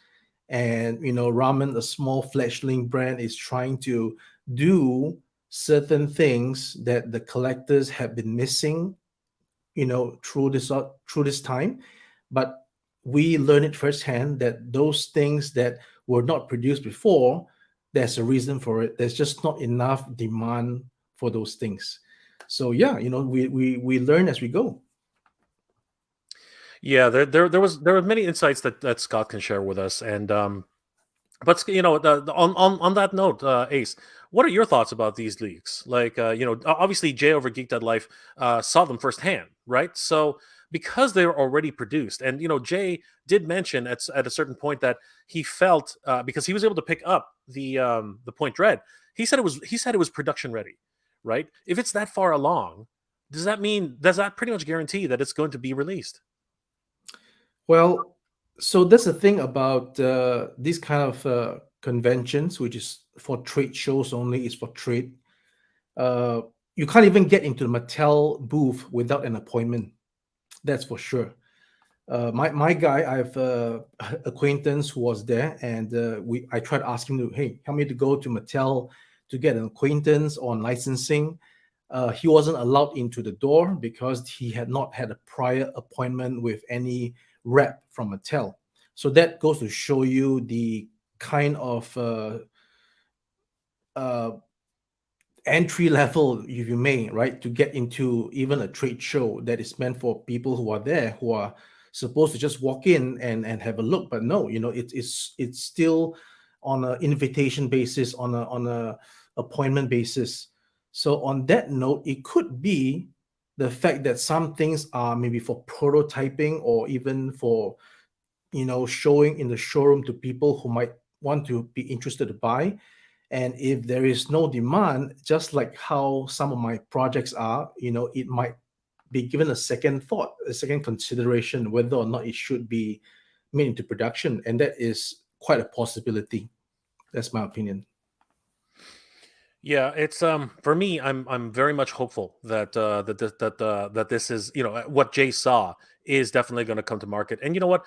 And Ramen, a small fledgling brand, is trying to do certain things that the collectors have been missing through this time. But we learn it firsthand that those things that were not produced before, there's a reason for it. There's just not enough demand for those things. So yeah, we learn as we go. Yeah, there were many insights that Scott can share with us, and but on that note, Ace, what are your thoughts about these leaks? Like, obviously Jay over Geek Dead Life saw them firsthand, right? So because they were already produced, and Jay did mention at a certain point that he felt because he was able to pick up the Point Dread, he said it was production ready, right? If it's that far along, does that pretty much guarantee that it's going to be released? Well, so that's the thing about these kind of conventions, which is for trade shows only, is for trade. Uh, you can't even get into the Mattel booth without an appointment. That's for sure. My guy, I have acquaintance who was there, and I tried asking him, hey, help me to go to Mattel to get an acquaintance on licensing. He wasn't allowed into the door because he had not had a prior appointment with any rep from Mattel. So that goes to show you the kind of entry level, if you may, right, to get into even a trade show that is meant for people who are there, who are supposed to just walk in and have a look. But no, it's still on an invitation basis, on a appointment basis. So on that note, it could be the fact that some things are maybe for prototyping or even for showing in the showroom to people who might want to be interested to buy. And if there is no demand, just like how some of my projects are, it might be given a second thought, a second consideration, whether or not it should be made into production. And that is quite a possibility. That's my opinion. Yeah, it's for me, I'm very much hopeful that that this is, what Jay saw is definitely going to come to market. And you know what?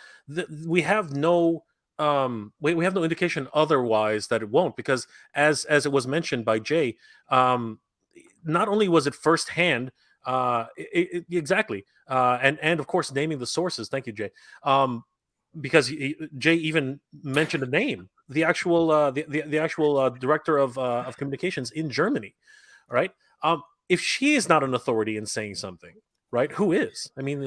We have no we have no indication otherwise that it won't, because as it was mentioned by Jay, not only was it firsthand, exactly, and of course naming the sources. Thank you, Jay. Because Jay even mentioned a name, the actual the actual director of communications in Germany, right? If she is not an authority in saying something, right, who is? I mean,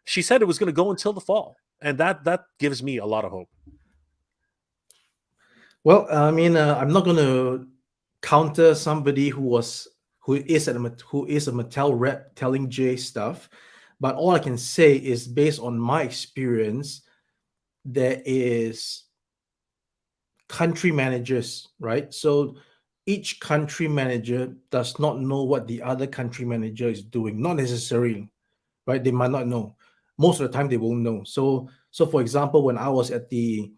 she said it was going to go until the fall, and that gives me a lot of hope. Well, I mean, I'm not going to counter somebody who is a Mattel rep telling Jay stuff, but all I can say is based on my experience, there is country managers, right? So each country manager does not know what the other country manager is doing, not necessarily, right? They might not know. Most of the time, they won't know. So for example, when I was at the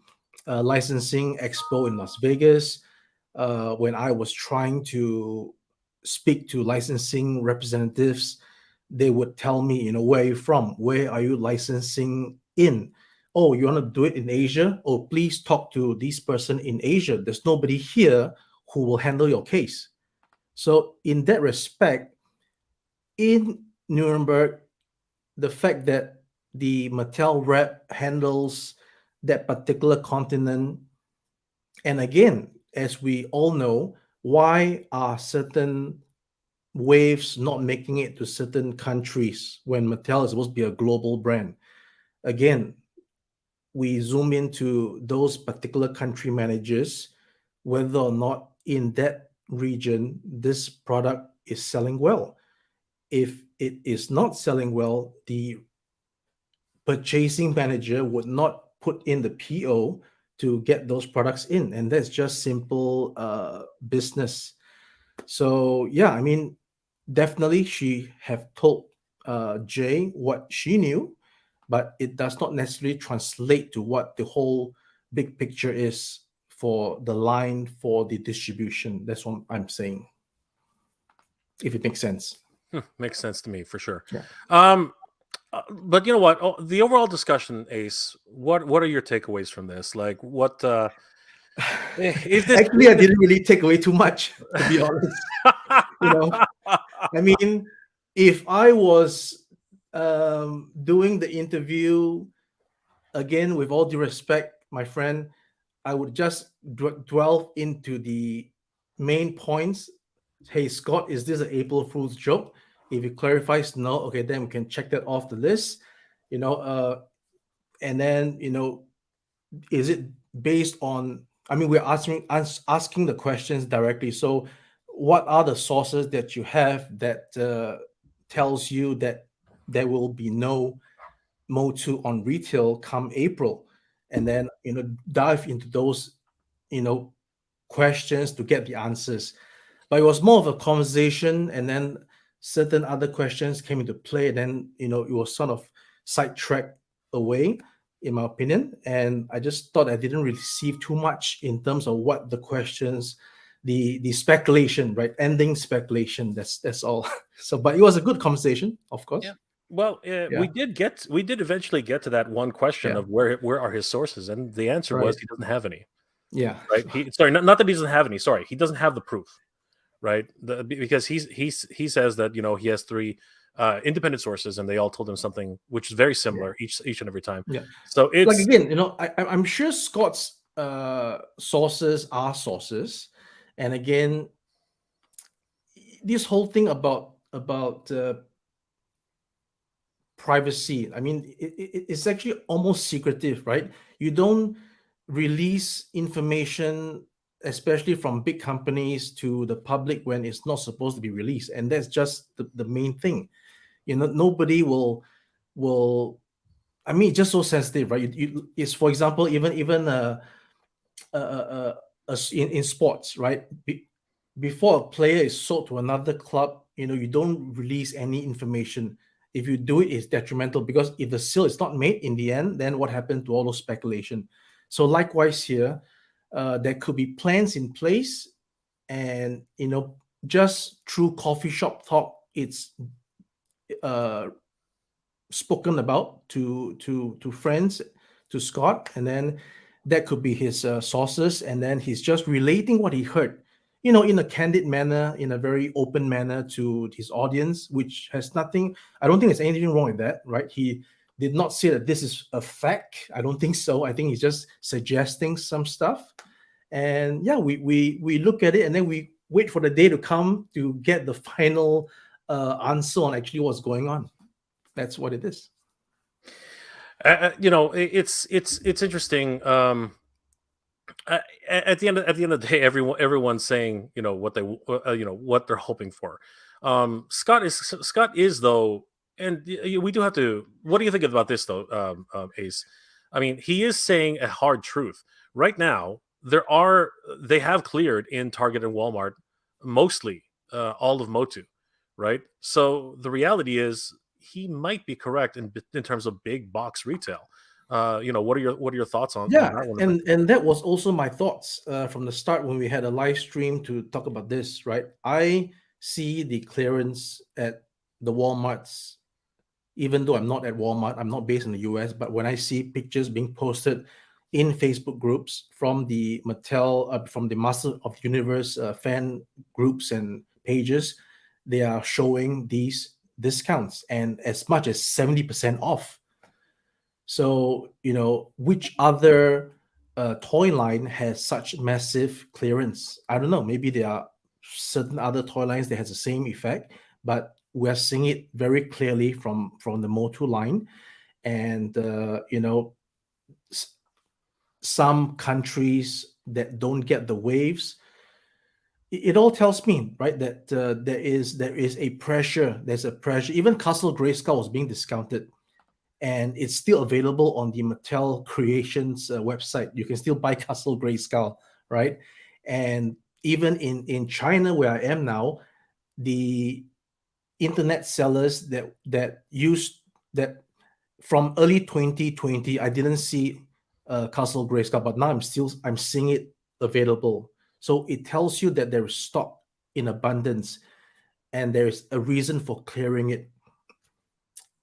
licensing expo in Las Vegas, when I was trying to speak to licensing representatives, they would tell me, where are you from? Where are you licensing in? Oh, you want to do it in Asia? Oh, please talk to this person in Asia. There's nobody here who will handle your case. So in that respect, in Nuremberg, the fact that the Mattel rep handles that particular continent, and again, as we all know, why are certain waves not making it to certain countries when Mattel is supposed to be a global brand? Again, we zoom into those particular country managers, whether or not in that region this product is selling well. If it is not selling well, the purchasing manager would not put in the PO to get those products in, and that's just simple business. So yeah, I mean, definitely she have told Jay what she knew, but it does not necessarily translate to what the whole big picture is for the line, for the distribution. That's what I'm saying, if it makes sense. Makes sense to me for sure. Yeah. But you know what? The overall discussion, Ace. What are your takeaways from this? Like, what? If this Actually, I didn't really take away too much, to be honest. I mean, if I was doing the interview, again, with all due respect, my friend, I would just dwell into the main points. Hey, Scott, is this an April Fool's joke? If it clarifies no, okay, then we can check that off the list. And then is it based on? I mean, we're asking the questions directly. So, what are the sources that you have that tells you that there will be no Mo2 on retail come April? And then dive into those questions to get the answers. But it was more of a conversation, and then certain other questions came into play, and then it was sort of sidetracked away, in my opinion. And I just thought I didn't receive too much in terms of what the questions, the speculation, right? Ending speculation. That's all. So, but it was a good conversation, of course. Yeah. Well, Yeah. we did eventually get to that one question Yeah. of where are his sources, and the answer Right. was he doesn't have any. Yeah. Right? Not that he doesn't have any. Sorry, he doesn't have the proof. Right? Because he says that he has three independent sources, and they all told him something which is very similar each and every time. Yeah. So Like it's again, I'm sure Scott's sources are sources, and again, this whole thing about privacy. I mean, it's actually almost secretive, right? You don't release information, especially from big companies, to the public when it's not supposed to be released, and that's just the main thing. Nobody will. I mean, it's just so sensitive, right? It's, for example, even in sports, right? Before a player is sold to another club, you don't release any information. If you do it, it's detrimental, because if the sale is not made in the end, then what happened to all those speculation? So likewise here, there could be plans in place, and just through coffee shop talk, it's uh, spoken about to friends, to Scott, and then that could be his sources, and then he's just relating what he heard, in a candid manner, in a very open manner to his audience, which has nothing. I don't think there's anything wrong with that, right? He did not say that this is a fact. I don't think so. I think he's just suggesting some stuff, and yeah, we look at it, and then we wait for the day to come to get the final answer on actually what's going on. That's what it is. it's interesting. At the end of the day, everyone's saying what they what they're hoping for. Scott is though, and we do have to. What do you think about this though, Ace? I mean, he is saying a hard truth right now. They have cleared in Target and Walmart mostly all of Motu, right? So the reality is he might be correct in terms of big box retail. What are your thoughts on Yeah, that one? and that was also my thoughts from the start when we had a live stream to talk about this, right? I see the clearance at the Walmarts, even though I'm not at Walmart, I'm not based in the US, but when I see pictures being posted in Facebook groups from the Mattel, from the Master of the Universe fan groups and pages, they are showing these discounts and as much as 70% off. So, which other toy line has such massive clearance? I don't know. Maybe there are certain other toy lines that has the same effect, but we're seeing it very clearly from the Motu line, and some countries that don't get the waves. It all tells me, right, that there is a pressure. There's a pressure. Even Castle Grayskull was being discounted, and it's still available on the Mattel Creations website. You can still buy Castle Grayskull, right? And even in China, where I am now, the internet sellers that used that from early 2020, I didn't see Castle Grayskull, but now I'm seeing it available. So it tells you that there is stock in abundance, and there is a reason for clearing it.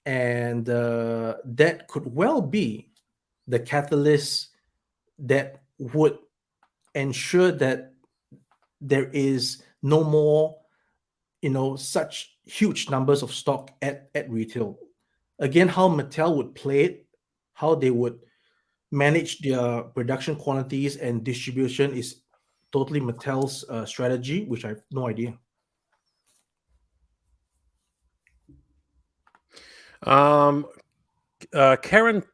And that could well be the catalyst that would ensure that there is no more such huge numbers of stock at retail. Again, how Mattel would play it, how they would manage their production quantities and distribution is totally Mattel's strategy, which I have no idea. Karen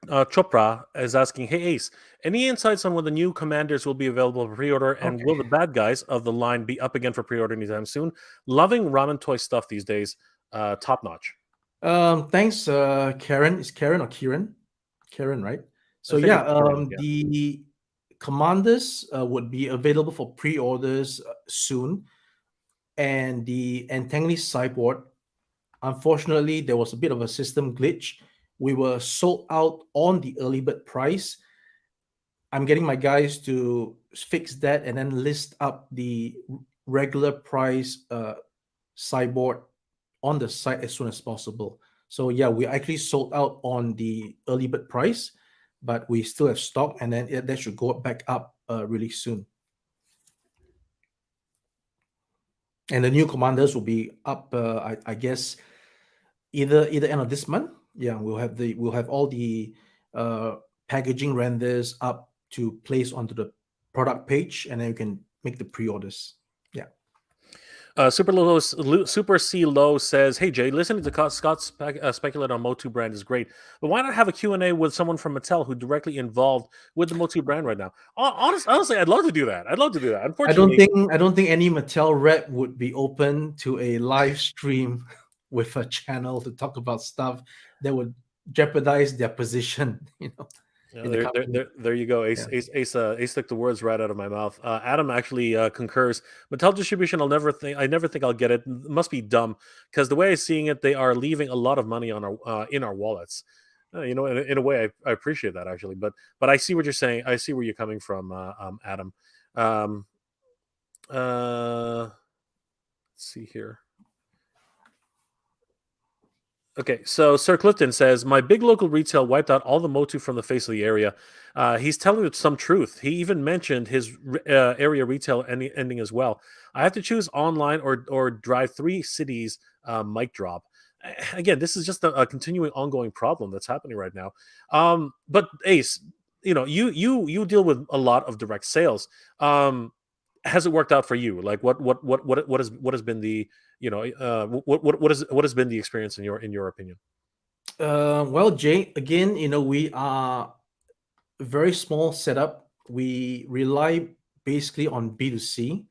Chopra is asking, "Hey Ace, any insights on when the new commanders will be available for pre-order, and Okay. will the bad guys of the line be up again for pre-order anytime soon? Loving ramen toy stuff these days, top notch." Thanks, Karen. Is Karen or Kieran? Karen, right? So I think yeah, it's Karen, yeah. the commanders would be available for pre-orders soon, and the antagonist sideboard. Unfortunately, there was a bit of a system glitch. We were sold out on the early bird price. I'm getting my guys to fix that and then list up the regular price sideboard on the site as soon as possible. So yeah, we actually sold out on the early bird price, but we still have stock, and then that should go back up really soon. And the new commanders will be up, I guess, either end of this month. Yeah, we'll have all the packaging renders up to place onto the product page, and then you can make the pre-orders. Yeah. Super C Low says, "Hey Jay, listening to Scott speculate on Motu brand is great, but why not have a Q&A with someone from Mattel who directly involved with the Motu brand right now?" Honestly, I'd love to do that. Unfortunately, I don't think any Mattel rep would be open to a live stream with a channel to talk about stuff that would jeopardize their position. In the company. there you go. Ace took the words right out of my mouth. Adam actually concurs. Mattel distribution, I never think I'll get it. It must be dumb because the way I'm seeing it, they are leaving a lot of money on our in our wallets. In a way, I appreciate that actually. But I see what you're saying. I see where you're coming from, Adam. Let's see here. Okay, so Sir Clifton says, my big local retail wiped out all the Motu from the face of the area. He's telling you some truth. He even mentioned his area retail ending as well. I have to choose online or drive 3 cities mic drop. Again, this is just a continuing, ongoing problem that's happening right now. But Ace, you deal with a lot of direct sales. Has it worked out for you? Like what has been the what has been the experience in your opinion? Well, Jay, again, we are a very small setup. We rely basically on B2C,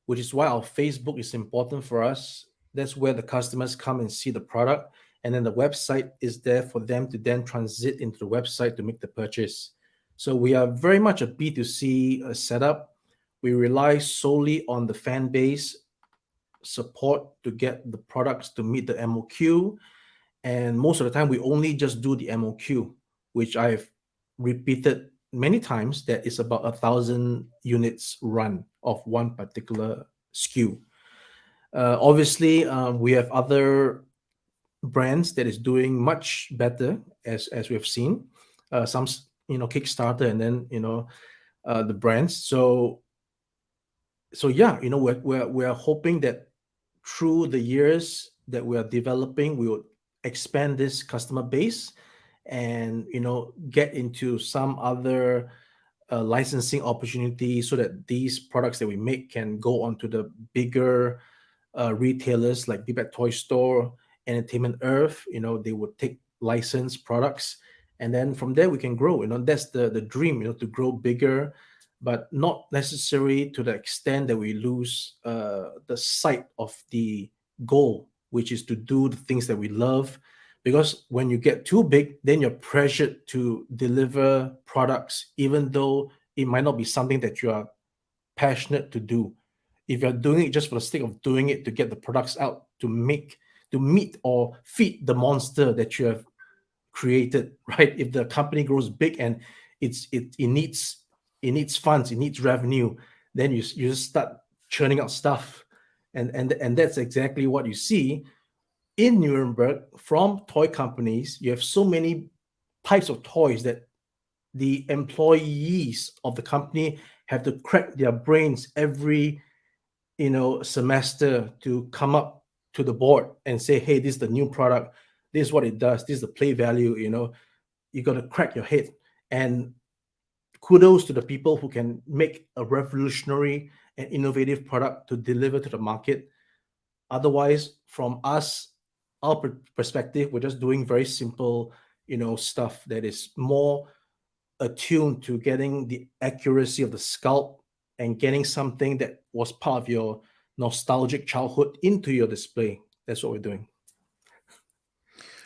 which is why our Facebook is important for us. That's where the customers come and see the product, and then the website is there for them to then transit into the website to make the purchase. So we are very much a B2C setup. We rely solely on the fan base support to get the products to meet the MOQ. And most of the time, we only just do the MOQ, which I've repeated many times, that is about 1,000 units run of one particular SKU. Obviously, we have other brands that is doing much better, as we have seen. Some, Kickstarter, and then, the brands. So yeah, we're hoping that through the years that we are developing, we will expand this customer base and get into some other licensing opportunities so that these products that we make can go onto the bigger retailers like Big Bad Toy Store, Entertainment Earth. They would take licensed products, and then from there we can grow. That's the dream, to grow bigger, but not necessarily to the extent that we lose the sight of the goal, which is to do the things that we love. Because when you get too big, then you're pressured to deliver products, even though it might not be something that you are passionate to do. If you're doing it just for the sake of doing it to get the products out to meet or feed the monster that you have created, right? If the company grows big and it needs funds, it needs revenue, then you just start churning out stuff, and that's exactly what you see in Nuremberg from toy companies. You have so many types of toys that the employees of the company have to crack their brains every semester to come up to the board and say, hey, this is the new product, this is what it does, this is the play value. You got to crack your head. And kudos to the people who can make a revolutionary and innovative product to deliver to the market. Otherwise, from our perspective, we're just doing very simple, stuff that is more attuned to getting the accuracy of the sculpt and getting something that was part of your nostalgic childhood into your display. That's what we're doing.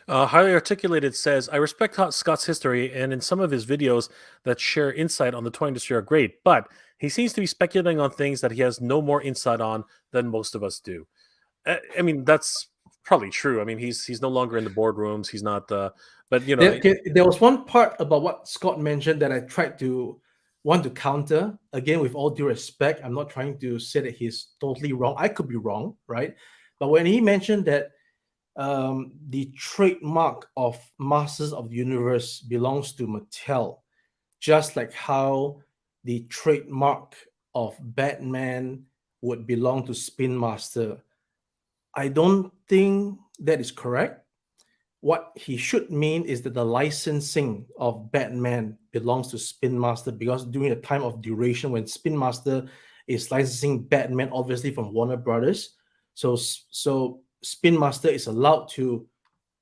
Highly Articulated says, I respect Scott's history, and in some of his videos that share insight on the toy industry are great, but he seems to be speculating on things that he has no more insight on than most of us do. I mean, that's probably true. I mean, he's no longer in the boardrooms. He's not, but there was one part about what Scott mentioned that I want to counter. Again, with all due respect, I'm not trying to say that he's totally wrong. I could be wrong, right? But when he mentioned that the trademark of Masters of the Universe belongs to Mattel, just like how the trademark of Batman would belong to Spin Master. I don't think that is correct. What he should mean is that the licensing of Batman belongs to Spin Master, because during the time of duration when Spin Master is licensing Batman, obviously from Warner Brothers, so Spin Master is allowed to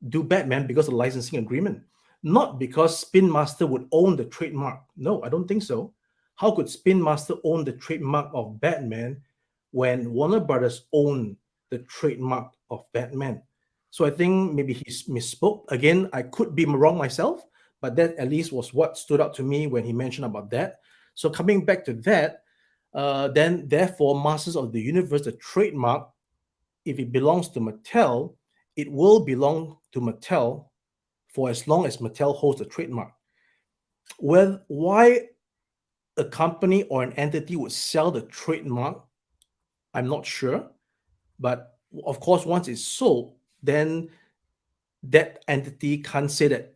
do Batman because of the licensing agreement, not because Spin Master would own the trademark. No, I don't think so. How could Spin Master own the trademark of Batman when Warner Brothers own the trademark of Batman? So I think maybe he misspoke. Again, I could be wrong myself, but that at least was what stood out to me when he mentioned about that. So coming back to that, then therefore, Masters of the Universe, the trademark, if it belongs to Mattel, it will belong to Mattel for as long as Mattel holds the trademark. Well, why a company or an entity would sell the trademark, I'm not sure. But of course, once it's sold, then that entity can't say that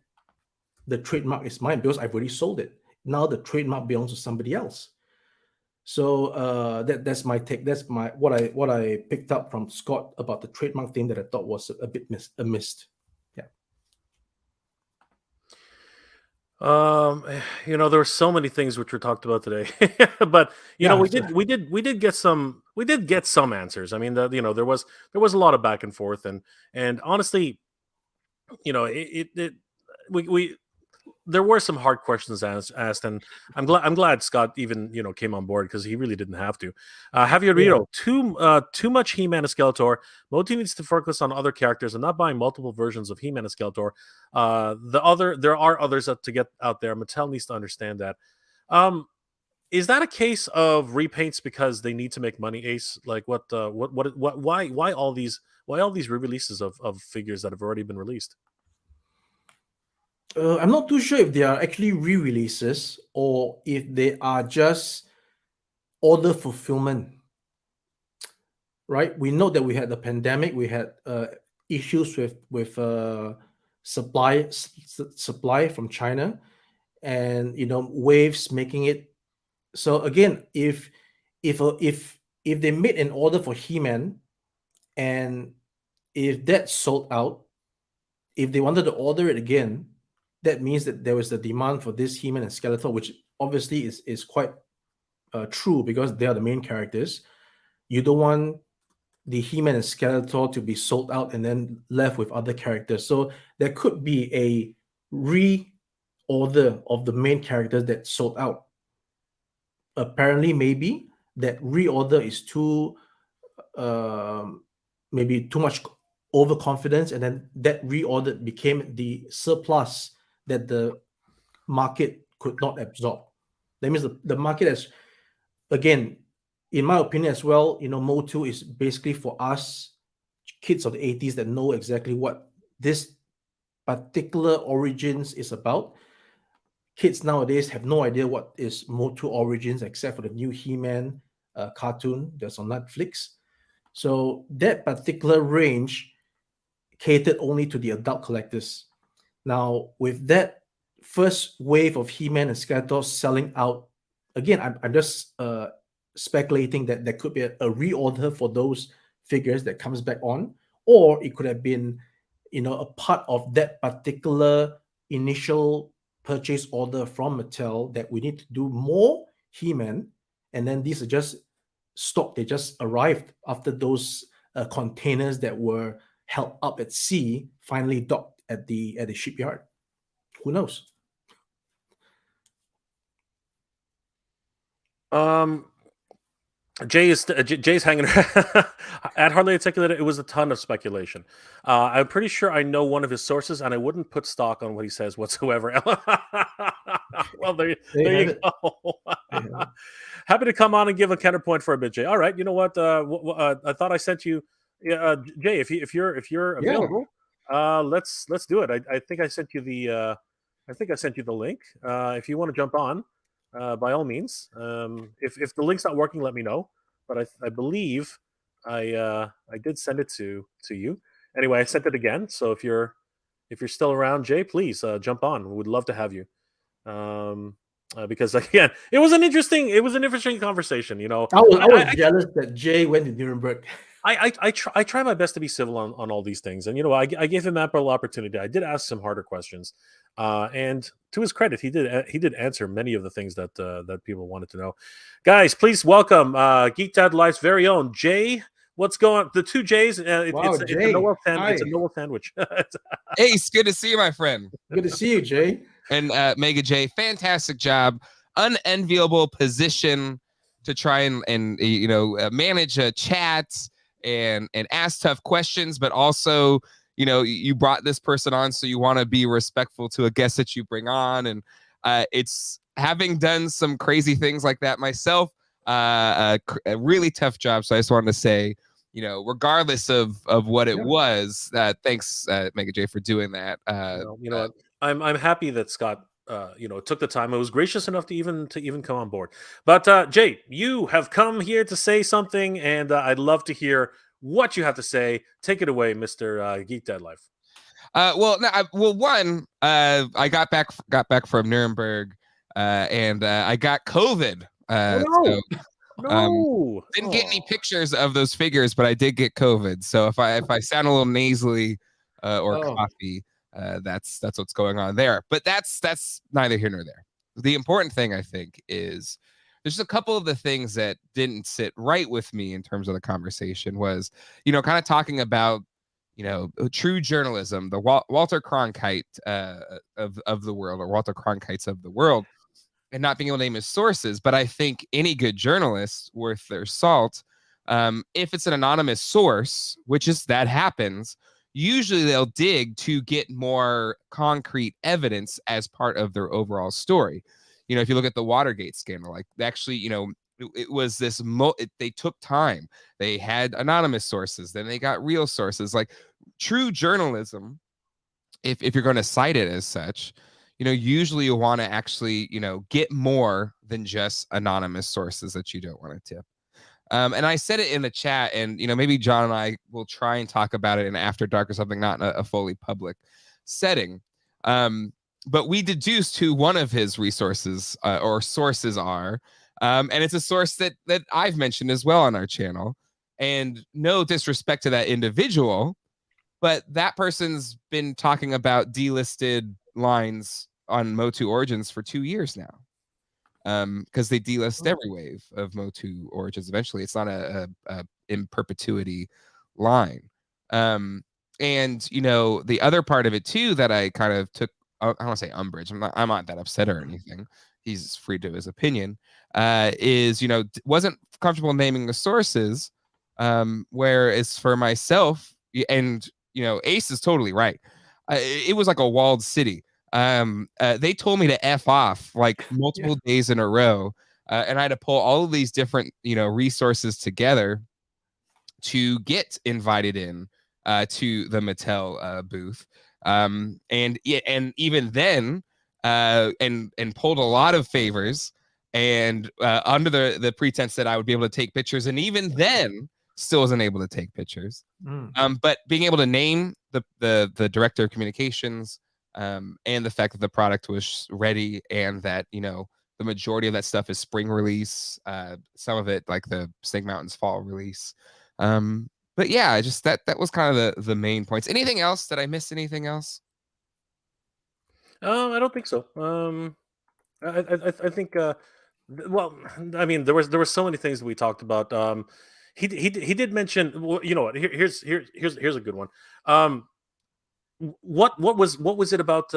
the trademark is mine because I've already sold it. Now the trademark belongs to somebody else. So that's my take. That's what I picked up from Scott about the trademark thing that I thought was a bit missed. Yeah. There were so many things which were talked about today, but we did get some answers. I mean, there was a lot of back and forth, and honestly, we there were some hard questions asked, and I'm glad Scott even came on board, because he really didn't have to. Javier Rito, too much He-Man and Skeletor. Moti needs to focus on other characters and not buying multiple versions of He-Man and Skeletor. There are others to get out there. Mattel needs to understand that. Is that a case of repaints because they need to make money, Ace? Like why all these re-releases of figures that have already been released? I'm not too sure if they are actually re-releases or if they are just order fulfillment. Right? We know that we had the pandemic, we had issues with supply from China, and waves making it. So again, if they made an order for He-Man, and if that sold out, if they wanted to order it again, that means that there was a demand for this He-Man and Skeletor, which obviously is quite true because they are the main characters. You don't want the He-Man and Skeletor to be sold out and then left with other characters. So there could be a reorder of the main characters that sold out. Apparently, maybe that reorder is maybe too much overconfidence, and then that reorder became the surplus that the market could not absorb. That means the market has, again, in my opinion as well, Motu is basically for us kids of the 80s that know exactly what this particular origins is about. Kids nowadays have no idea what is Motu Origins except for the new He-Man cartoon that's on Netflix. So that particular range catered only to the adult collectors. Now, with that first wave of He-Man and Skeletor selling out, again, I'm just speculating that there could be a reorder for those figures that comes back on, or it could have been, a part of that particular initial purchase order from Mattel that we need to do more He-Man, and then these are just stock. They just arrived after those containers that were held up at sea finally docked at the shipyard. Who knows? Jay's hanging at hardly articulated. It was a ton of speculation. I'm pretty sure I know one of his sources, and I wouldn't put stock on what he says whatsoever. Well, there you go. Happy to come on and give a counterpoint for a bit, Jay. All right, you know what? I thought I sent you, Jay. If you're available, let's do it. I think I sent you the link. If you want to jump on. By all means, if the link's not working, let me know. But I believe I did send it to you. Anyway, I sent it again. So if you're still around, Jay, please jump on. We would love to have you. Because again, it was an interesting conversation. You know, I was jealous that Jay went to Nuremberg. I try my best to be civil on all these things, and you know, I gave him ample opportunity. I did ask some harder questions, and to his credit, he did answer many of the things that that people wanted to know. Guys, please welcome Geek Dad Life's very own Jay. What's going on? The two J's? Wow, It's Jay. a Noel Hi. it's a Noel sandwich. Hey, it's good to see you, my friend. Good to see you, Jay. And Mega J, fantastic job. Unenviable position to try and you know, manage chats and ask tough questions, but also, you know, you brought this person on, so you want to be respectful to a guest that you bring on. And it's having done some crazy things like that myself, a really tough job. So I just wanted to say, you know, regardless of what it was, thanks, Mega J, for doing that. You know what? I'm happy that Scott you know, took the time. It was gracious enough to even come on board. But Jay, you have come here to say something, and I'd love to hear what you have to say. Take it away, Mr. Geek Dad Life. Well, one, I got back from Nuremberg, and I got COVID. No. Didn't get any pictures of those figures, but I did get COVID. So if I sound a little nasally or coffee, that's what's going on there. But that's neither here nor there. The important thing, I think, is there's a couple of the things that didn't sit right with me in terms of the conversation. Was, you know, kind of talking about, you know, true journalism, the Walter Cronkite of the world, or Walter Cronkites of the world, and not being able to name his sources. But I think any good journalist worth their salt, if it's an anonymous source, which is that happens, usually they'll dig to get more concrete evidence as part of their overall story. You know, if you look at the Watergate scandal, like actually, you know, it was this they took time. They had anonymous sources, then they got real sources. Like true journalism, if you're going to cite it as such, you know, usually you want to actually, you know, get more than just anonymous sources that you don't want to tip. And I said it in the chat, and, you know, maybe John and I will try and talk about it in After Dark or something, not in a fully public setting. But we deduced who one of his resources or sources are. And it's a source that I've mentioned as well on our channel. And no disrespect to that individual, but that person's been talking about delisted lines on Motu Origins for 2 years now. Because they delist every wave of Motu Origins eventually. It's not a in perpetuity line. And, you know, the other part of it too that I kind of took, I don't want to say umbrage, I'm not that upset or anything. He's free to his opinion. Is, you know, wasn't comfortable naming the sources. Whereas for myself, and, you know, Ace is totally right. It was like a walled city. They told me to F off like multiple days in a row. And I had to pull all of these different, you know, resources together to get invited in to the Mattel booth. And even then, and pulled a lot of favors, and under the pretense that I would be able to take pictures, and even then still wasn't able to take pictures. But being able to name the director of communications, and the fact that the product was ready, and that, you know, the majority of that stuff is spring release, some of it like the Snake Mountains fall release. But yeah, just that was kind of the main points. Anything else? Did I miss anything else? I don't think so. I think well, I mean, there was so many things that we talked about. He did mention, well, you know what? Here's a good one. What was it about?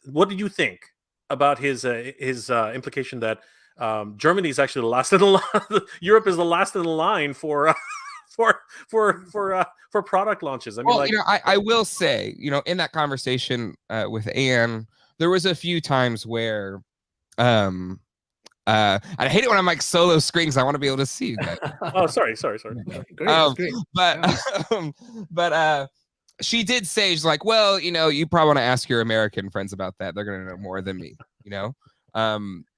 What did you think about his implication that Germany is actually the last in the line? Europe is the last in the line for for product launches. I mean, well, like, you know, I will say, you know, in that conversation with Anne, there was a few times where I hate it when I'm like solo screens. I want to be able to see you guys. oh, sorry. Great. But she did say, she's like, well, you know, you probably want to ask your American friends about that. They're gonna know more than me, you know.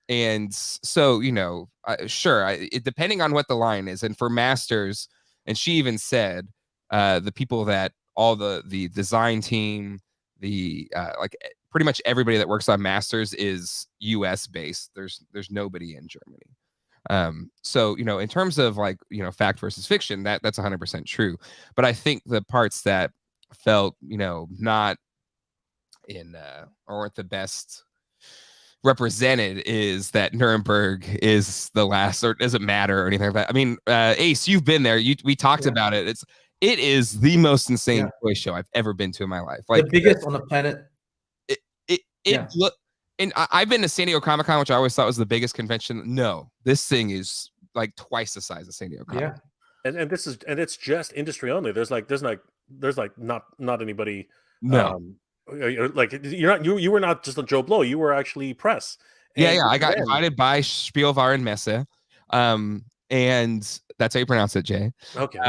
And so, you know, sure, depending on what the line is, and for Masters, and she even said, the people that all the design team, the like pretty much everybody that works on masters is US based. There's nobody in Germany. So, in terms of like, fact versus fiction, that's 100% true. But I think the parts that felt, not in or weren't the best represented is that Nuremberg is the last, or doesn't matter or anything like that. I mean, Ace, you've been there. We talked about it. It is the most insane toy show I've ever been to in my life. Like the biggest on the planet. Look, and I've been to San Diego Comic-Con, which I always thought was the biggest convention. No, this thing is like twice the size of San Diego Comic-Con. Yeah. And it's just industry only. There's not anybody. No. Like you were not just a Joe Blow. You were actually press. Yeah. I got invited by Spielwarenmesse. And that's how you pronounce it, Jay. Okay.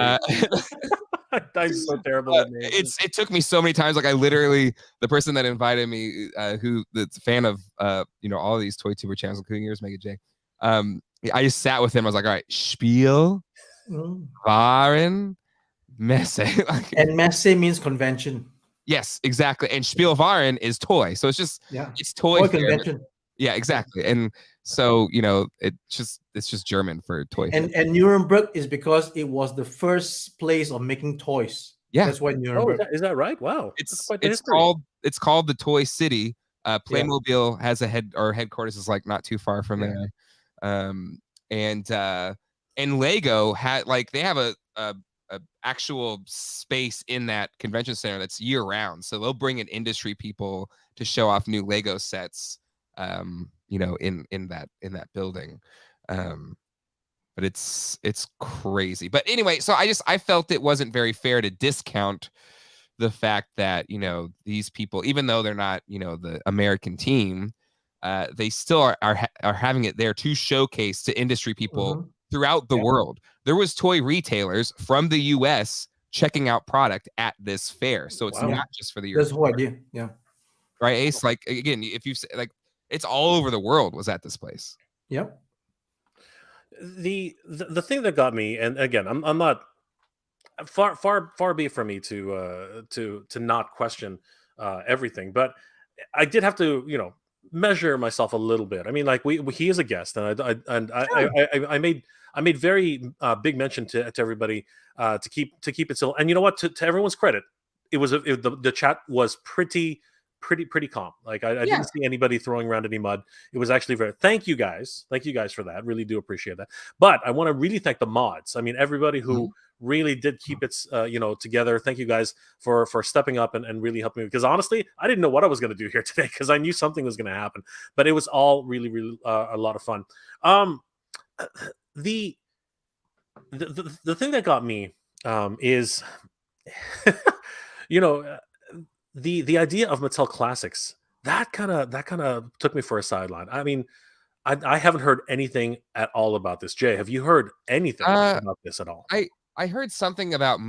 I'm so terrible at names. It took me so many times. Like I literally, the person that invited me, who that's a fan of all of these Toy Tuber channels, including yours, Mega J. I just sat with him. I was like, all right, Spielwarenmesse. And Messe means convention. Yes, exactly. And Spielwaren is toy. So it's just it's toy convention. Yeah, exactly. And so, it's just German for toy. And Nuremberg is because it was the first place of making toys. Yeah. That's why Nuremberg. Is that right? Wow. It's called the Toy City. Playmobil has a headquarters is like not too far from there. And Lego had they have a actual space in that convention center that's year round. So they'll bring in industry people to show off new Lego sets, in that building. But it's crazy. But anyway, so I felt it wasn't very fair to discount the fact that, these people, even though they're not, the American team, they still are having it there to showcase to industry people throughout the world. There was toy retailers from the US checking out product at this fair. So it's not just for the European. That's the whole idea. Yeah. Right, Ace? Like, again, if you like, it's all over the world was at this place. Yep. The thing that got me, and again, I'm not far be it from me to not question everything, but I did have to, measure myself a little bit. I mean, like he is a guest, and I made very big mention to everybody to keep it civil. And you know what? To everyone's credit, the chat was pretty calm. Like I didn't see anybody throwing around any mud. It was actually thank you guys for that. Really do appreciate that. But I want to really thank the mods. I mean, everybody who really did keep it together. Thank you guys for stepping up and really helping me, because honestly I didn't know what I was going to do here today, because I knew something was going to happen, but it was all really a lot of fun. The thing that got me is the idea of Mattel Classics, that kind of took me for a sideline. I mean, I haven't heard anything at all about this. Jay, have you heard anything about this at all? I heard something about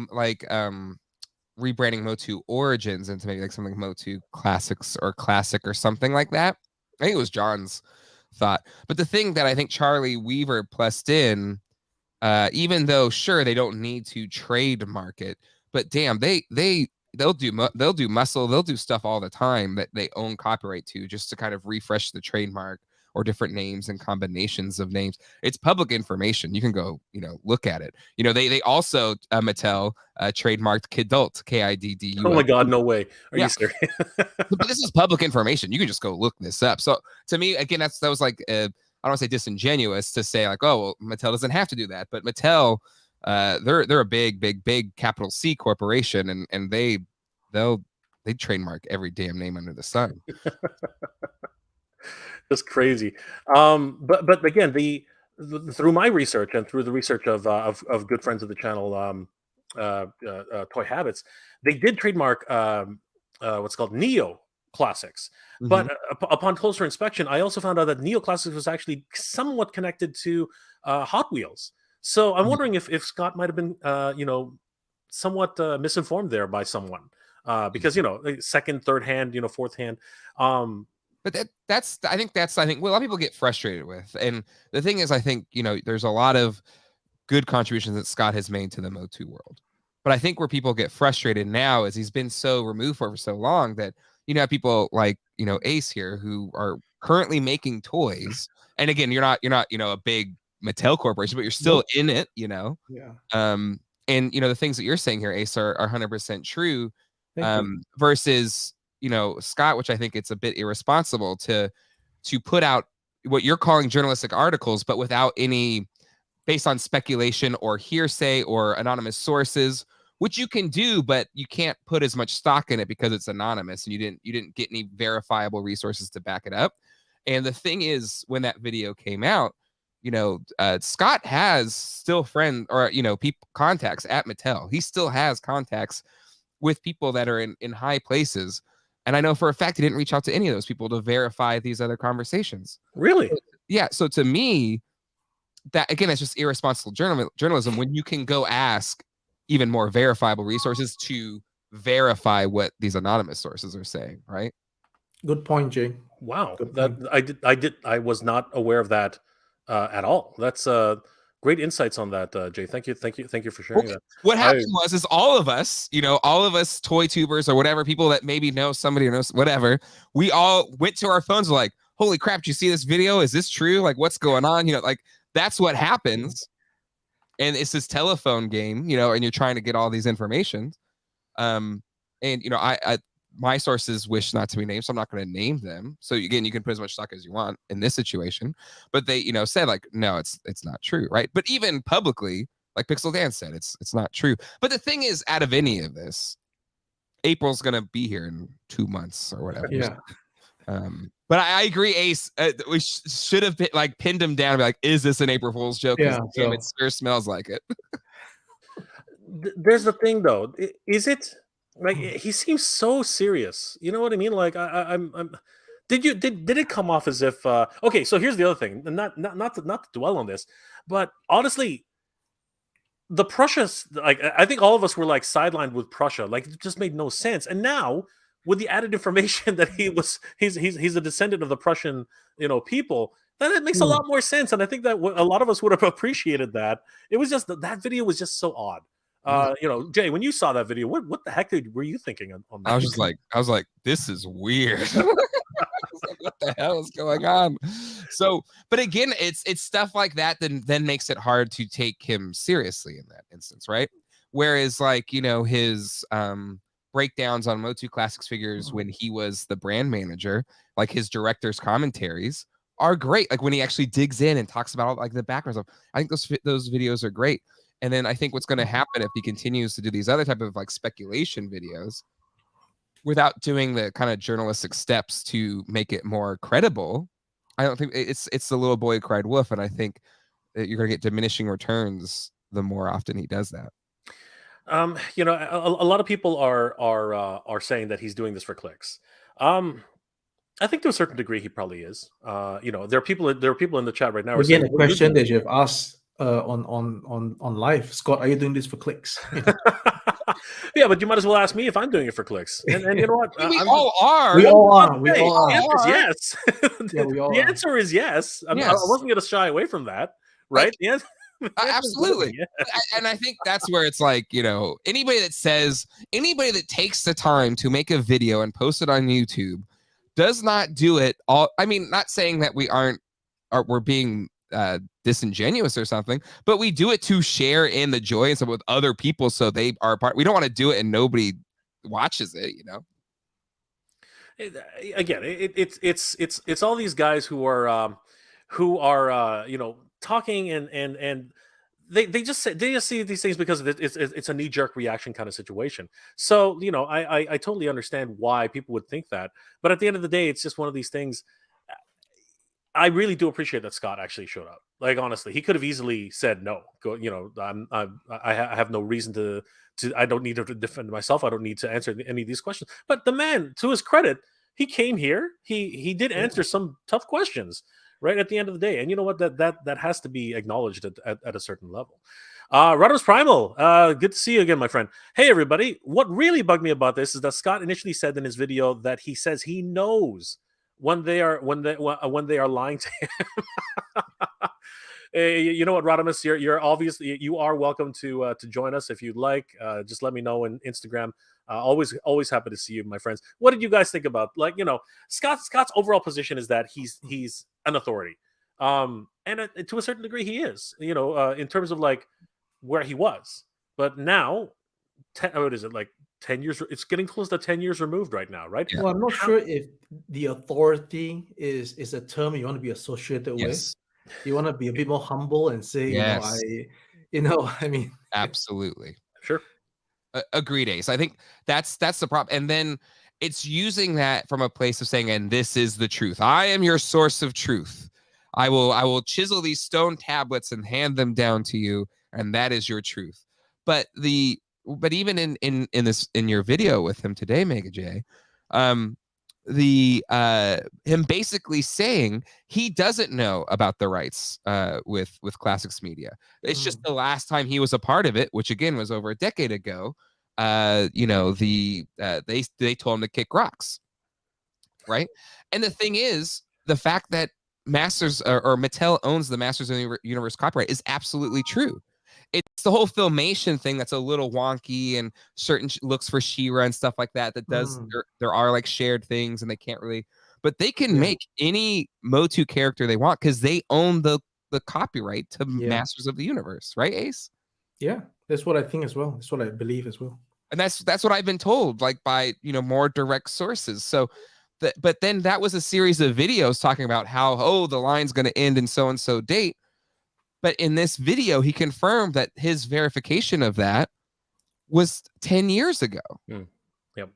rebranding Motu Origins into maybe like something Motu Classics or Classic or something like that. I think it was John's thought. But the thing that I think Charlie Weaver plussed in, even though sure they don't need to trademark it, but damn, they'll do muscle, they'll do stuff all the time that they own copyright to, just to kind of refresh the trademark or different names and combinations of names. It's public information. You can go, look at it. They also Mattel trademarked Kidult, Kiddu. Oh my God, no way! Are you serious? But this is public information. You can just go look this up. So to me, again, that was like I don't want to say disingenuous to say like, oh well, Mattel doesn't have to do that, but Mattel, they're a big capital C corporation, and they trademark every damn name under the sun. Just crazy. But again, through my research and through the research of good friends of the channel, Toy Habits, they did trademark what's called Neo Classics. But upon closer inspection, I also found out that Neo Classics was actually somewhat connected to Hot Wheels. So I'm wondering if Scott might have been somewhat misinformed there by someone, because second, third hand, fourth hand. But I think what a lot of people get frustrated with. And the thing is, I think, there's a lot of good contributions that Scott has made to the Motu world. But I think where people get frustrated now is he's been so removed for so long that have people like Ace here who are currently making toys. And again, you're not a big Mattel corporation, but you're still in it, Yeah. And the things that you're saying here, Ace, are 100% true. Thank you. Versus Scott, which I think it's a bit irresponsible to put out what you're calling journalistic articles, but without any based on speculation or hearsay or anonymous sources, which you can do, but you can't put as much stock in it because it's anonymous and you didn't get any verifiable resources to back it up. And the thing is, when that video came out, Scott has still friends or people contacts at Mattel. He still has contacts with people that are in high places. And I know for a fact he didn't reach out to any of those people to verify these other conversations. Really? Yeah. So to me, that again, it's just irresponsible journalism when you can go ask even more verifiable resources to verify what these anonymous sources are saying, right? Good point, Jay. Wow, Good that I was not aware of that at all. That's great insights on that, Jay. Thank you for sharing that. What happened was all of us toy tubers or whatever, people that maybe know somebody or knows whatever, we all went to our phones like, holy crap, did you see this video? Is this true? Like, what's going on? Like that's what happens. And it's this telephone game, and you're trying to get all these information. And my sources wish not to be named, so I'm not going to name them. So again, you can put as much stock as you want in this situation, but they, said like, no, it's not true, right? But even publicly, like Pixel Dan said, it's not true. But the thing is, out of any of this, April's going to be here in 2 months or whatever. Yeah. But I agree, Ace. We should have pinned him down and be like, "Is this an April Fool's joke?" Yeah, damn, it sure smells like it. There's the thing, though. Is it like he seems so serious? You know what I mean? Like I'm. Did it come off as if? Okay, so here's the other thing. Not to dwell on this, but honestly, the Prussia's like I think all of us were like sidelined with Prussia. Like it just made no sense. And now with the added information that he's a descendant of the Prussian people, then it makes a lot more sense. And I think that a lot of us would have appreciated that. It was just that video was just so odd. Jay, when you saw that video, what the heck were you thinking on that? I was like, this is weird. What the hell is going on? So, but again, it's stuff like that then makes it hard to take him seriously in that instance, right? Whereas like his breakdowns on Motu Classics figures when he was the brand manager, like his director's commentaries are great. Like when he actually digs in and talks about all like the background stuff, I think those videos are great. And then I think what's going to happen if he continues to do these other type of like speculation videos without doing the kind of journalistic steps to make it more credible, I don't think it's the little boy who cried wolf. And I think that you're going to get diminishing returns the more often he does that. A lot of people are saying that he's doing this for clicks. I think to a certain degree he probably is. There are people in the chat right now. Again, a question that you have asked on live, Scott, are you doing this for clicks? Yeah, but you might as well ask me if I'm doing it for clicks. And you know what? We all are. We all are. Yes. Yeah, we all the are. answer is yes. I wasn't going to shy away from that, right? Yes. Absolutely. And I think that's where it's like, anybody that takes the time to make a video and post it on YouTube does not do it all. I mean, not saying that we're being disingenuous or something, but we do it to share in the joy and stuff with other people, so they are part. We don't want to do it and nobody watches it. Again, it's all these guys who are talking and they just see these things because it's a knee-jerk reaction kind of situation. So I totally understand why people would think that, but at the end of the day, it's just one of these things. I really do appreciate that Scott actually showed up. Like honestly, he could have easily said no. Go, I have no reason to. I don't need to defend myself. I don't need to answer any of these questions. But the man, to his credit, he came here. He did answer some tough questions right at the end of the day. And you know what? That has to be acknowledged at a certain level. Ramos Primal, good to see you again, my friend. Hey everybody! What really bugged me about this is that Scott initially said in his video that he says he knows when they are lying to him. You know what, Rodimus, you're obviously you are welcome to join us if you'd like. Just let me know on Instagram. Always happy to see you, my friends. What did you guys think about, like, Scott's overall position is that he's an authority, and to a certain degree he is, in terms of like where he was, but now, what is it, like 10 years? It's getting close to 10 years removed right now, right? Yeah. Well, I'm not sure if the authority is a term you want to be associated Yes. with. You want to be a bit more humble and say, Yes. I mean, Absolutely. Sure. Agreed, Ace. I think that's the problem. And then it's using that from a place of saying, and this is the truth. I am your source of truth. I will chisel these stone tablets and hand them down to you, and that is your truth. But even in your video with him today, Mega J, him basically saying he doesn't know about the rights with Classics Media. It's just the last time he was a part of it, which again was over a decade ago. They told him to kick rocks, right? And the thing is, the fact that Masters or Mattel owns the Masters of the Universe copyright is absolutely true. It's the whole Filmation thing that's a little wonky, and certain looks for She-Ra and stuff like that does there are like shared things, and they can't really, but they can make any Motu character they want because they own the copyright to Masters of the Universe, right, Ace? Yeah, that's what I think as well. That's what I believe as well. And that's what I've been told, like by more direct sources. So but then that was a series of videos talking about how the line's going to end in so and so date. But in this video, he confirmed that his verification of that was 10 years ago. Yep.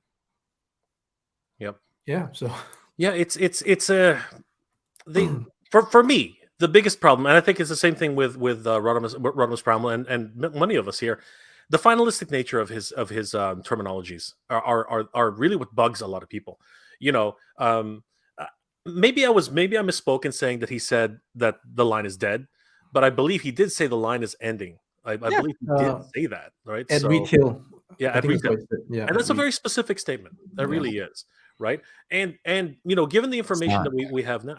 Yeah. So yeah, for me, the biggest problem, and I think it's the same thing with Rodimus Bramwell and many of us here, the finalistic nature of his terminologies are really what bugs a lot of people. Maybe I misspoke in saying that he said that the line is dead, but I believe he did say the line is ending. I believe he did say that, right? At retail. Yeah, at retail. Yeah, and that's a very specific statement. That really is, right? And given the information that we have now,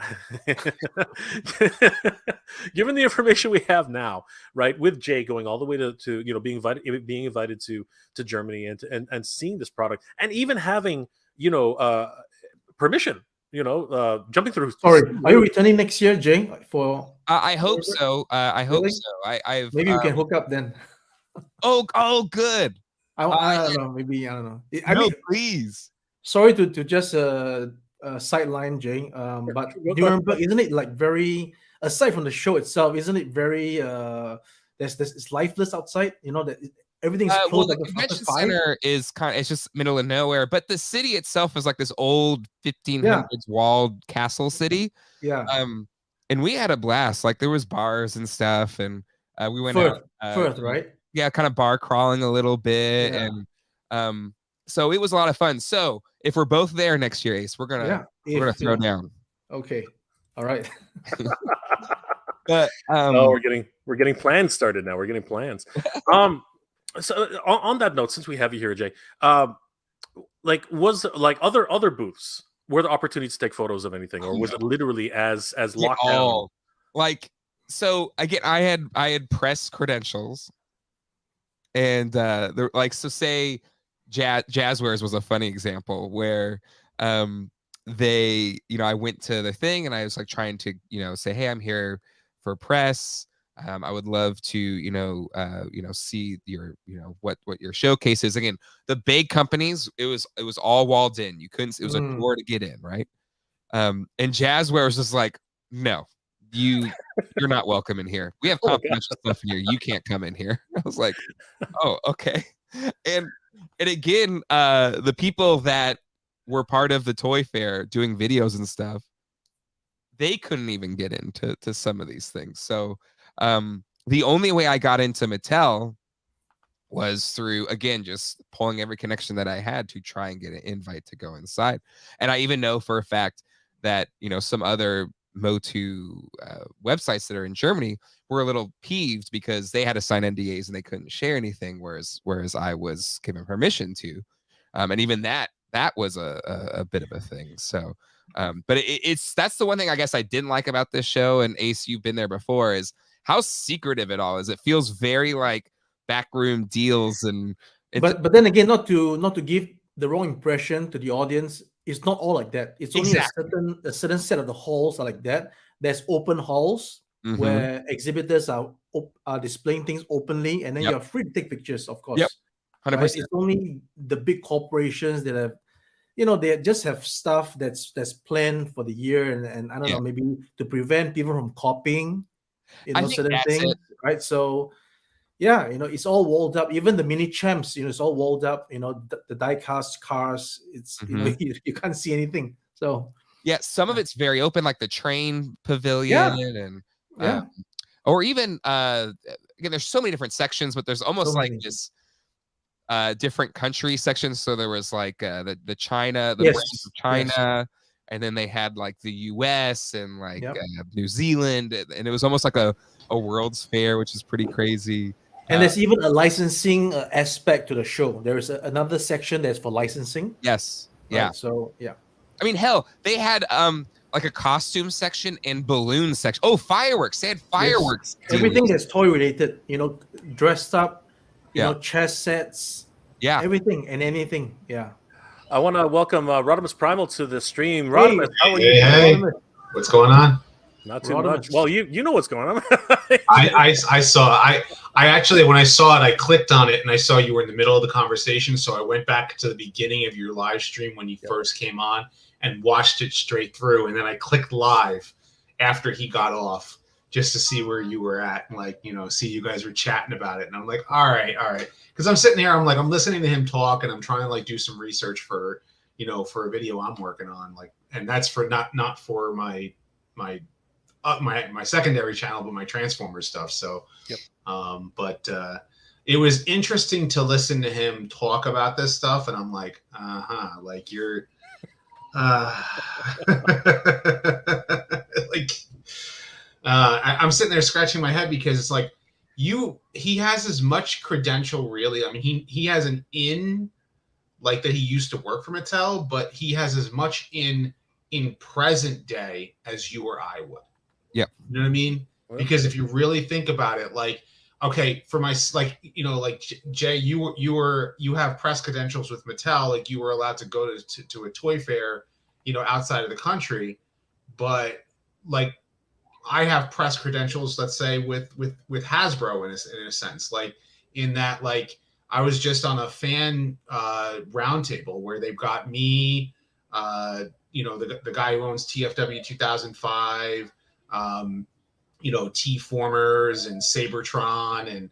given the information we have now, right, with Jay going all the way to being invited to Germany and seeing this product, and even having permission, jumping through. Sorry, are you returning next year, Jay? I hope so. I hope so. Maybe we can hook up then. Oh, good. I don't know. Maybe I don't know. I mean, please. Sorry to just sideline, Jay. But Nuremberg, isn't it like very, aside from the show itself, isn't it very it's lifeless outside? That everything's closed. Well, the convention center is it's just middle of nowhere, but the city itself is like this old 1500s walled castle city. Yeah. And we had a blast. Like there was bars and stuff, and we went Firth, right? Yeah, kind of bar crawling a little bit, and so it was a lot of fun. So if we're both there next year, Ace, we're gonna throw down. Okay, all right. But we're getting plans started now. We're getting plans. So on that note, since we have you here, Jay, was like other booths, were there opportunities to take photos of anything, or was it literally as locked down? Like, so again, I had press credentials, and say Jazzwares was a funny example where they, I went to the thing and I was like trying to say, hey, I'm here for press. I would love to see your what your showcase is. Again, the big companies, it was all walled in. You couldn't, it was a door to get in, right? And Jazzware was just like, no, you're not welcome in here. We have confidential stuff in here. You can't come in here. I was like, oh, okay. And again, the people that were part of the toy fair doing videos and stuff, they couldn't even get into some of these things. So the only way I got into Mattel was through, again, just pulling every connection that I had to try and get an invite to go inside. And I even know for a fact that some other Motu websites that are in Germany were a little peeved because they had to sign NDAs and they couldn't share anything, whereas I was given permission to, and even that was a bit of a thing. So but that's the one thing I guess I didn't like about this show, and Ace, you've been there before, is how secretive it all is. It feels very like backroom deals, and but then again, not to give the wrong impression to the audience, it's not all like that. It's only exactly. a certain set of the halls are like that. There's open halls Mhm. where exhibitors are displaying things openly, and then Yep. you're free to take pictures, of course. Yep. 100%. Right? It's only the big corporations that have, they just have stuff that's planned for the year, and I don't know, maybe to prevent people from copying, I think certain that's things, it. right? So yeah, it's all walled up. Even the mini champs, it's all walled up. The die-cast cars, it's Mhm. you can't see anything. So Yeah, some of it's very open, like the train pavilion, and yeah, or even again, there's so many different sections, but there's almost so like many. this different country sections. So there was like the China, the Yes, brands of China, and then they had like the US and like Yep. New Zealand, and it was almost like a World's Fair, which is pretty crazy. And there's even a licensing aspect to the show. There's another section that's for licensing. Yes. Right? Yeah. So yeah. I mean, hell, they had like a costume section and balloon section. Oh, fireworks! They had fireworks. Yes. Everything that's toy related. Dressed up. Chess sets. Yeah. Everything and anything. Yeah. I want to welcome Rodimus Primal to the stream. Rodimus, how are you? Hey, what's going on? Not too much. Well, you know what's going on. I saw. I actually, when I saw it, I clicked on it and I saw you were in the middle of the conversation. So I went back to the beginning of your live stream when you first came on and watched it straight through. And then I clicked live after he got off just to see where you were at and see you guys were chatting about it. And I'm like, all right. Because I'm sitting here, I'm listening to him talk and I'm trying to do some research for a video I'm working on. And that's for not for my secondary channel, but my Transformers stuff. So, but it was interesting to listen to him talk about this stuff. And I'm like, you're, I'm sitting there scratching my head because it's like he has as much credential really. I mean, he has an in that he used to work for Mattel, but he has as much in present day as you or I would. Yeah. You know what I mean? Because if you really think about it, okay, for my Jay, you have press credentials with Mattel, you were allowed to go to a toy fair, outside of the country, but I have press credentials, let's say with Hasbro in a sense, in that I was just on a fan roundtable where they've got me, the guy who owns TFW 2005. T-Formers and Sabertron and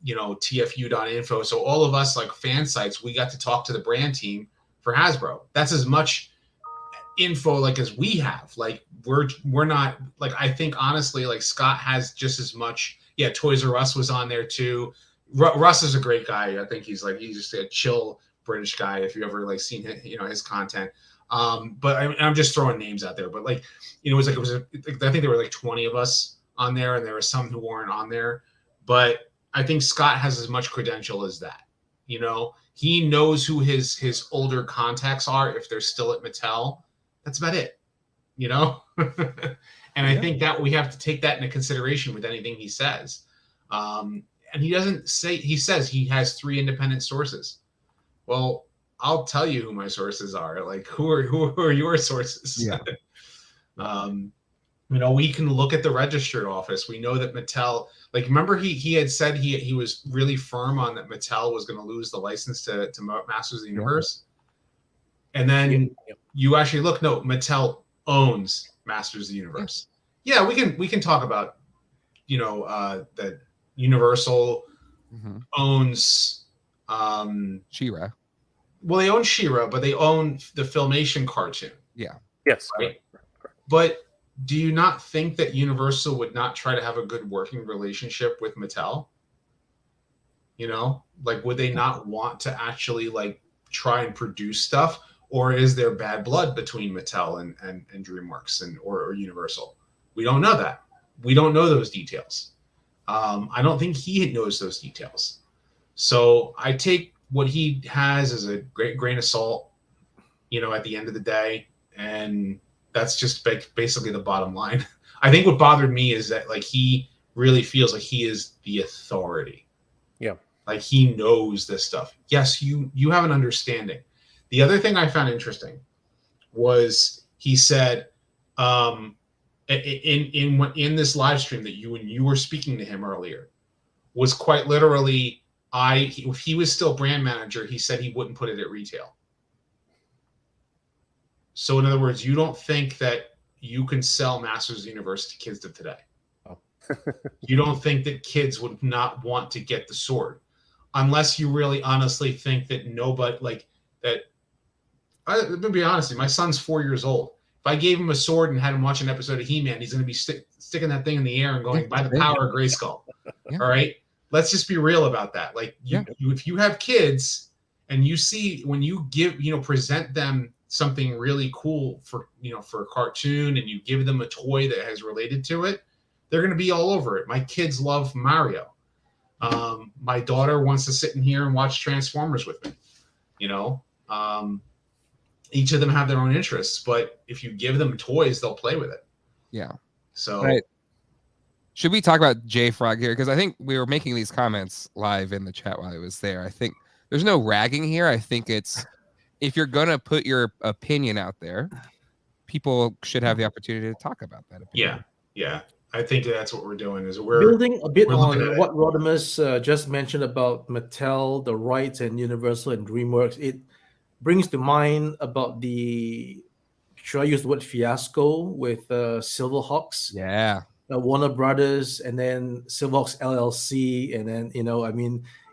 TFU.info. So all of us fan sites, we got to talk to the brand team for Hasbro. That's as much info as we have. We're not I think honestly Scott has just as much. Yeah, Toys R Us was on there too. Russ is a great guy. I think he's just a chill British guy. If you ever seen his content. But I'm just throwing names out there. But I think there were 20 of us on there, and there were some who weren't on there. But I think Scott has as much credential as that. He knows who his older contacts are if they're still at Mattel. That's about it. And I think that we have to take that into consideration with anything he says. And he doesn't say. He says he has 3 independent sources. Well, I'll tell you who my sources are. Who are your sources? Yeah. We can look at the registered office. We know that Mattel, remember he had said he was really firm on that Mattel was going to lose the license to Masters of the Universe. And then you actually look, no, Mattel owns Masters of the Universe. Yeah, we can talk about, that Universal owns She-Ra. Well, they own She-Ra, but they own the Filmation cartoon. Yeah. Yes. Right? But do you not think that Universal would not try to have a good working relationship with Mattel? Would they not want to actually try and produce stuff? Or is there bad blood between Mattel and DreamWorks or Universal? We don't know that. We don't know those details. I don't think he knows those details. So I take what he has as a great grain of salt, at the end of the day. And that's just basically the bottom line. I think what bothered me is that he really feels like he is the authority. Yeah. Like he knows this stuff. Yes, you have an understanding. The other thing I found interesting was he said in this live stream that you were speaking to him earlier was quite literally if he was still brand manager, he said he wouldn't put it at retail. So in other words, you don't think that you can sell Masters of the Universe to kids of today. Oh. You don't think that kids would not want to get the sword unless you really honestly think that nobody like that. I'm gonna be honest with you, my son's 4 years old. If I gave him a sword and had him watch an episode of He-Man, he's going to be sticking that thing in the air and going, by the power of Grayskull. Yeah. All right? Let's just be real about that. Like, if you have kids and you see when you present them something really cool for a cartoon and you give them a toy that has related to it, they're going to be all over it. My kids love Mario. My daughter wants to sit in here and watch Transformers with me. Each of them have their own interests, but if you give them toys, they'll play with it. Yeah. So, right. Should we talk about J-Frog here? Because I think we were making these comments live in the chat while I was there. I think there's no ragging here. I think it's if you're gonna put your opinion out there, people should have the opportunity to talk about that opinion. Yeah. I think that's what we're doing. Is we're building a bit on what it. Rodimus just mentioned about Mattel, the rights, and Universal and DreamWorks. It brings to mind about should I use the word fiasco with Silverhawks? Yeah. Warner Brothers, and then Silverhawks LLC, and then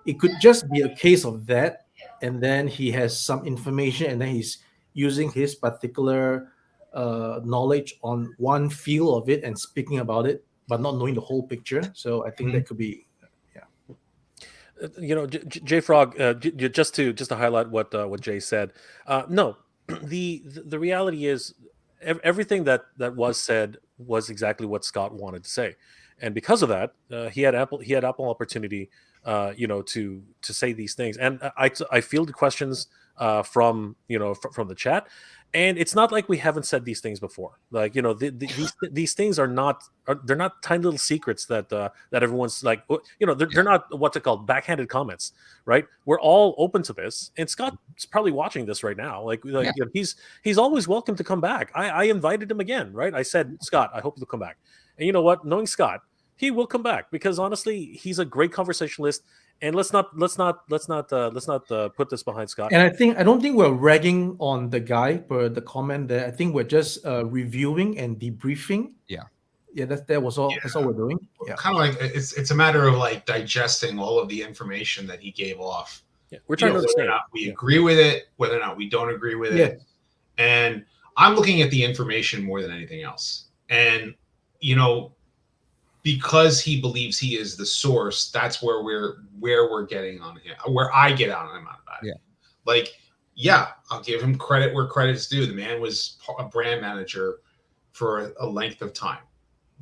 it could just be a case of that, and then he has some information, and then he's using his particular knowledge on one field of it and speaking about it, but not knowing the whole picture. So I think that could be. J-Frog, just to highlight what Jay said. No, the reality is everything that was said was exactly what Scott wanted to say, and because of that, he had ample opportunity, to say these things. And I fielded questions from the chat. And it's not like we haven't said these things before. Like, these things they're not tiny little secrets that everyone's like, they're not what's it called, backhanded comments, right? We're all open to this, and Scott's probably watching this right now. He's always welcome to come back. I invited him again, right? I said, Scott, I hope you'll come back. And you know what? Knowing Scott, he will come back because honestly, he's a great conversationalist. And let's not put this behind Scott. And I don't think we're ragging on the guy per the comment there. I think we're just reviewing and debriefing. Yeah. That was all. Yeah. That's all we're doing. Yeah. Kind of like it's a matter of like digesting all of the information that he gave off. Yeah. We're trying to understand whether or not we agree with it, whether or not we don't agree with it. Yeah. And I'm looking at the information more than anything else. And because he believes he is the source, that's where we're getting on him, where I get on him about it. I'll give him credit where credit's due. The man was a brand manager for a length of time,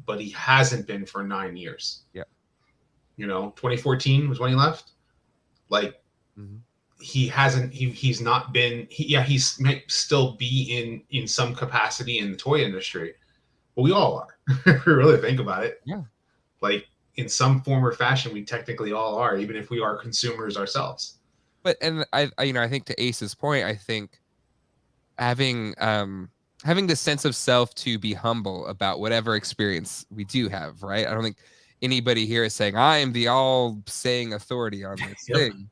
but he hasn't been for 9 years. Yeah. 2014 was when he left. He hasn't, he's not been, he might still be in some capacity in the toy industry, but we all are. If we really think about it. Yeah. Like in some form or fashion, we technically all are, even if we are consumers ourselves. But I think to Ace's point, I think having the sense of self to be humble about whatever experience we do have, right? I don't think anybody here is saying I am the all-saying authority on this thing.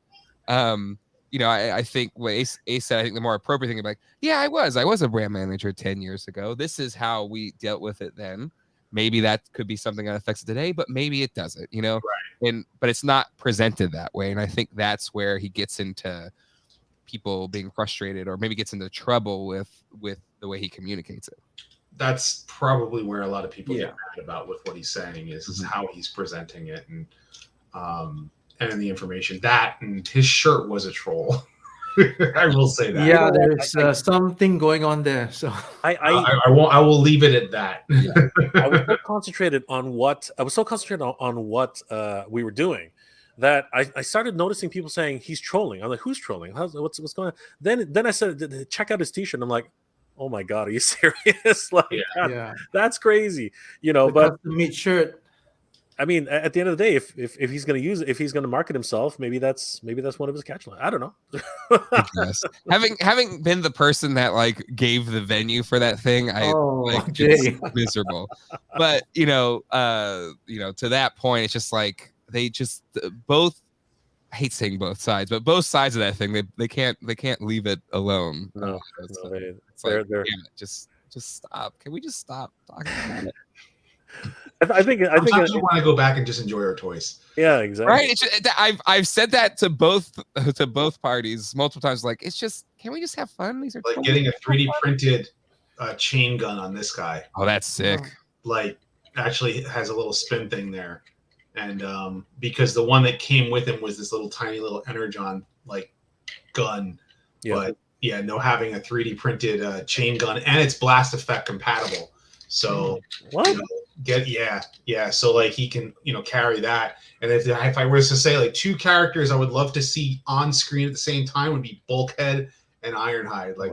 I think what Ace said, I think the more appropriate thing about, I was a brand manager 10 years ago. This is how we dealt with it then. Maybe that could be something that affects it today, but maybe it doesn't, Right. But it's not presented that way. And I think that's where he gets into people being frustrated or maybe gets into trouble with the way he communicates it. That's probably where a lot of people get mad about with what he's saying is how he's presenting it and the information. That and his shirt was a troll. I will say that. Yeah, there's something going on there. So I will leave it at that. I was so concentrated on what we were doing that I started noticing people saying he's trolling. I'm like, who's trolling? What's going on? Then I said, check out his T-shirt. I'm like, oh my god, are you serious? That's crazy. the But custom-made shirt. I mean, at the end of the day, if he's going to use it, if he's going to market himself, maybe that's one of his catch lines. I don't know. I guess. Having been the person that like gave the venue for that thing, Jay. it's miserable. But to that point, it's just like they just both. I hate saying both sides, but both sides of that thing, they can't leave it alone. No, they're damn it, just stop. Can we just stop talking about it? I think we want to go back and just enjoy our toys. Yeah, exactly. Right. I've said that to both parties multiple times. Like, it's just, can we just have fun? These are like getting a 3D printed chain gun on this guy. Oh, that's sick. Like, actually has a little spin thing there, and because the one that came with him was this tiny little energon like gun. Yeah. But yeah, no, having a 3D printed chain gun, and it's blast effect compatible. So what? So like he can carry that. And if I was to say like two characters I would love to see on screen at the same time would be Bulkhead and Ironhide. Like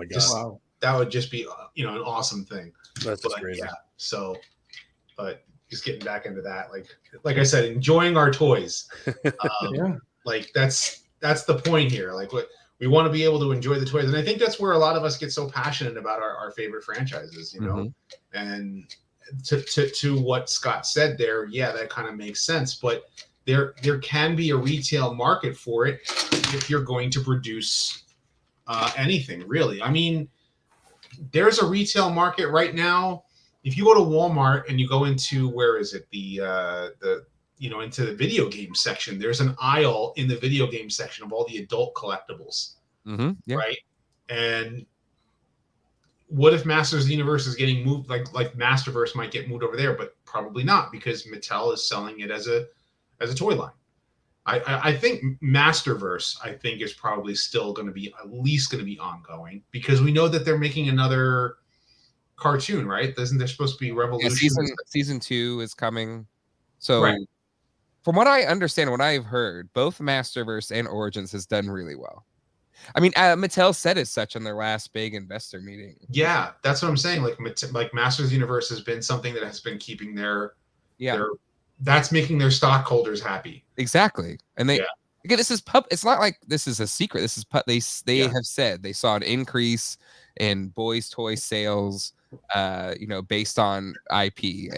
that would just be an awesome thing. That's just crazy. Yeah. So, but just getting back into that, like I said, enjoying our toys. Like that's the point here. Like what we want to be able to enjoy the toys, and I think that's where a lot of us get so passionate about our favorite franchises. And to what Scott said there, yeah, that kind of makes sense. But there can be a retail market for it if you're going to produce anything, really. I mean, there's a retail market right now. If you go to Walmart and you go into into the video game section, there's an aisle in the video game section of all the adult collectibles, right? And what if Masters of the Universe is getting moved? Like Masterverse might get moved over there, but probably not, because Mattel is selling it as a toy line. I think Masterverse, is probably still going to be at least going to be ongoing, because we know that they're making another cartoon, right? Isn't there supposed to be Revolution? Yeah, season 2 is coming. So from what I understand, what I've heard, both Masterverse and Origins has done really well. I mean, Mattel said as such on their last big investor meeting. Yeah, that's what I'm saying. Like Masters of the Universe has been something that has been keeping that's making their stockholders happy. Exactly. And again, this is it's not like this is a secret. This is they have said they saw an increase in boys' toy sales, based on IP,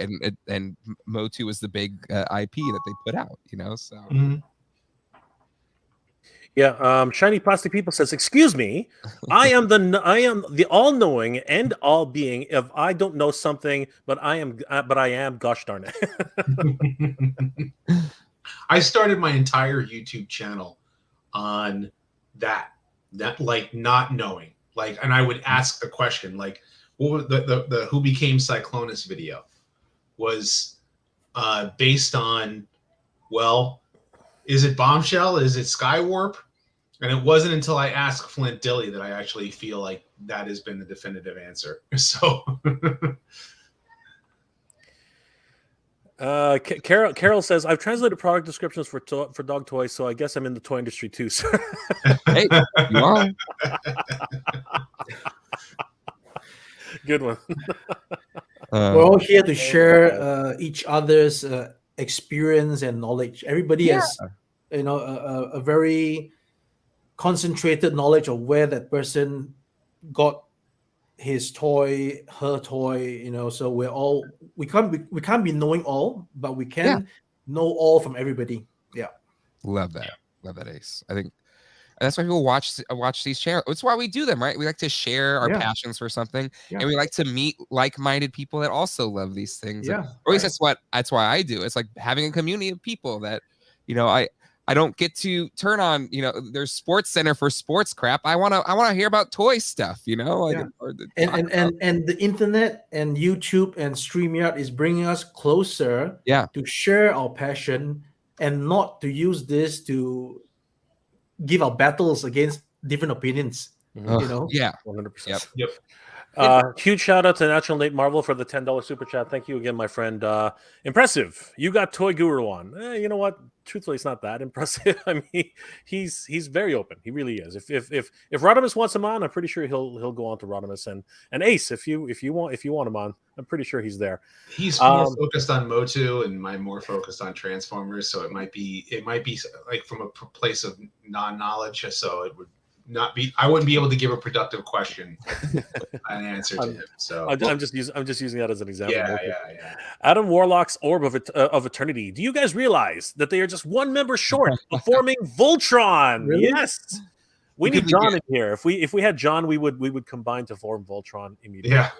and Motu was the big IP that they put out, so. Mm-hmm. Yeah, Shiny Plastic People says, "Excuse me, I am the all-knowing and all-being. If I don't know something, but I am. Gosh darn it!" I started my entire YouTube channel on that like not knowing, and I would ask the question, like, what was the Who Became Cyclonus video was based on, well, is it Bombshell? Is it Skywarp? And it wasn't until I asked Flint Dilly that I actually feel like that has been the definitive answer. So, Carol says, "I've translated product descriptions for dog toys, so I guess I'm in the toy industry too." Sir. Hey, you are. Good one. We're all here to share each other's experience and knowledge. Everybody has, a very concentrated knowledge of where that person got his toy, her toy. So we can't be knowing all, but we can know all from everybody. Yeah, love that, Ace. I think. And that's why people watch these channels. It's why we do them, right? We like to share our passions for something, and we like to meet like-minded people that also love these things. Yeah, or at least that's why I do. It's like having a community of people that, I don't get to turn on. There's Sports Center for sports crap. I wanna hear about toy stuff. And the internet and YouTube and StreamYard is bringing us closer. To share our passion and not to use this to give our battles against different opinions. 100%. Yep. Huge shout out to Natural Nate Marvel for the $10 super chat. Thank you again, my friend. Impressive. You got Toy Guru on. You know what? Truthfully, it's not that impressive. I mean, he's very open. He really is. If Rodimus wants him on, I'm pretty sure he'll go on to Rodimus and Ace. If you want him on, I'm pretty sure he's there. He's more focused on Motu, and I'm more focused on Transformers. So it might be like from a place of non-knowledge. So it would not be. I wouldn't be able to give a productive question an answer to him. So I'm just using that as an example. Yeah. Adam Warlock's Orb of Eternity. Do you guys realize that they are just one member short of forming Voltron? Really? Yes. We need John in here. If we had John, we would combine to form Voltron immediately. Yeah.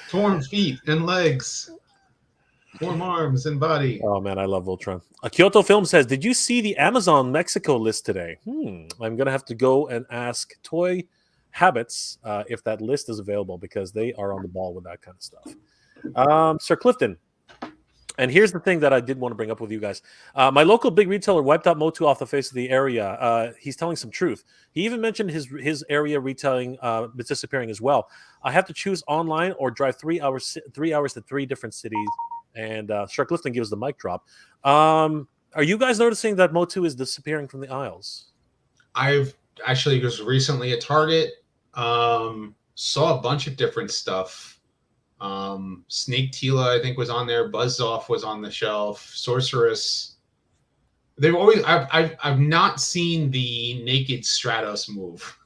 Form feet and legs. Form arms and body. Oh man, I love Voltron. Kyoto Film says, "Did you see the Amazon Mexico list today?" I'm gonna have to go and ask Toy Habits if that list is available because they are on the ball with that kind of stuff. Sir Clifton, and here's the thing that I did want to bring up with you guys. My local big retailer wiped out Motu off the face of the area. He's telling some truth. He even mentioned his area retailing disappearing as well. I have to choose online or drive 3 hours to 3 different cities. And Shark Clifton gives the mic drop. Are you guys noticing that Motu is disappearing from the aisles? I've actually was recently at Target. Saw a bunch of different stuff. Snake Tila, I think, was on there. Buzzoff was on the shelf. Sorceress. They've always. I've not seen the Naked Stratos move,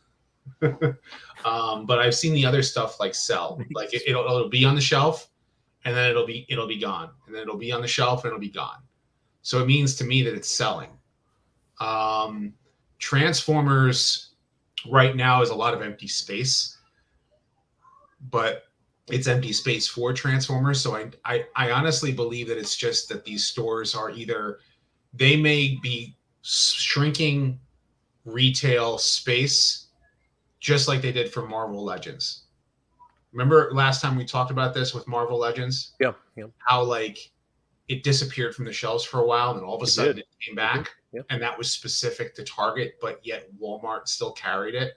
but I've seen the other stuff like sell. Like it'll be on the shelf, and then it'll be gone, and then it'll be on the shelf, and it'll be gone. So it means to me that it's selling. Transformers right now is a lot of empty space, but it's empty space for Transformers. So I honestly believe that it's just that these stores are either they may be shrinking retail space just like they did for Marvel Legends. Remember last time we talked about this with Marvel Legends? Yeah. How like it disappeared from the shelves for a while, and all of a sudden it came back. Yep. And that was specific to Target, but yet Walmart still carried it.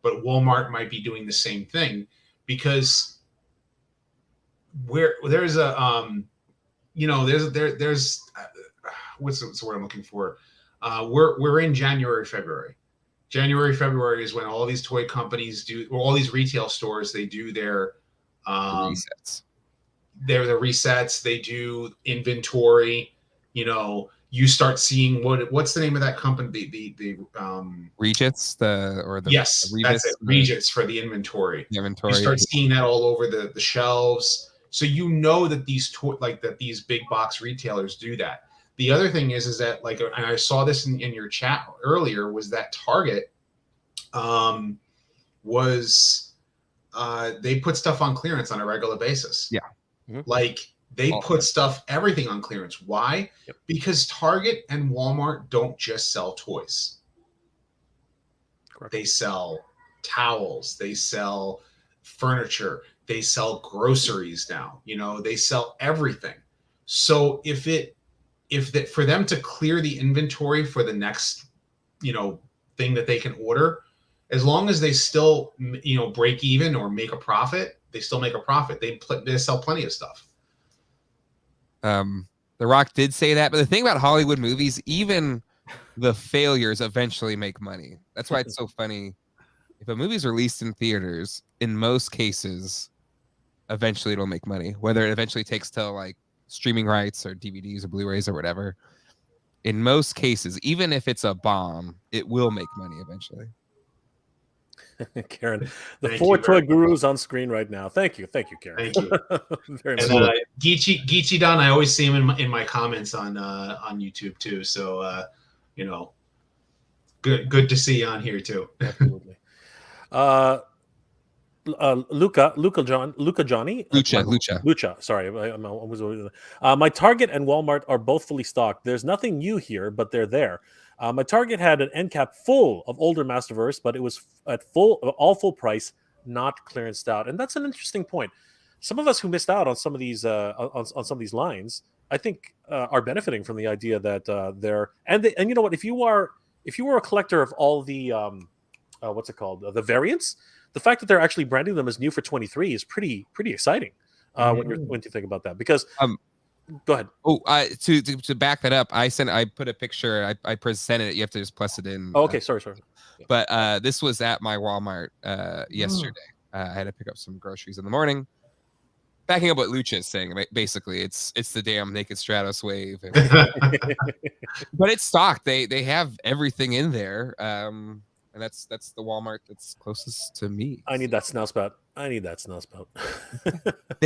But Walmart might be doing the same thing because where there's a there's what's the word I'm looking for? We're in January, February. January, February is when all these toy companies all these retail stores, they do their resets. They're the resets. They do inventory. You start seeing what's the name of that company? The Regits, yes, that's it. Regits for the inventory. The inventory. You start seeing that all over the shelves. So that these big box retailers do that. The other thing is that and I saw this in your chat earlier, was that Target they put stuff on clearance on a regular basis. Yeah. Mm-hmm. They put everything on clearance. Why? Yep. Because Target and Walmart don't just sell toys. Correct. They sell towels. They sell furniture. They sell groceries now. They sell everything. So for them to clear the inventory for the next, thing that they can order, as long as they still, break even or make a profit, they still make a profit. They sell plenty of stuff. The Rock did say that, but the thing about Hollywood movies, even the failures eventually make money. That's why it's so funny. If a movie's released in theaters, in most cases, eventually it'll make money. Whether it eventually takes till streaming rights or DVDs or Blu-rays or whatever. In most cases, even if it's a bomb, it will make money eventually. Karen, the four toy gurus on screen right now. Thank you, Karen. Thank you. Very and much. Geechee Don, I always see him in my comments on YouTube too. So good to see you on here too. Absolutely. Lucha. Sorry, my Target and Walmart are both fully stocked. There's nothing new here, but they're there. My Target had an end cap full of older Masterverse, but it was at all full price, not clearanced out. And that's an interesting point. Some of us who missed out on some of these on some of these lines, I think, are benefiting from the idea that they're and you know what? If you were a collector of all the what's it called? The variants. The fact that they're actually branding them as new for 23 is pretty exciting. When you think about that, because go ahead. Oh, to back that up, I put a picture. I presented it. You have to just plus it in. Oh, okay, sorry. Yeah. But this was at my Walmart yesterday. I had to pick up some groceries in the morning. Backing up what Lucha is saying, basically, it's the damn Naked Stratos wave, but it's stocked. They have everything in there, and that's the Walmart that's closest to me. I need that snout spout. They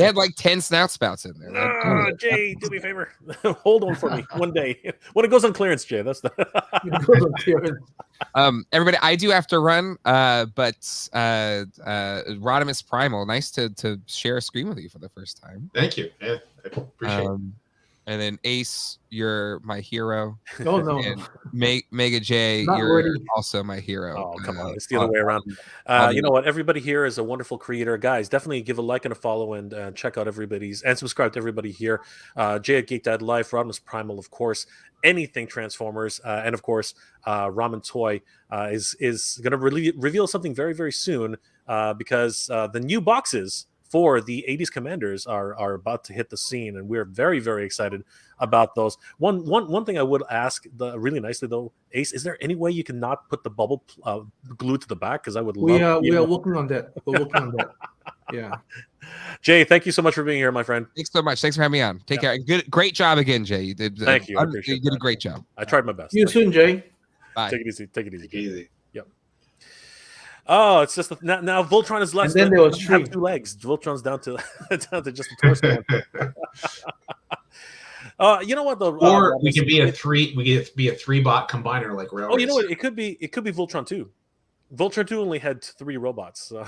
had like 10 snout spouts in there. No, Jay, do me a favor. Hold on for me one day when it goes on clearance, Jay. That's the everybody, I do have to run, but Rodimus Primal, nice to share a screen with you for the first time. Thank you. Yeah, I appreciate it. And then Ace, you're my hero. Oh no, and Mega J, Not you're ready. also my hero. Oh, come on. It's the other way around. You know what? Everybody here is a wonderful creator. Guys, definitely give a like and a follow and check out everybody's and subscribe to everybody here. Jay at Geek Dad Life, Rodimus Primal, of course, anything Transformers, and of course, Ramen Toy is going to reveal something very, very soon because the new boxes for the 80s Commanders are about to hit the scene, and we're very, very excited about those. One thing I would ask really nicely though, Ace, is there any way you can not put the bubble glued to the back? Because I would love. We are working on that. We're working on that. Yeah. Jay, thank you so much for being here, my friend. Thanks so much. Thanks for having me on. Take care. Great job again, Jay. You did. Thank you. I appreciate you did that. a great job. I tried my best. See you soon, Jay. Bye. Take it easy. Take it easy. Yep. Oh, it's just now Voltron is less. And then there was have 2 legs. Voltron's down to just a torso. You know what though? Or we can be a 3 bot combiner like Railroad. Oh, you know what? It could be Voltron 2. Voltron 2 only had 3 robots. So.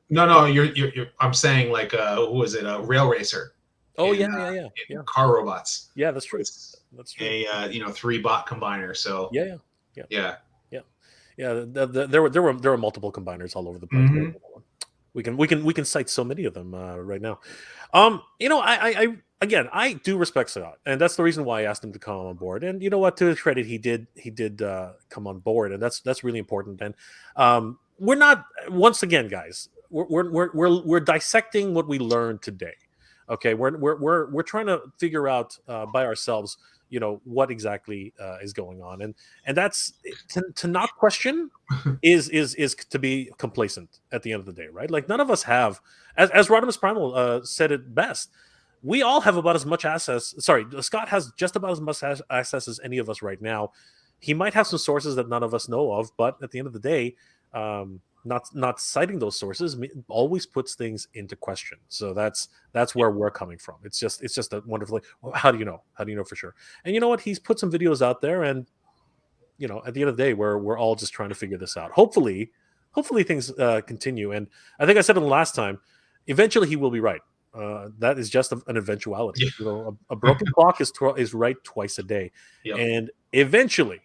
No, you're I'm saying like who was it? Rail Racer. Oh, and, yeah. Car robots. Yeah, that's true. That's true. A 3 bot combiner. So yeah. There were multiple combiners all over the place. Mm-hmm. We can cite so many of them right now. You know, I do respect Scott, and that's the reason why I asked him to come on board. And you know what? To his credit, he did come on board, and that's really important. And we're not, once again, guys, we're dissecting what we learned today. Okay, we're trying to figure out by ourselves, you know, what exactly is going on, and that's to not question is to be complacent at the end of the day, right? Like none of us have, as Rodimus Primal said it best, we all have about as much access. Sorry, Scott has just about as much access as any of us right now. He might have some sources that none of us know of, but at the end of the day, not citing those sources always puts things into question. So that's where we're coming from. It's just a wonderful. How do you know? How do you know for sure? And you know what? He's put some videos out there, and you know, at the end of the day, we're all just trying to figure this out. Hopefully things continue. And I think I said it last time. Eventually, he will be right. That is just an eventuality. Yeah. You know, a broken clock is right twice a day, and eventually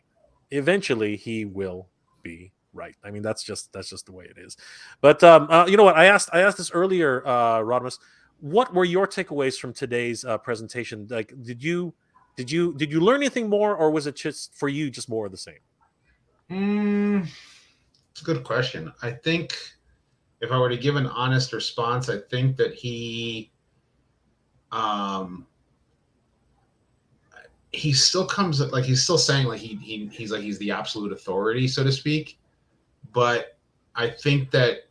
he will be right. I mean, that's just the way it is. But you know what? I asked this earlier, Rodimus. What were your takeaways from today's presentation? Like, did you learn anything more, or was it just for you just more of the same? It's a good question. I think if I were to give an honest response, I think that he still comes like he's still saying like he's the absolute authority, so to speak. But I think that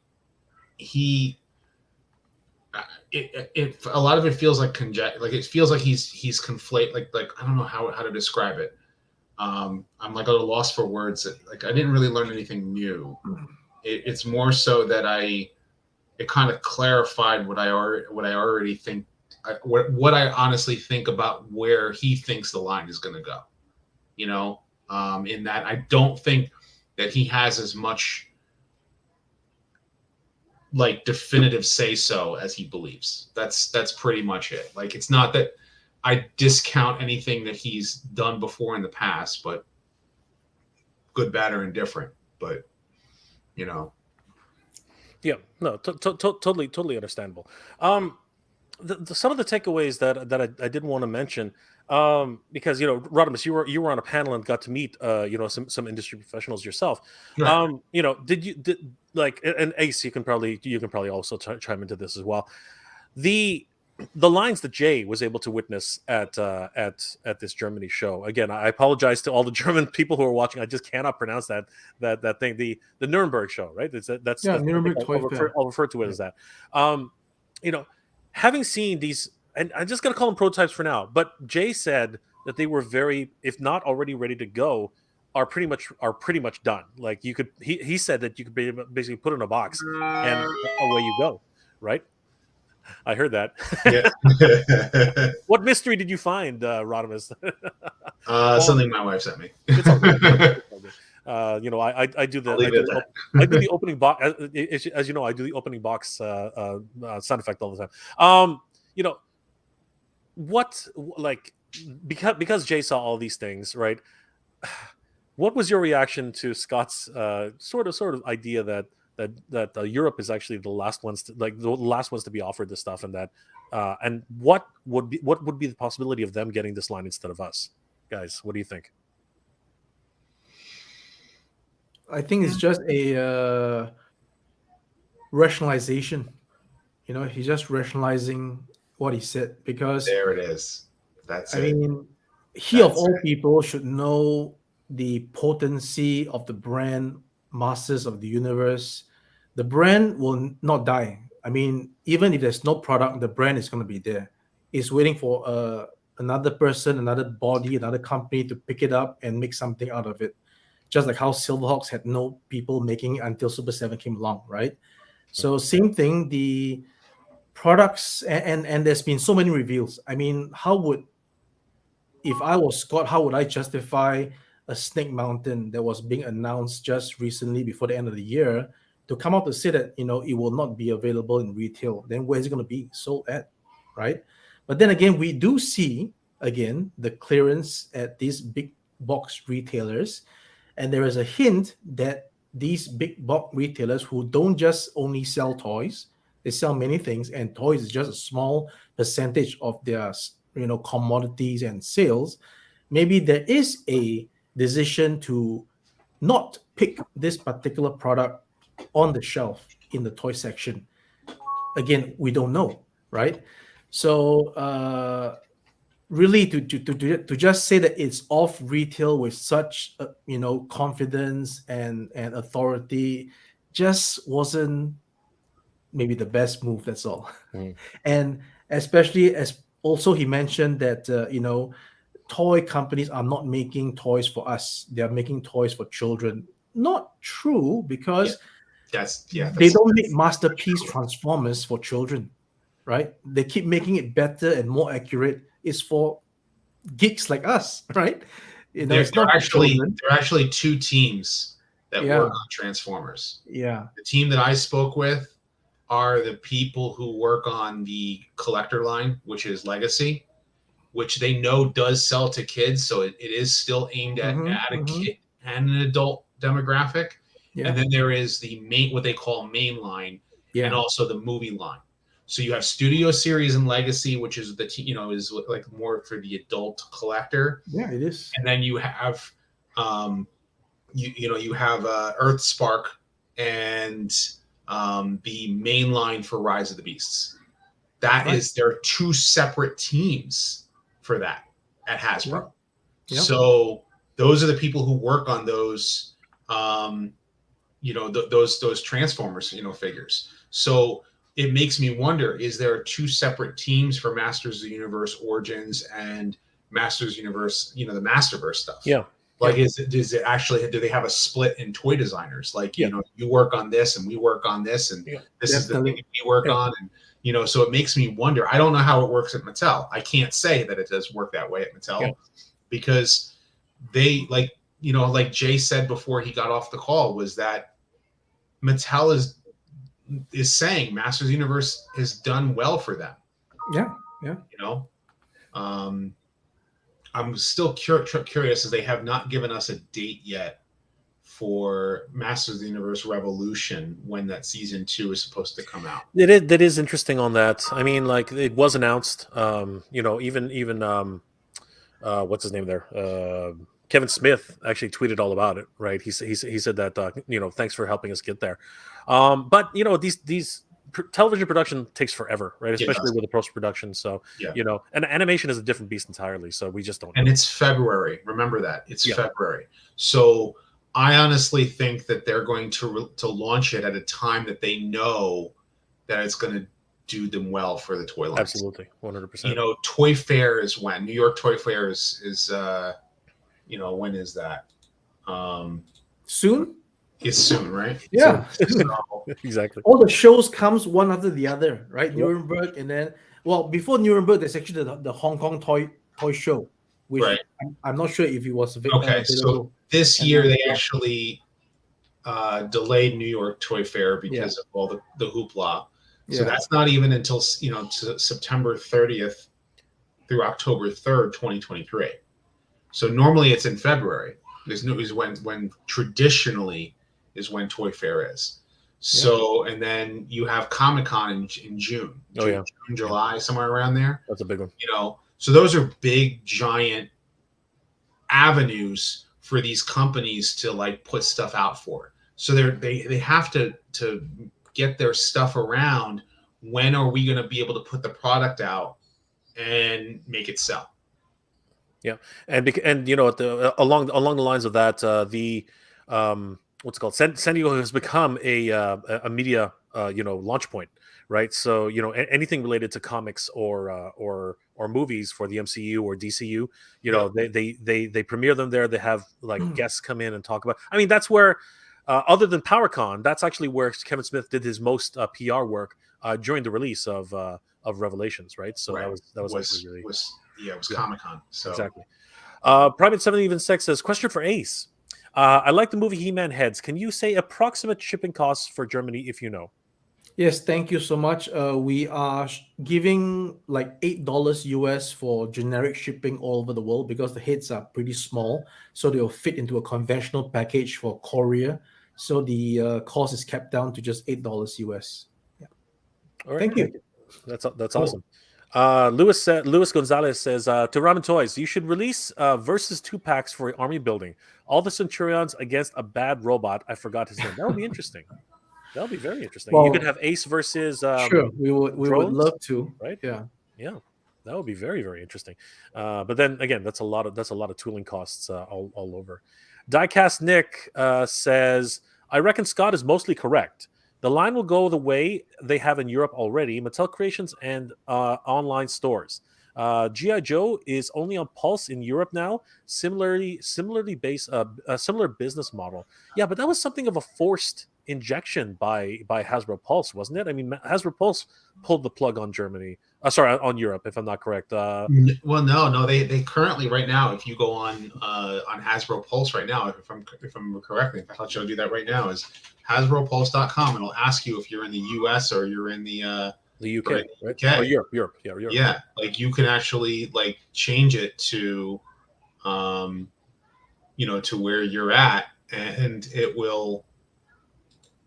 a lot of it feels like it feels like he's conflate like I don't know how to describe it. I'm like a little lost for words. Like I didn't really learn anything new. It's more so that it kind of clarified what I already think, what I honestly think about where he thinks the line is going to go. You know, in that I don't think that he has as much like definitive say so as he believes. That's pretty much it. Like it's not that I discount anything that he's done before in the past, but good, bad, or indifferent. But you know, yeah, no, totally understandable. some of the takeaways that I did want to mention, because Rodimus, you were on a panel and got to meet some industry professionals yourself. Right. Did like, and Ace, you can probably also chime into this as well. The lines that Jay was able to witness at this Germany show. Again, I apologize to all the German people who are watching. I just cannot pronounce that thing. The Nuremberg show, right? That's Nuremberg Toy Fair. I'll refer to it as that. Having seen these, and I'm just gonna call them prototypes for now. But Jay said that they were very, if not already ready to go, are pretty much done. Like you could, he said that you could basically put in a box and away you go, right? I heard that. Yeah. What mystery did you find, Rodimus? Something my wife sent me. It's all good. It's all good. I do I'll leave it at I do the opening box. As you know, I do the opening box sound effect all the time. What, like, because Jay saw all these things, right? What was your reaction to Scott's sort of idea that Europe is actually the last ones to be offered this stuff, and that and what would be the possibility of them getting this line instead of us, guys? What do you think? I think it's just a rationalization. He's just rationalizing what he said, because There it is. That's I it. mean, he of all people should know the potency of the brand Masters of the Universe. The brand will not die. I mean, even if there's no product, the brand is going to be there. It's waiting for another person, another body, another company to pick it up and make something out of it. Just like how Silverhawks had no people making it until Super 7 came along, right? So same thing, the products, and there's been so many reveals. I mean, if I was Scott, how would I justify a Snake Mountain that was being announced just recently before the end of the year to come out to say that, it will not be available in retail? Then where is it going to be sold at, right? But then again, we do see, again, the clearance at these big box retailers. And there is a hint that these big box retailers who don't just only sell toys, they sell many things, and toys is just a small percentage of their commodities and sales. Maybe there is a decision to not pick this particular product on the shelf in the toy section. Again, we don't know, right? So really to just say that it's off retail with such confidence and authority just wasn't maybe the best move. That's all. And especially, as also he mentioned that toy companies are not making toys for us, they are making toys for children. Not true, because they don't make masterpiece Transformers for children, right? They keep making it better and more accurate. It's for geeks like us, right? There are actually two teams that work on Transformers. Yeah. The team that I spoke with are the people who work on the collector line, which is Legacy, which they know does sell to kids. So it is still aimed at a kid and an adult demographic. Yeah. And then there is the what they call main line, and also the movie line. So you have Studio Series and Legacy, which is is like more for the adult collector. Yeah, it is. And then you have you have Earthspark and the main line for Rise of the Beasts. There are two separate teams for that at Hasbro. Yep. So those are the people who work on those those Transformers figures. So it makes me wonder, is there two separate teams for Masters of the Universe Origins and Masters Universe, the Masterverse stuff? Yeah. Like, does it actually, do they have a split in toy designers? Like, you work on this and we work on this, and this is the thing we work on. And, so it makes me wonder. I don't know how it works at Mattel. I can't say that it does work that way at Mattel because they, like Jay said before he got off the call, was that Mattel is saying Masters Universe has done well for them. Yeah. I'm still curious, as they have not given us a date yet for Masters of the Universe Revolution when that season 2 is supposed to come out. That is interesting on that. I mean, like it was announced. Even what's his name there? Kevin Smith actually tweeted all about it. Right? He said that thanks for helping us get there. But these television production takes forever, right? Especially with the post production. So and animation is a different beast entirely. So we just don't. And it's February. Remember that it's February. So I honestly think that they're going to launch it at a time that they know that it's going to do them well for the toy lines. Absolutely, 100%. Toy Fair is when New York Toy Fair is when is that? Soon. It's soon, right? Yeah, exactly. All the shows comes one after the other, right? Nuremberg, and then before Nuremberg, there's actually the Hong Kong toy show, which I'm not sure if it was okay. So this year they actually delayed New York Toy Fair because of all the hoopla. So that's not even until September 30th through October 3rd, 2023. So normally it's in February. Is when traditionally is when Toy Fair is. So and then you have Comic-Con in June. June, July, somewhere around there. That's a big one. So those are big giant avenues for these companies to like put stuff out for. So they have to get their stuff around. When are we going to be able to put the product out and make it sell? Yeah, and along the lines of that, what's it called? San Diego has become a media launch point, right? So anything related to comics or movies for the MCU or DCU, they premiere them there. They have like guests come in and talk about. I mean, that's where other than PowerCon, that's actually where Kevin Smith did his most PR work during the release of Revelations, right? So that was actually really. It was Comic-Con. So exactly. Primate776 says, question for Ace. I like the movie He-Man Heads. Can you say approximate shipping costs for Germany if you know? Yes, thank you so much. We are giving like $8 US for generic shipping all over the world because the heads are pretty small. So they'll fit into a conventional package for Korea. So the cost is kept down to just $8 US. Yeah. All right. Thank you. That's awesome. Luis Gonzalez says to Ramen Toys, you should release versus 2-packs for army building. All the Centurions against a bad robot. I forgot his name. That would be interesting. That would be very interesting. You could have Ace versus sure. We would love to. Right? Yeah. That would be very, very interesting. But then again, that's a lot of tooling costs all over. Diecast Nick says, I reckon Scott is mostly correct. The line will go the way they have in Europe already, Mattel Creations and online stores. G.I. Joe is only on Pulse in Europe now, similarly based a similar business model. Yeah, but that was something of a forced injection by Hasbro Pulse, wasn't it? I mean, Hasbro Pulse pulled the plug on Germany. On Europe, if I'm not correct. Well, no, they currently right now, if you go on Hasbro Pulse right now, if I'm correctly, in fact, I'll show you that right now is HasbroPulse.com, and it'll ask you if you're in the US or you're in the UK, right? UK. Or Europe. Yeah, like you can actually like change it to, to where you're at, and it will.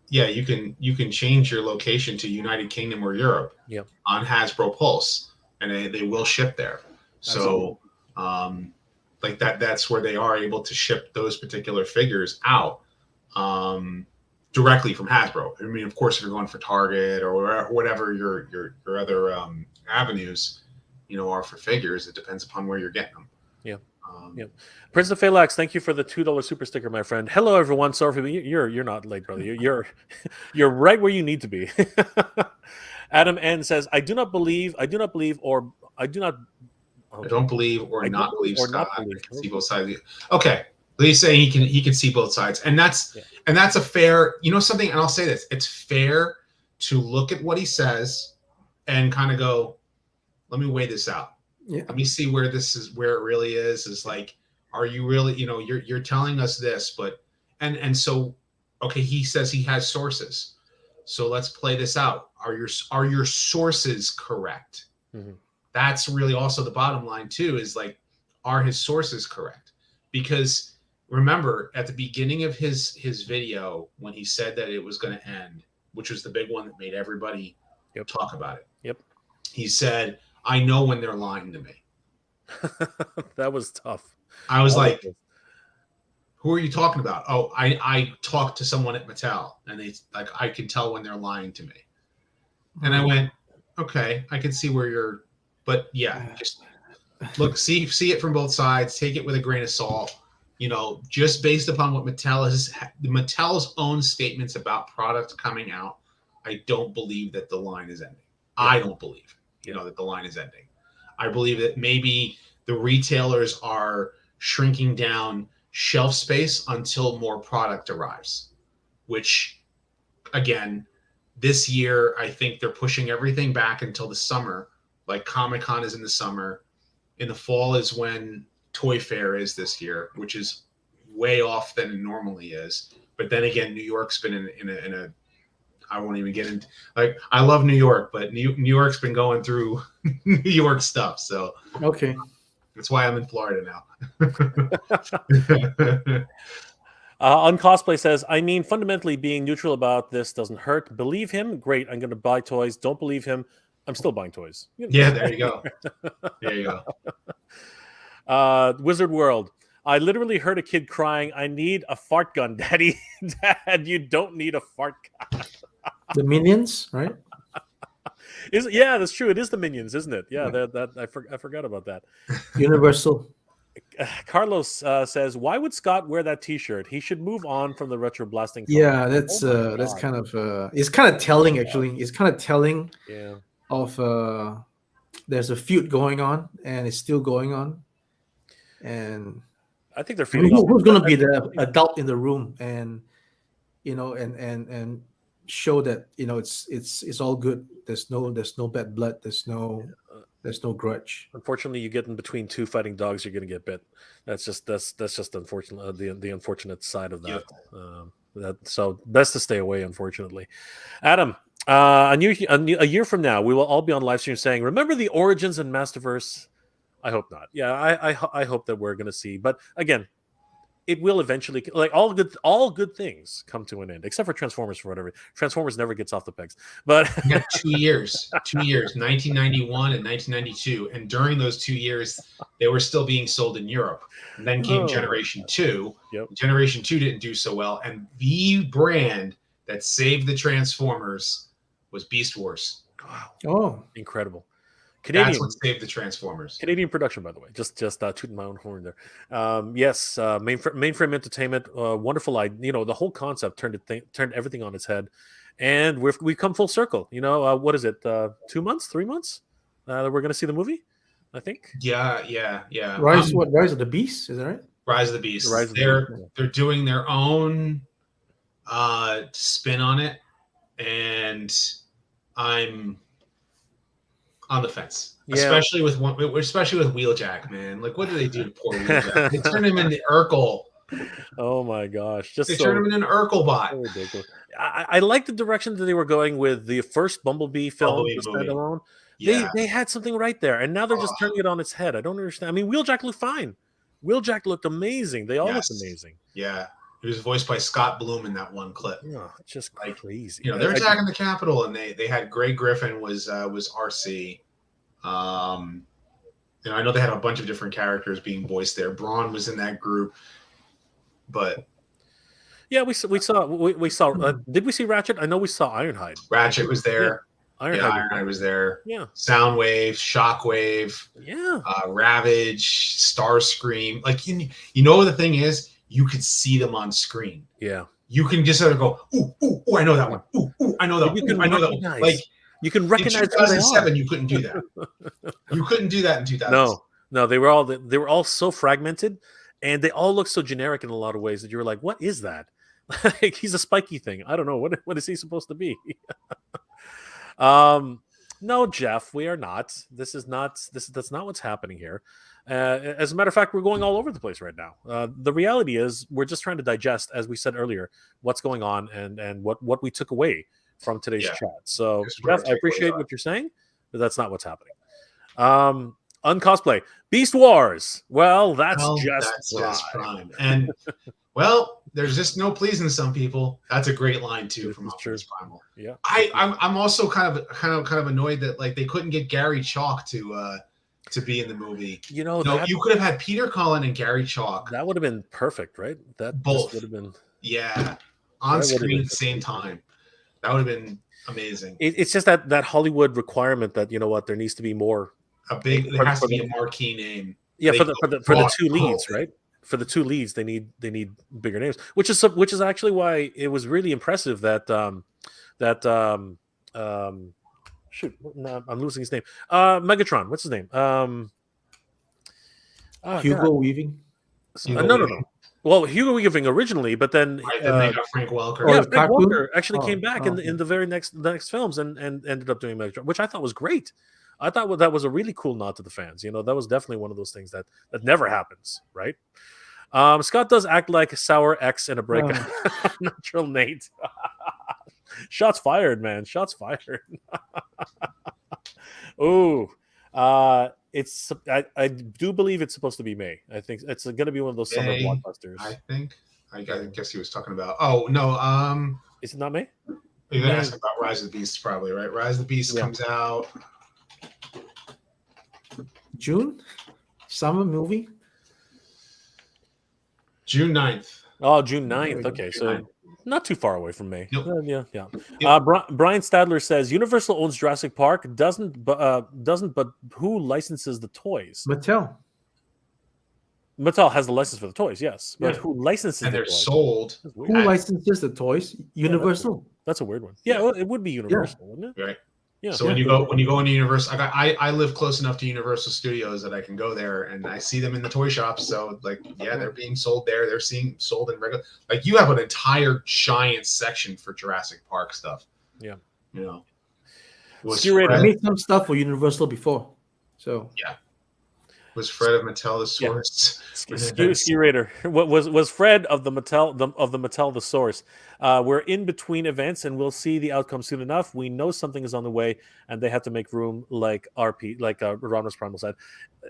Yeah, you can change your location to United Kingdom or Europe on Hasbro Pulse, and they will ship there. So, like that's where they are able to ship those particular figures out directly from Hasbro. I mean, of course, if you're going for Target or whatever your other avenues, are for figures, it depends upon where you're getting them. Yeah. Prince of Phalanx, thank you for the $2 super sticker, my friend. Hello, everyone. Sorry for me. You're not late, brother. You're right where you need to be. Adam N says, I don't believe Scott. I can see both sides. Okay, he's saying he can see both sides, and that's a fair. Something, and I'll say this: it's fair to look at what he says and kind of go, let me weigh this out. Yeah. Let me see where it really is. Is like, are you really, you're telling us this, but, and so, okay, he says he has sources. So let's play this out. Are your sources correct? Mm-hmm. That's really also the bottom line too, is like, are his sources correct? Because remember at the beginning of his video when he said that it was going to end, which was the big one that made everybody talk about it. Yep. He said, "I know when they're lying to me." That was tough. I was like, "Who are you talking about?" "Oh, I talked to someone at Mattel, and they like I can tell when they're lying to me." And I went, "Okay, I can see where you're, but yeah, just look, see it from both sides. Take it with a grain of salt. You know, just based upon what Mattel's own statements about product coming out, I don't believe that the line is ending. Yeah. I don't believe, that the line is ending. I believe that maybe the retailers are shrinking down shelf space until more product arrives, which, again, this year, I think they're pushing everything back until the summer. Like Comic-Con is in the summer. In the fall is when Toy Fair is this year, which is way off than it normally is. But then again, New York's been in a I won't even get into, like, I love New York, but New York's been going through New York stuff. So okay, that's why I'm in Florida now. Uncosplay says, I mean, fundamentally being neutral about this doesn't hurt. Believe him? Great. I'm going to buy toys. Don't believe him? I'm still buying toys. Yeah, there you go. There you go. Wizard World. I literally heard a kid crying, I need a fart gun, Daddy. Dad, you don't need a fart gun. The Minions, right? Yeah, that's true. It is the Minions, isn't it? Yeah, I forgot about that. Universal. Carlos says, why would Scott wear that T-shirt? He should move on from the retro blasting. Yeah, that's kind of it's kind of telling, actually. It's kind of telling of there's a feud going on, and it's still going on. And I think they're feuding. Who's going to be the adult in the room, and and show that it's all good. There's no bad blood. There's no grudge. Unfortunately, you get in between two fighting dogs, you're going to get bit. That's just unfortunate. The unfortunate side of that. So best to stay away. Unfortunately, Adam. A year from now, we will all be on live stream saying, "Remember the origins and Masterverse." I hope not. Yeah, I hope that we're going to see. But again, it will eventually, like all good things come to an end, except for Transformers for whatever. Transformers never gets off the pegs. But 2 years, 1991 and 1992, and during those 2 years, they were still being sold in Europe. And then came Generation 2. Yep. Generation 2 didn't do so well, and the brand that saved the Transformers was Beast Wars. Wow! Oh, incredible! Canadian, that's what saved the Transformers. Canadian production, by the way. Just tooting my own horn there. Yes, Mainframe Entertainment, wonderful idea. The whole concept turned everything on its head, and we've come full circle. What is it? 2 months, 3 months? That we're going to see the movie, I think. Yeah. Rise of the Beast, is that right? Rise of the Beast. They're doing their own spin on it, and I'm on the fence, especially with Wheeljack, man. Like, what do they do to poor Wheeljack? They turn him into Urkel. Oh my gosh! Turn him into an Urkel bot. So ridiculous. I like the direction that they were going with the first Bumblebee film. Standalone. Yeah. They had something right there, and now they're just turning it on its head. I don't understand. I mean, Wheeljack looked fine. Wheeljack looked amazing. They all looked amazing. Yeah. He was voiced by Scott Bloom in that one clip. Yeah, just crazy. They're attacking the Capitol, and they had Greg Griffin was RC. I know they had a bunch of different characters being voiced there. Braun was in that group, but yeah, we saw. Did we see Ratchet? I know we saw Ironhide. Ratchet was there. Ironhide was there. Yeah. Soundwave, Shockwave. Yeah. Ravage, Starscream. Like the thing is, you could see them on screen. Yeah. You can just sort of go, ooh, I know that one. Ooh, I know that one. I know that one. Like, you can recognize. In 2007, you couldn't do that. You couldn't do that in 2000. No, they were all so fragmented, and they all look so generic in a lot of ways that you were like, "What is that?" Like, he's a spiky thing. I don't know what is he supposed to be. No, Jeff, we are not. That's not what's happening here. As a matter of fact, we're going all over the place right now. The reality is, we're just trying to digest, as we said earlier, what's going on and what we took away from today's chat. So, Jeff, I appreciate what you're saying, but that's not what's happening. Uncosplay. Beast Wars. Well, that's just prime. And well, there's just no pleasing some people. That's a great line too from Optimus Primal. Yeah. I'm also kind of annoyed that like they couldn't get Gary Chalk to be in the movie. You know, you could have had Peter Cullen and Gary Chalk. That would have been perfect, right? That both would have been on screen at the same time. That would have been amazing. It's just that Hollywood requirement that, you know what, there needs to be more. There has to be a marquee name. Yeah, for the two leads, right? For the two leads, they need bigger names, which is actually why it was really impressive that shoot, no, I'm losing his name. Megatron, what's his name? Hugo Weaving. No. Well, Hugo Weaving originally, but then they got Frank Welker. Yeah, Frank Welker actually came back in the very next films and ended up doing Megatron, which I thought was great. I thought that was a really cool nod to the fans. You know, that was definitely one of those things that never happens, right? Scott does act like Sour X in a breakup. Natural Nate. Shots fired, man. Shots fired. Ooh. It's I do believe it's supposed to be May. I think it's going to be one of those summer blockbusters. I guess he was talking about. Oh no, is it not May? You're gonna ask about Rise of the Beasts, probably, right? Rise of the Beasts comes out June. Summer movie. June 9th. Oh, June 9th. Okay, so not too far away from May. Nope. Yeah. Yep. Brian Stadler says Universal owns Jurassic Park. Doesn't, but who licenses the toys? Mattel. Mattel has the license for the toys, yes. But who licenses and the they're toys? sold. Who licenses the toys? Universal. That's a weird one. Yeah, well, it would be Universal, wouldn't it? Right. Yeah. So when you go into Universal, I live close enough to Universal Studios that I can go there and I see them in the toy shops. So like, they're being sold there. They're seeing sold in regular. Like you have an entire giant section for Jurassic Park stuff. Yeah. You know. I made some stuff for Universal before. So was Fred of Mattel the source? Ski Raider. What was Fred of the Mattel the source? We're in between events and we'll see the outcome soon enough. We know something is on the way and they have to make room, like Ramos Primal said.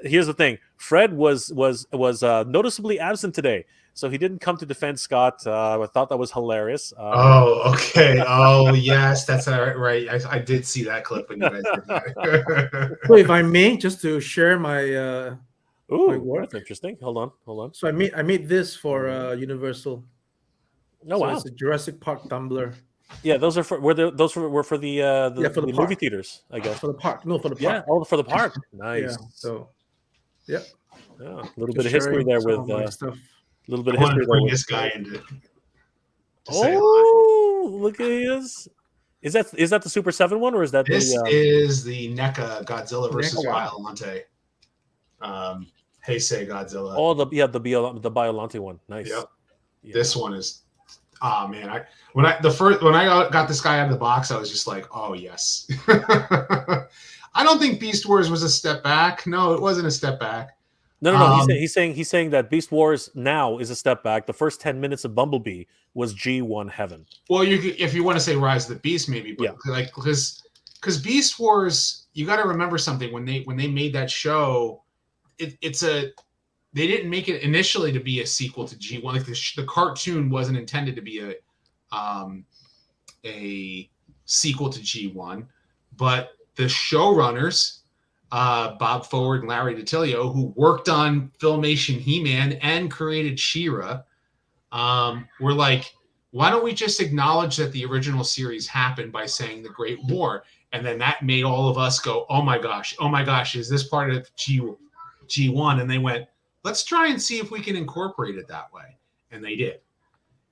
Here's the thing: Fred was noticeably absent today, so he didn't come to defend Scott. I thought that was hilarious. Okay. Oh yes, that's right. I did see that clip when you guys did that. So if I may, just to share my that's interesting. Hold on. So I made this for Universal. Oh, wow. It's a Jurassic Park tumbler. Yeah, those are for were for the movie theaters, I guess. For the park. No, for the park. Yeah, for the park. Nice. Yeah, so yeah. A little bit of history there with stuff. A little bit of history there with this guy into. Look at his. Is that the Super 7 one, or is that this is the NECA Godzilla versus Biollante? Heisei Godzilla. Oh, the Biollante one. Nice. Yep. Yeah. This one is. Oh man, when I got this guy out of the box, I was just like, oh yes. I don't think Beast Wars was a step back. No, it wasn't a step back. No. He's saying that Beast Wars now is a step back. The first 10 minutes of Bumblebee was G1 heaven. Well, if you want to say Rise of the Beast, maybe, but because Beast Wars, you got to remember something when they made that show, they didn't make it initially to be a sequel to G1. Like the cartoon wasn't intended to be a sequel to G1, but the showrunners, Bob Forward and Larry DiTilio, who worked on Filmation He-Man and created She-Ra, were like, why don't we just acknowledge that the original series happened by saying the Great War? And then that made all of us go, oh my gosh, is this part of G1? And they went, let's try and see if we can incorporate it that way. And they did.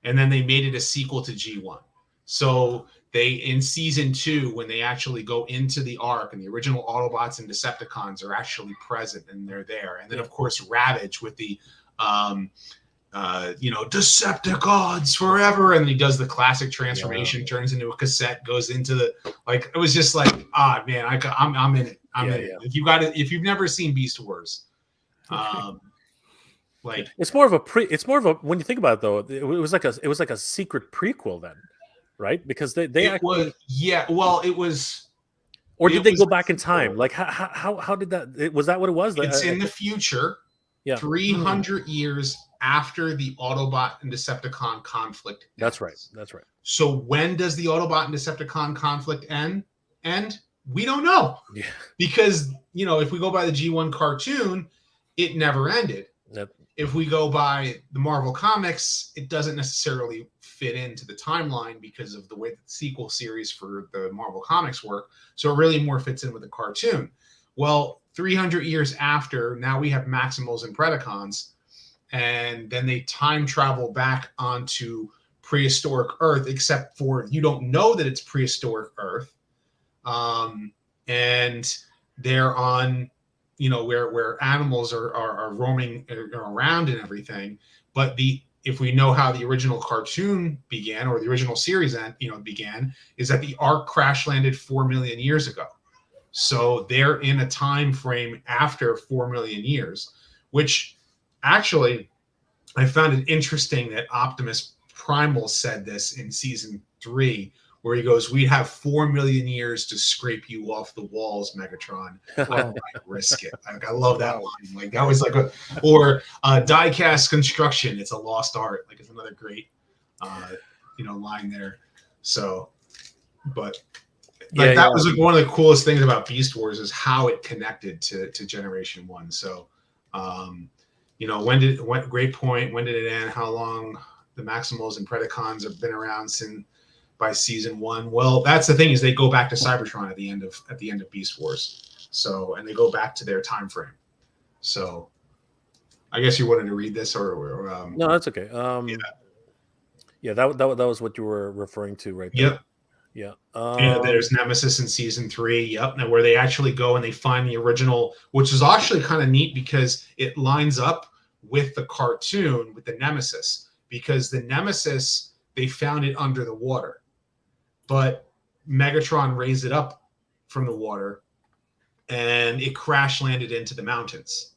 And then they made it a sequel to G1. So in season 2, when they actually go into the Ark and the original Autobots and Decepticons are actually present and they're there. And then of course Ravage with the Decepticons forever. And he does the classic transformation, turns into a cassette, goes into the, like, it was just like, man, I'm in it. I'm in it. If you've never seen Beast Wars, like it's more of a when you think about it though, it was like a secret prequel then, right? Because they it was Or did they go back in time? Like how did that? Was that what it was? It's in the future. Yeah. 300 years after the Autobot and Decepticon conflict ends. That's right. That's right. So when does the Autobot and Decepticon conflict end? We don't know. Yeah. Because, if we go by the G1 cartoon, it never ended. Yep. If we go by the Marvel Comics, it doesn't necessarily fit into the timeline because of the way the sequel series for the Marvel Comics work. So it really more fits in with the cartoon. Well, 300 years after, now we have Maximals and Predacons, and then they time travel back onto prehistoric Earth, except for you don't know that it's prehistoric Earth. And they're on, where animals are roaming around and everything. But if we know how the original cartoon began, or the original series began, is that the Ark crash landed 4 million years ago. So they're in a time frame after 4 million years, which actually I found it interesting that Optimus Primal said this in season 3, where he goes, "We have 4 million years to scrape you off the walls, Megatron. I might risk it." I love that line. Like that was like die-cast construction. It's a lost art. Like it's another great, line there. So, but that was like one of the coolest things about Beast Wars is how it connected to Generation 1. So, great point. When did it end? How long the Maximals and Predacons have been around since by season 1? Well, that's the thing, is they go back to Cybertron at the end of Beast Wars. So, and they go back to their time frame. So, I guess you wanted to read this, or no, that's okay. That was what you were referring to, right there. Yep. Yeah. There's Nemesis in season 3. Yep. Now where they actually go and they find the original, which is actually kind of neat because it lines up with the cartoon with the Nemesis, because the Nemesis, they found it under the water, but Megatron raised it up from the water and it crash landed into the mountains,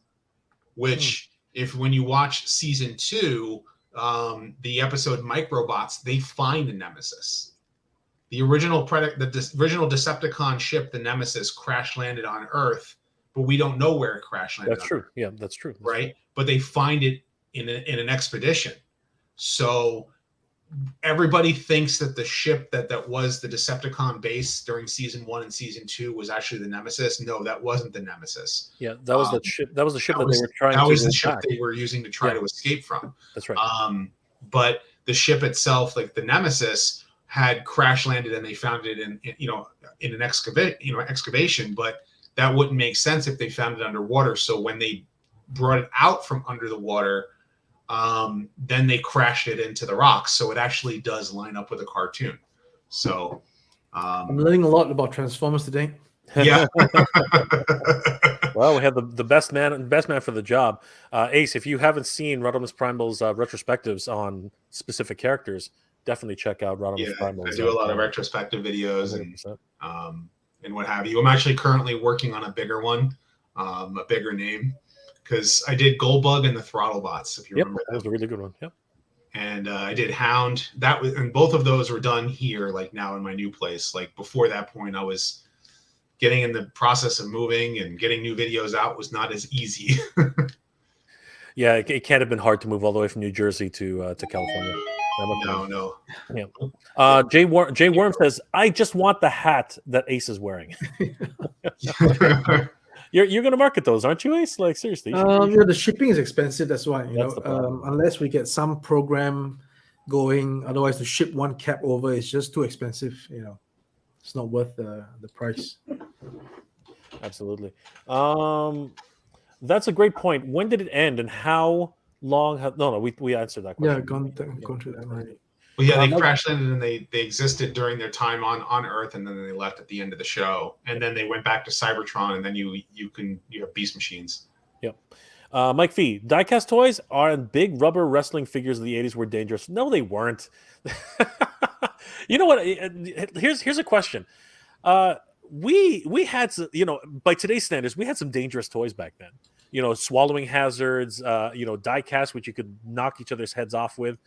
which when you watch season 2, the episode Microbots, they find the Nemesis. The original original Decepticon ship, the Nemesis, crash landed on Earth, but we don't know where it crash landed. That's true. Yeah, that's true. Right? But they find it in an expedition. So everybody thinks that the ship that was the Decepticon base during season 1 and season 2 was actually the Nemesis. No, that wasn't the Nemesis. Yeah, that was the ship. That was the ship that they were trying to. That was the ship they were using to try to escape from. That's right. But the ship itself, like the Nemesis, had crash landed and they found it in an excavation, but that wouldn't make sense if they found it underwater. So when they brought it out from under the water, then they crashed it into the rocks. So it actually does line up with a cartoon. So I'm learning a lot about Transformers today. Yeah. Well, we have the best man for the job. Ace, if you haven't seen Rodimus Primal's retrospectives on specific characters, definitely check out Rodimus Primal's. I do a lot of retrospective videos and what have you. I'm actually currently working on a bigger one, a bigger name, because I did Goldbug and the Throttlebots. If you remember, that was a really good one. Yep. And I did Hound. And both of those were done here, like now in my new place. Like before that point, I was getting in the process of moving, and getting new videos out was not as easy. Yeah, it can't have been hard to move all the way from New Jersey to California. No. Yeah. Jay Worm says, "I just want the hat that Ace is wearing." You're going to market those, aren't you, Ace? Like seriously? The shipping is expensive. That's why unless we get some program going, otherwise to ship one cap over is just too expensive. It's not worth the price. Absolutely. That's a great point. When did it end, and how long? We answered that question. Yeah, gone through that already. Well, yeah, they crash landed and they existed during their time on Earth, and then they left at the end of the show, and then they went back to Cybertron, and then you have Beast Machines. Yep. Mike Fee, diecast toys are big rubber wrestling figures of the 80s were dangerous. No, they weren't. You know what? Here's a question. We had, by today's standards, we had some dangerous toys back then. Swallowing hazards, die-cast, which you could knock each other's heads off with,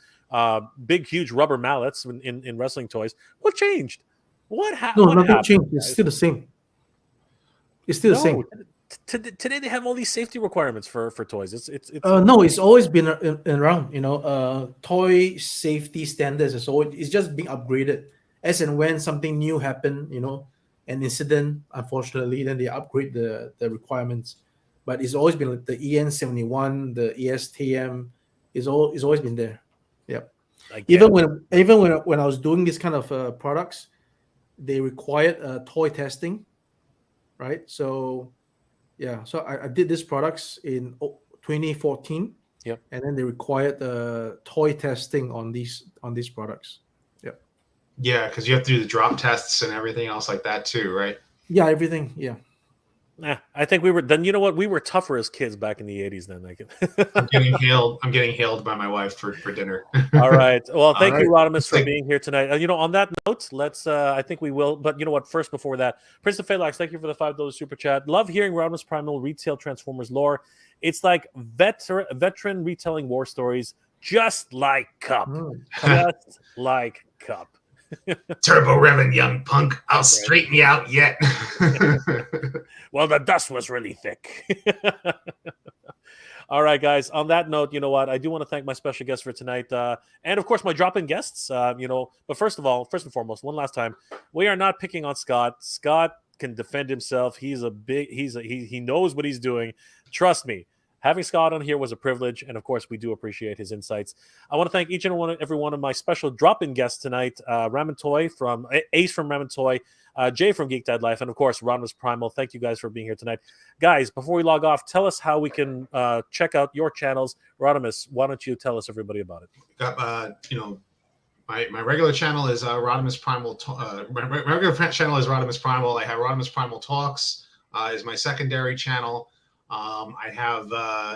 big, huge rubber mallets in wrestling toys. What changed? What happened? No, nothing changed. It's still the same. It's still the same. Today they have all these safety requirements for toys. It's No, it's always been around. Toy safety standards is always, it's just being upgraded as and when something new happen. An incident, unfortunately, then they upgrade the requirements. But it's always been like the EN71, the ESTM. It's always been there. Yep. Even when I was doing this kind of products, they required toy testing, right? So yeah, so I did these products in 2014. Yep. And then they required toy testing on these products. Yep. Yeah, because you have to do the drop tests and everything else like that too, right? Yeah, everything. Yeah. I think we were then. You know what? We were tougher as kids back in the 80s. Then I'm getting hailed by my wife for dinner. All right. Well, thank you, Rodimus, for Thank- being here tonight. On that note, let's. I think we will. But you know what? First, before that, Prince of Phalanx, thank you for the $5 super chat. Love hearing Rodimus Primal retail Transformers lore. It's like veteran retelling war stories, just like Cup. Just like Cup. Turbo revving, young punk. I'll straighten you out yet. Well, the dust was really thick. All right, guys. On that note, you know what? I do want to thank my special guests for tonight, and of course my drop-in guests. But first and foremost, one last time, we are not picking on Scott. Scott can defend himself. He knows what he's doing. Trust me. Having Scott on here was a privilege, and of course, we do appreciate his insights. I want to thank each and every one of my special drop-in guests tonight: Ramen Toy from Ace from Ramen Toy, Jay from Geek Dad Life, and of course, Rodimus Primal. Thank you guys for being here tonight, guys. Before we log off, tell us how we can check out your channels. Rodimus, why don't you tell us everybody about it? My regular channel is Rodimus Primal. My regular channel is Rodimus Primal. I have Rodimus Primal Talks is my secondary channel. I have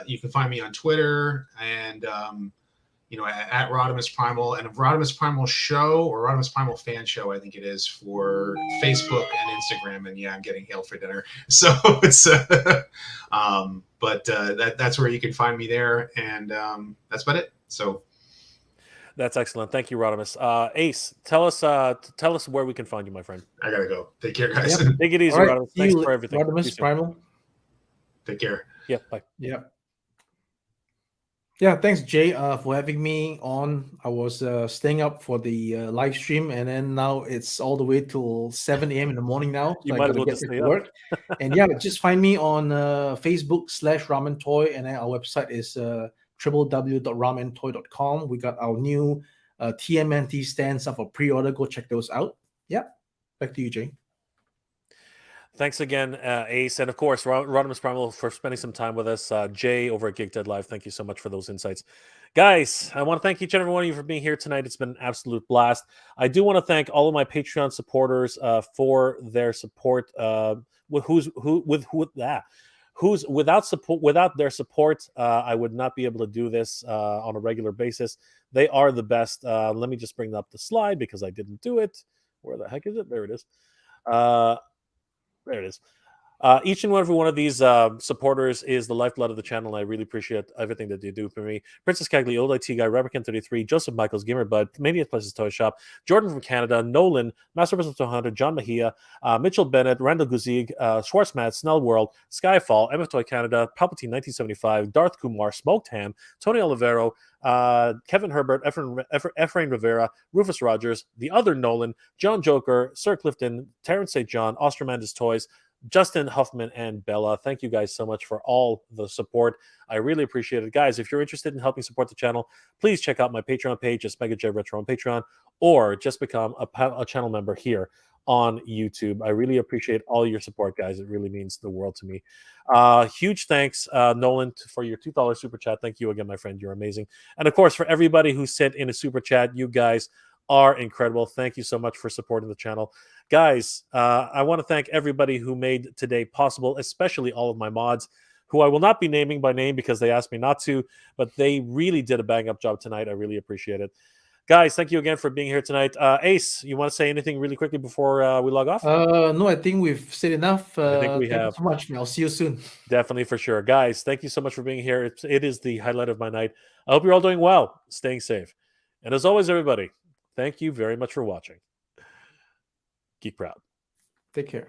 you can find me on Twitter and at Rodimus Primal, and a Rodimus Primal show or Rodimus Primal fan show, I think it is, for Facebook and Instagram. And yeah, I'm getting hailed for dinner, so it's that's where you can find me there, and that's about it. So that's excellent. Thank you, Rodimus. Ace, tell us where we can find you, my friend. I gotta go. Take care, guys. Yep. Take it easy, All right. Rodimus. Thanks for everything. Rodimus Primal. Take care. Yeah, bye. Yeah, thanks, Jay, for having me on. I was staying up for the live stream, and then now it's all the way till 7 a.m. in the morning now. You so might I as well gotta just get stay to up. work. And yeah, just find me on Facebook /Ramen Toy, and then our website is www.ramentoy.com. We got our new TMNT stands up for pre-order. Go check those out. Yeah, back to you, Jay. Thanks again, Ace, and of course, Rodimus Primal for spending some time with us. Jay over at Geek Dead Live, thank you so much for those insights. Guys, I want to thank each and every one of you for being here tonight. It's been an absolute blast. I do want to thank all of my Patreon supporters for their support. Without their support, I would not be able to do this on a regular basis. They are the best. Let me just bring up the slide because I didn't do it. Where the heck is it? There it is. There it is. Each and every one of these supporters is the lifeblood of the channel. I really appreciate everything that they do for me. Princess Cagley, Old IT Guy, Rabbitkin33, Joseph Michaels, Gamer Bud, Mania Places Toy Shop, Jordan from Canada, Nolan, Master Business 200, John Mejia, Mitchell Bennett, Randall Guzig, Schwarzmat, Snell World, Skyfall, MF Toy Canada, Palpatine 1975, Darth Kumar, Smoked Ham, Tony Olivero, Kevin Herbert, Efrain Rivera, Rufus Rogers, the other Nolan, John Joker, Sir Clifton, Terrence St. John, Ostermander's Toys, Justin Huffman, and Bella. Thank you guys so much for all the support. I really appreciate it. Guys, if you're interested in helping support the channel, please check out my Patreon page. It's MegaJ Retro on Patreon, or just become a channel member here on YouTube. I really appreciate all your support, guys. It really means the world to me. Huge thanks, Nolan, for your $2 super chat. Thank you again, my friend. You're amazing. And of course, for everybody who sent in a super chat, you guys are incredible. Thank you so much for supporting the channel. Guys, I want to thank everybody who made today possible, especially all of my mods, who I will not be naming by name because they asked me not to, but they really did a bang-up job tonight. I really appreciate it. Guys, thank you again for being here tonight. Ace, you want to say anything really quickly before we log off? No, I think we've said enough. I think we thank have. you so much. I'll see you soon. Definitely, for sure. Guys, thank you so much for being here. It is the highlight of my night. I hope you're all doing well, staying safe. And as always, everybody, thank you very much for watching. Geek proud. Take care.